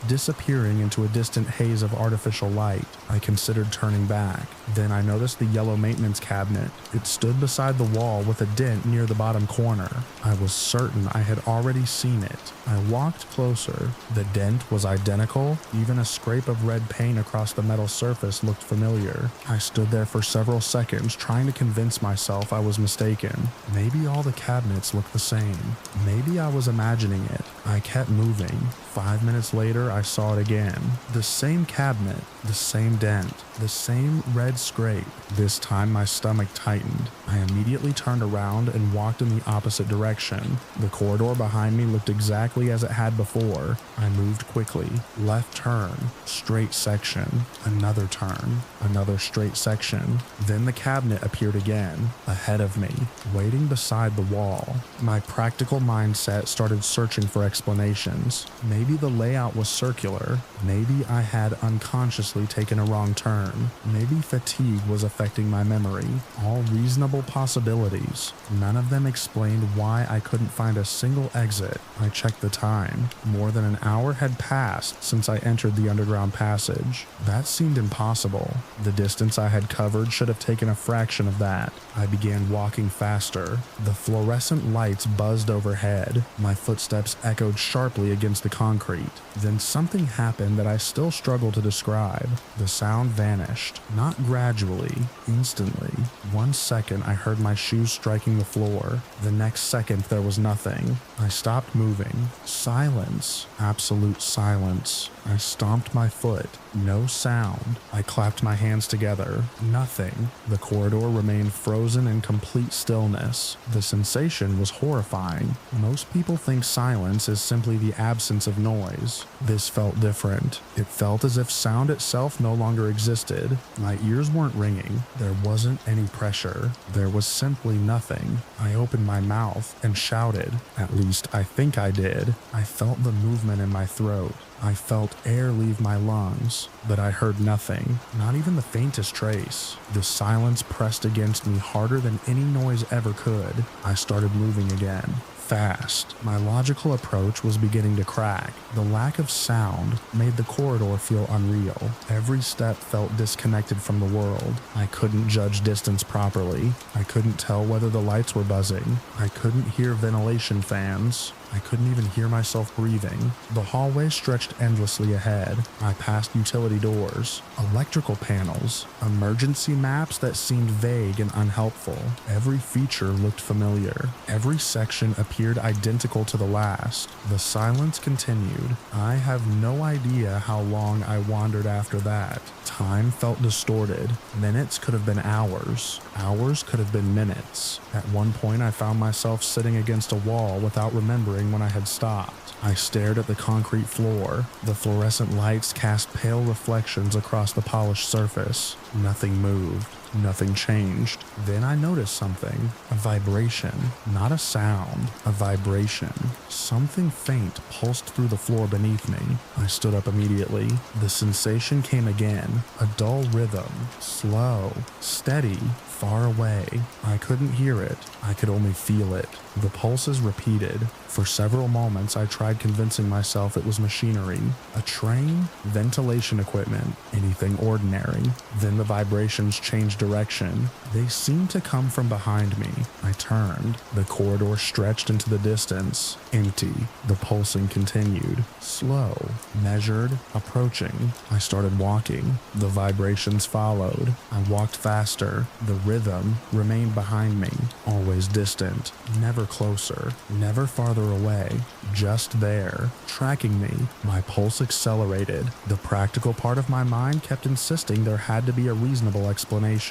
[SPEAKER 1] disappearing into a distant haze of artificial light. I considered turning back. Then I noticed the yellow maintenance cabinet. It stood beside the wall with a dent near the bottom corner. I was certain I had already seen it. I walked closer. The dent was identical. Even a scrape of red paint across the metal surface looked familiar. I stood there for several seconds trying to convince myself I was mistaken. Maybe all the cabinets looked the same. Maybe I was imagining it. I kept moving. 5 minutes later, I saw it again. The same cabinet, the same dent, the same red scrape. This time my stomach tightened. I immediately turned around and walked in the opposite direction. The corridor behind me looked exactly as it had before. I moved quickly. Left turn, straight section, another turn, another straight section. Then the cabinet appeared again, ahead of me, waiting beside the wall. My practical mindset started searching for explanations. Maybe the layout was circular. Maybe I had unconsciously taken a wrong turn. Maybe fatigue was affecting my memory. All reasonable possibilities. None of them explained why I couldn't find a single exit. I checked the time. More than an hour had passed since I entered the underground passage. That seemed impossible. The distance I had covered should have taken a fraction of that. I began walking faster. The fluorescent lights buzzed overhead. My footsteps echoed sharply against the concrete. Then something happened that I still struggle to describe. The sound vanished. Not gradually, instantly. 1 second I heard my shoes striking the floor. The next second there was nothing. I stopped moving. Silence. Absolute silence. I stomped my foot. No sound. I clapped my hands together. Nothing. The corridor remained frozen in complete stillness. The sensation was horrifying. Most people think silence is simply the absence of noise. This felt different. It felt as if sound itself no longer existed. My ears weren't ringing. There wasn't any pressure. There was simply nothing. I opened my mouth and shouted. At least I think I did. I felt the movement in my throat. I felt air leave my lungs, but I heard nothing, not even the faintest trace. The silence pressed against me harder than any noise ever could. I started moving again. Fast. My logical approach was beginning to crack. The lack of sound made the corridor feel unreal. Every step felt disconnected from the world. I couldn't judge distance properly. I couldn't tell whether the lights were buzzing. I couldn't hear ventilation fans. I couldn't even hear myself breathing. The hallway stretched endlessly ahead. I passed utility doors, electrical panels, emergency maps that seemed vague and unhelpful. Every feature looked familiar. Every section appeared identical to the last. The silence continued. I have no idea how long I wandered after that. Time felt distorted. Minutes could have been hours. Hours could have been minutes. At one point, I found myself sitting against a wall without remembering wondering when I had stopped. I stared at the concrete floor. The fluorescent lights cast pale reflections across the polished surface. Nothing moved. Nothing changed. Then I noticed something. A vibration. Not a sound. A vibration. Something faint pulsed through the floor beneath me. I stood up immediately. The sensation came again. A dull rhythm. Slow. Steady. Far away. I couldn't hear it. I could only feel it. The pulses repeated. For several moments, I tried convincing myself it was machinery. A train? Ventilation equipment. Anything ordinary. Then the vibrations changed direction. They seemed to come from behind me. I turned. The corridor stretched into the distance. Empty. The pulsing continued. Slow. Measured. Approaching. I started walking. The vibrations followed. I walked faster. The rhythm remained behind me. Always distant. Never closer. Never farther away. Just there. Tracking me. My pulse accelerated. The practical part of my mind kept insisting there had to be a reasonable explanation.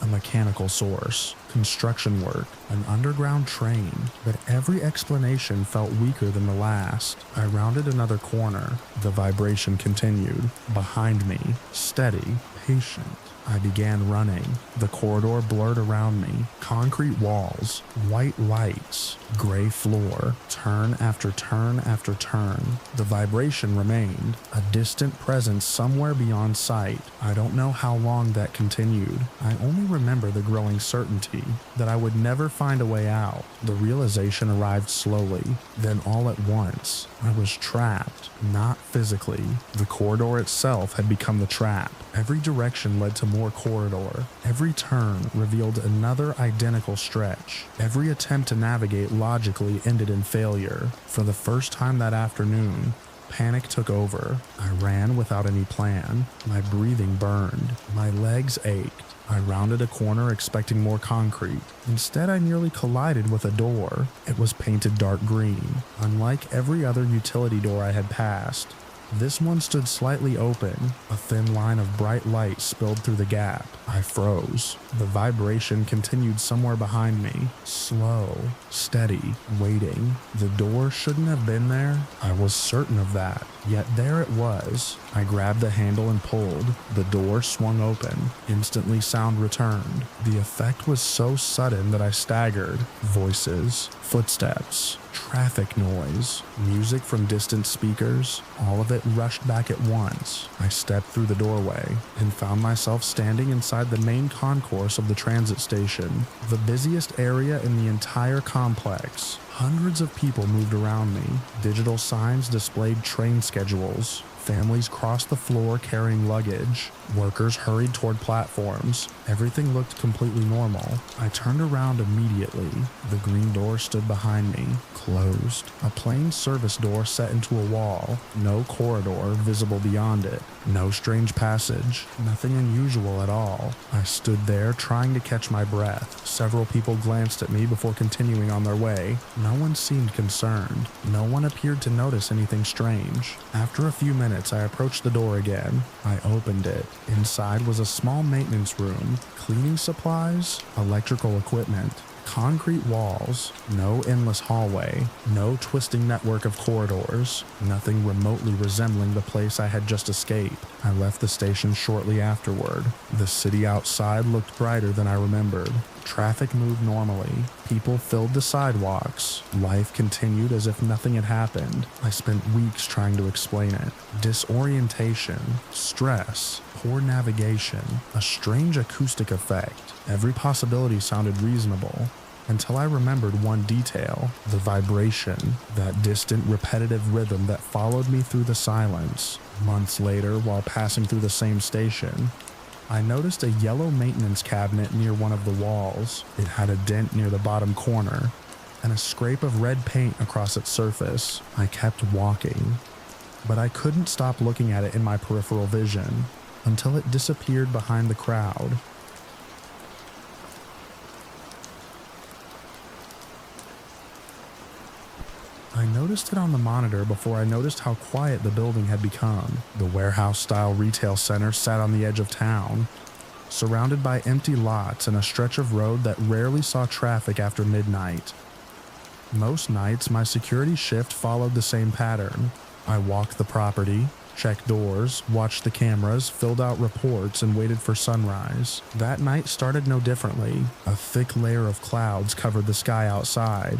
[SPEAKER 1] A mechanical source. Construction work. An underground train. But every explanation felt weaker than the last. I rounded another corner. The vibration continued. Behind me. Steady. Patient. I began running. The corridor blurred around me. Concrete walls, white lights, gray floor, turn after turn after turn. The vibration remained, a distant presence somewhere beyond sight. I don't know how long that continued. I only remember the growing certainty that I would never find a way out. The realization arrived slowly, then all at once. I was trapped, not physically. The corridor itself had become the trap. Every direction led to more corridor. Every turn revealed another identical stretch. Every attempt to navigate logically ended in failure. For the first time that afternoon, panic took over. I ran without any plan. My breathing burned. My legs ached. I rounded a corner expecting more concrete. Instead, I nearly collided with a door. It was painted dark green. Unlike every other utility door I had passed, this one stood slightly open. A thin line of bright light spilled through the gap. I froze. The vibration continued somewhere behind me. Slow, steady, waiting. The door shouldn't have been there. I was certain of that. Yet there it was. I grabbed the handle and pulled. The door swung open. Instantly sound returned. The effect was so sudden that I staggered. Voices, footsteps, traffic noise, music from distant speakers, all of it rushed back at once. I stepped through the doorway and found myself standing inside the main concourse of the transit station, the busiest area in the entire complex. Hundreds of people moved around me. Digital signs displayed train schedules. Families crossed the floor carrying luggage. Workers hurried toward platforms. Everything looked completely normal. I turned around immediately. The green door stood behind me, closed. A plain service door set into a wall. No corridor visible beyond it. No strange passage. Nothing unusual at all. I stood there trying to catch my breath. Several people glanced at me before continuing on their way. No one seemed concerned. No one appeared to notice anything strange. After a few minutes, I approached the door again. I opened it. Inside was a small maintenance room, cleaning supplies, electrical equipment, concrete walls, no endless hallway, no twisting network of corridors, nothing remotely resembling the place I had just escaped. I left the station shortly afterward. The city outside looked brighter than I remembered. Traffic moved normally. People filled the sidewalks. Life continued as if nothing had happened. I spent weeks trying to explain it. Disorientation, stress, poor navigation, a strange acoustic effect. Every possibility sounded reasonable. Until I remembered one detail, the vibration, that distant repetitive rhythm that followed me through the silence. Months later, while passing through the same station, I noticed a yellow maintenance cabinet near one of the walls. It had a dent near the bottom corner and a scrape of red paint across its surface. I kept walking, but I couldn't stop looking at it in my peripheral vision until it disappeared behind the crowd. I noticed it on the monitor before I noticed how quiet the building had become. The warehouse-style retail center sat on the edge of town, surrounded by empty lots and a stretch of road that rarely saw traffic after midnight. Most nights, my security shift followed the same pattern. I walked the property, checked doors, watched the cameras, filled out reports, and waited for sunrise. That night started no differently. A thick layer of clouds covered the sky outside.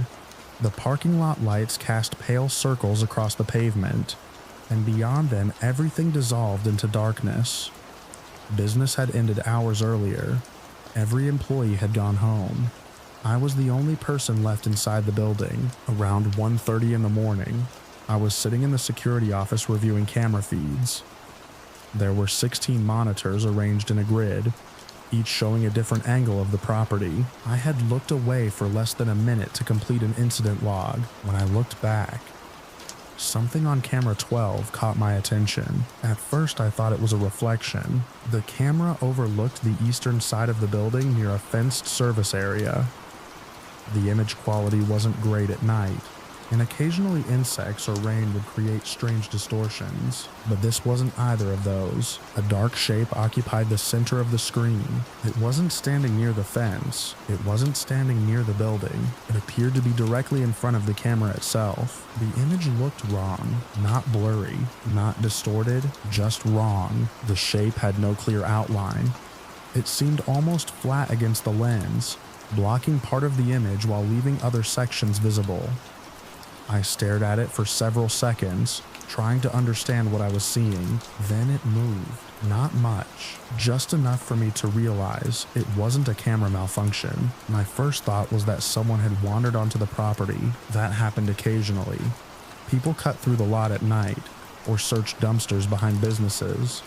[SPEAKER 1] The parking lot lights cast pale circles across the pavement, and beyond them everything dissolved into darkness. Business had ended hours earlier. Every employee had gone home. I was the only person left inside the building. Around 1:30 in the morning, I was sitting in the security office reviewing camera feeds. There were 16 monitors arranged in a grid, each showing a different angle of the property. I had looked away for less than a minute to complete an incident log. When I looked back, something on camera 12 caught my attention. At first I thought it was a reflection. The camera overlooked the eastern side of the building near a fenced service area. The image quality wasn't great at night, and occasionally insects or rain would create strange distortions, but this wasn't either of those. A dark shape occupied the center of the screen. It wasn't standing near the fence. It wasn't standing near the building. It appeared to be directly in front of the camera itself. The image looked wrong, not blurry, not distorted, just wrong. The shape had no clear outline. It seemed almost flat against the lens, blocking part of the image while leaving other sections visible. I stared at it for several seconds, trying to understand what I was seeing. Then it moved. Not much, just enough for me to realize it wasn't a camera malfunction. My first thought was that someone had wandered onto the property. That happened occasionally. People cut through the lot at night, or searched dumpsters behind businesses.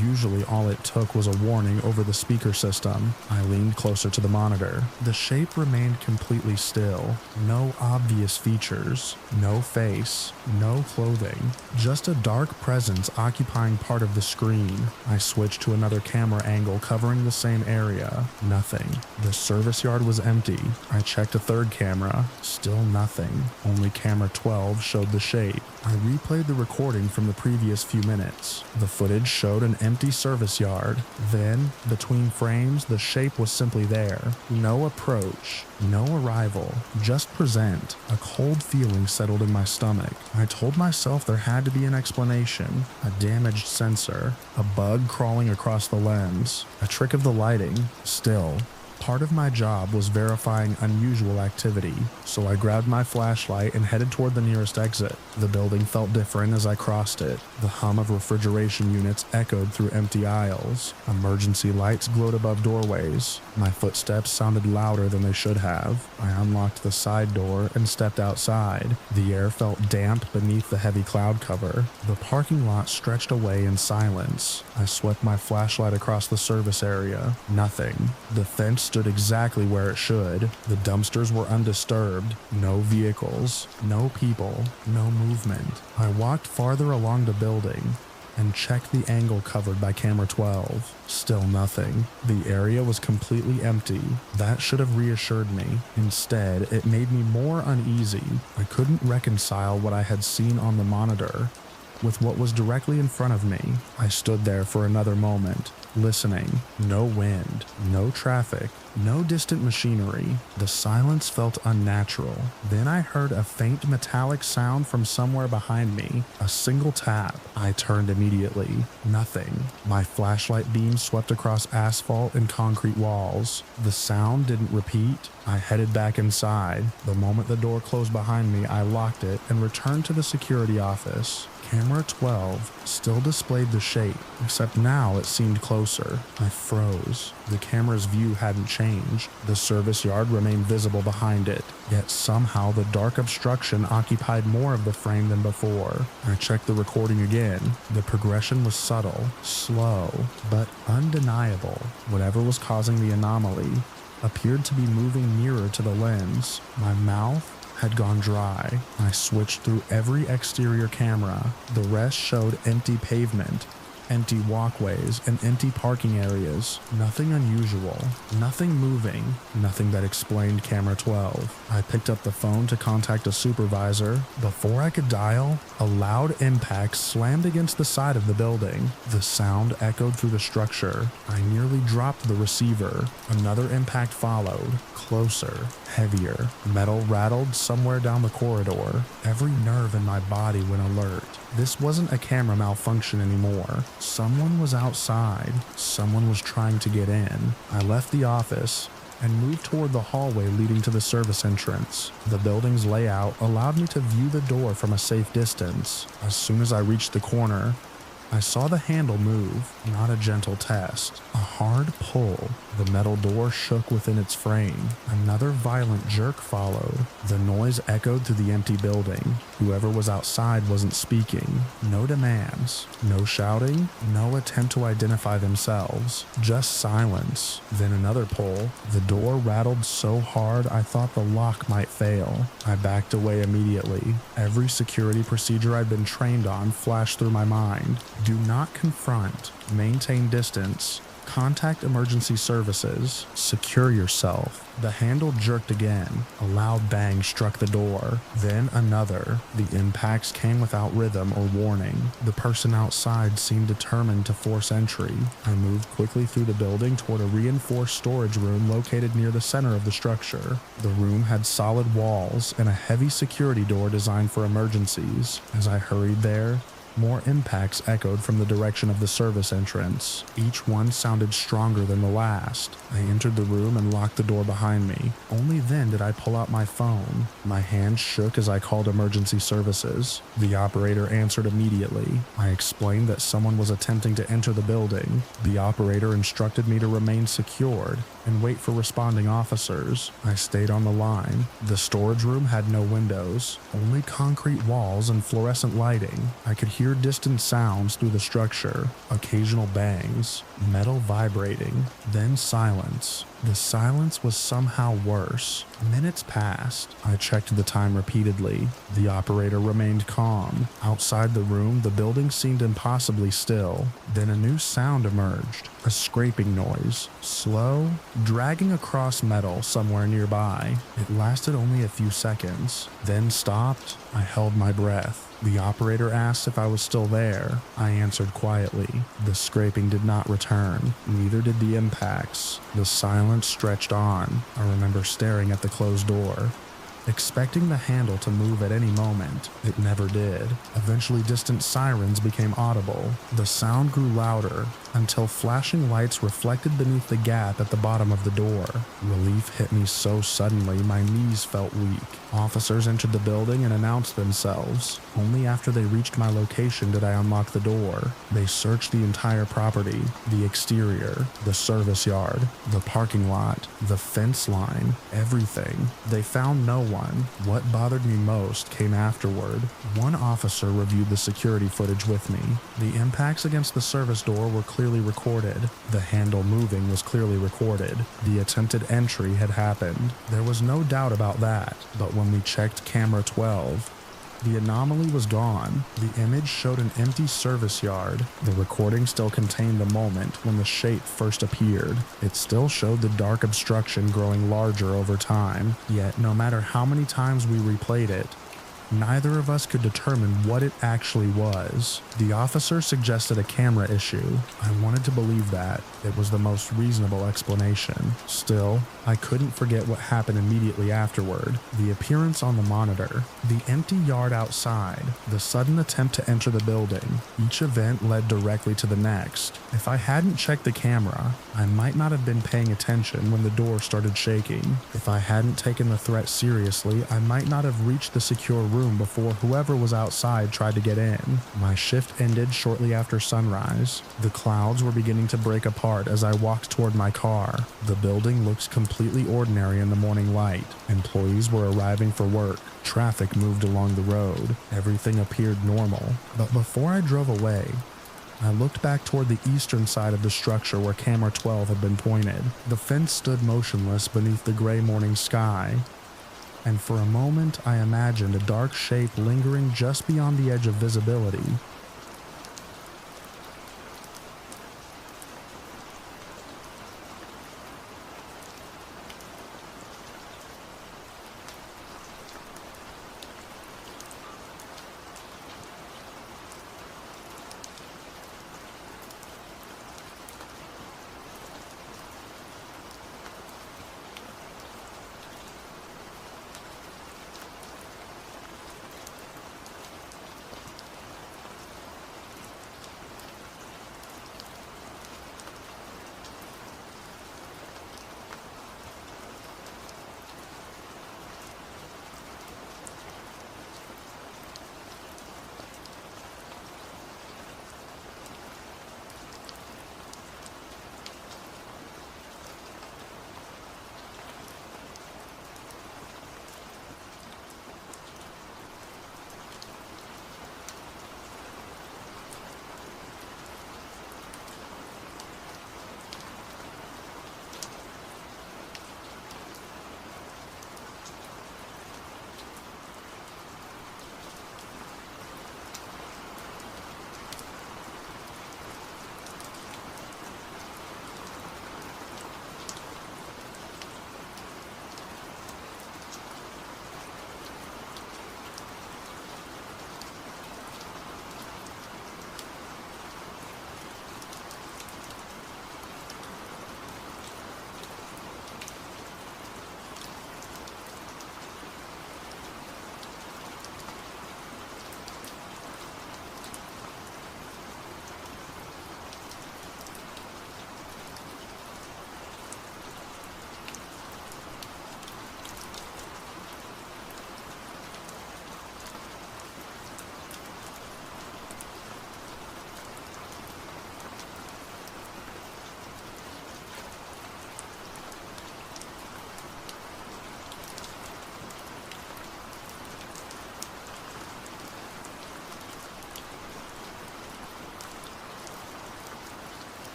[SPEAKER 1] Usually all it took was a warning over the speaker system. I leaned closer to the monitor. The shape remained completely still. No obvious features. No face. No clothing. Just a dark presence occupying part of the screen. I switched to another camera angle covering the same area. Nothing. The service yard was empty. I checked a third camera. Still nothing. Only camera 12 showed the shape. I replayed the recording from the previous few minutes. The footage showed an empty service yard. Then, between frames, the shape was simply there. No approach, no arrival, just present. A cold feeling settled in my stomach. I told myself there had to be an explanation. A damaged sensor, a bug crawling across the lens, a trick of the lighting. Still, part of my job was verifying unusual activity, so I grabbed my flashlight and headed toward the nearest exit. The building felt different as I crossed it. The hum of refrigeration units echoed through empty aisles. Emergency lights glowed above doorways. My footsteps sounded louder than they should have. I unlocked the side door and stepped outside. The air felt damp beneath the heavy cloud cover. The parking lot stretched away in silence. I swept my flashlight across the service area. Nothing. The fence stood exactly where it should. The dumpsters were undisturbed. No vehicles. No people. No movement. I walked farther along the building and checked the angle covered by camera 12. Still nothing. The area was completely empty. That should have reassured me. Instead, it made me more uneasy. I couldn't reconcile what I had seen on the monitor with what was directly in front of me. I stood there for another moment, listening. No wind, no traffic, no distant machinery. The silence felt unnatural. Then I heard a faint metallic sound from somewhere behind me. A single tap. I turned immediately. Nothing. My flashlight beam swept across asphalt and concrete walls. The sound didn't repeat. I headed back inside. The moment the door closed behind me, I locked it and returned to the security office. Camera 12 still displayed the shape, except now it seemed closer. I froze. The camera's view hadn't changed. The service yard remained visible behind it, yet somehow the dark obstruction occupied more of the frame than before. I checked the recording again. The progression was subtle, slow, but undeniable. Whatever was causing the anomaly appeared to be moving nearer to the lens. My mouth had gone dry. I switched through every exterior camera. The rest showed empty pavement, Empty walkways and empty parking areas. Nothing unusual. Nothing moving. Nothing that explained camera 12. I picked up the phone to contact a supervisor. Before I could dial, a loud impact slammed against the side of the building. The sound echoed through the structure. I nearly dropped the receiver. Another impact followed. Closer. Heavier. Metal rattled somewhere down the corridor. Every nerve in my body went alert. This wasn't a camera malfunction anymore. Someone was outside. Someone was trying to get in. I left the office and moved toward the hallway leading to the service entrance. The building's layout allowed me to view the door from a safe distance. As soon as I reached the corner, I saw the handle move, not a gentle test. A hard pull. The metal door shook within its frame. Another violent jerk followed. The noise echoed through the empty building. Whoever was outside wasn't speaking. No demands. No shouting. No attempt to identify themselves. Just silence. Then another pull. The door rattled so hard I thought the lock might fail. I backed away immediately. Every security procedure I'd been trained on flashed through my mind. Do not confront. Maintain distance. Contact emergency services. Secure yourself. The handle jerked again. A loud bang struck the door. Then another. The impacts came without rhythm or warning. The person outside seemed determined to force entry. I moved quickly through the building toward a reinforced storage room located near the center of the structure. The room had solid walls and a heavy security door designed for emergencies. As I hurried there, more impacts echoed from the direction of the service entrance. Each one sounded stronger than the last. I entered the room and locked the door behind me. Only then did I pull out my phone. My hand shook as I called emergency services. The operator answered immediately. I explained that someone was attempting to enter the building. The operator instructed me to remain secured and wait for responding officers. I stayed on the line. The storage room had no windows, only concrete walls and fluorescent lighting. I could hear distant sounds through the structure, occasional bangs, metal vibrating, then silence. The silence was somehow worse. Minutes passed. I checked the time repeatedly. The operator remained calm. Outside the room, the building seemed impossibly still. Then a new sound emerged, a scraping noise, slow, dragging across metal somewhere nearby. It lasted only a few seconds, then stopped. I held my breath. The operator asked if I was still there. I answered quietly. The scraping did not return. Neither did the impacts. The silence stretched on. I remember staring at the closed door, expecting the handle to move at any moment. It never did. Eventually, distant sirens became audible. The sound grew louder until flashing lights reflected beneath the gap at the bottom of the door. Relief hit me so suddenly my knees felt weak. Officers entered the building and announced themselves. Only after they reached my location did I unlock the door. They searched the entire property, the exterior, the service yard, the parking lot, the fence line, everything. They found no one. What bothered me most came afterward. One officer reviewed the security footage with me. The impacts against the service door were clearly recorded. The handle moving was clearly recorded. The attempted entry had happened. There was no doubt about that. But when we checked camera 12, the anomaly was gone. The image showed an empty service yard. The recording still contained the moment when the shape first appeared. It still showed the dark obstruction growing larger over time. Yet, no matter how many times we replayed it, neither of us could determine what it actually was. The officer suggested a camera issue. I wanted to believe that. It was the most reasonable explanation. Still, I couldn't forget what happened immediately afterward. The appearance on the monitor, the empty yard outside, the sudden attempt to enter the building. Each event led directly to the next. If I hadn't checked the camera, I might not have been paying attention when the door started shaking. If I hadn't taken the threat seriously, I might not have reached the secure room before whoever was outside tried to get in. My shift ended shortly after sunrise. The clouds were beginning to break apart as I walked toward my car. The building looked completely ordinary in the morning light. Employees were arriving for work. Traffic moved along the road. Everything appeared normal. But before I drove away, I looked back toward the eastern side of the structure where camera 12 had been pointed. The fence stood motionless beneath the gray morning sky, and for a moment I imagined a dark shape lingering just beyond the edge of visibility.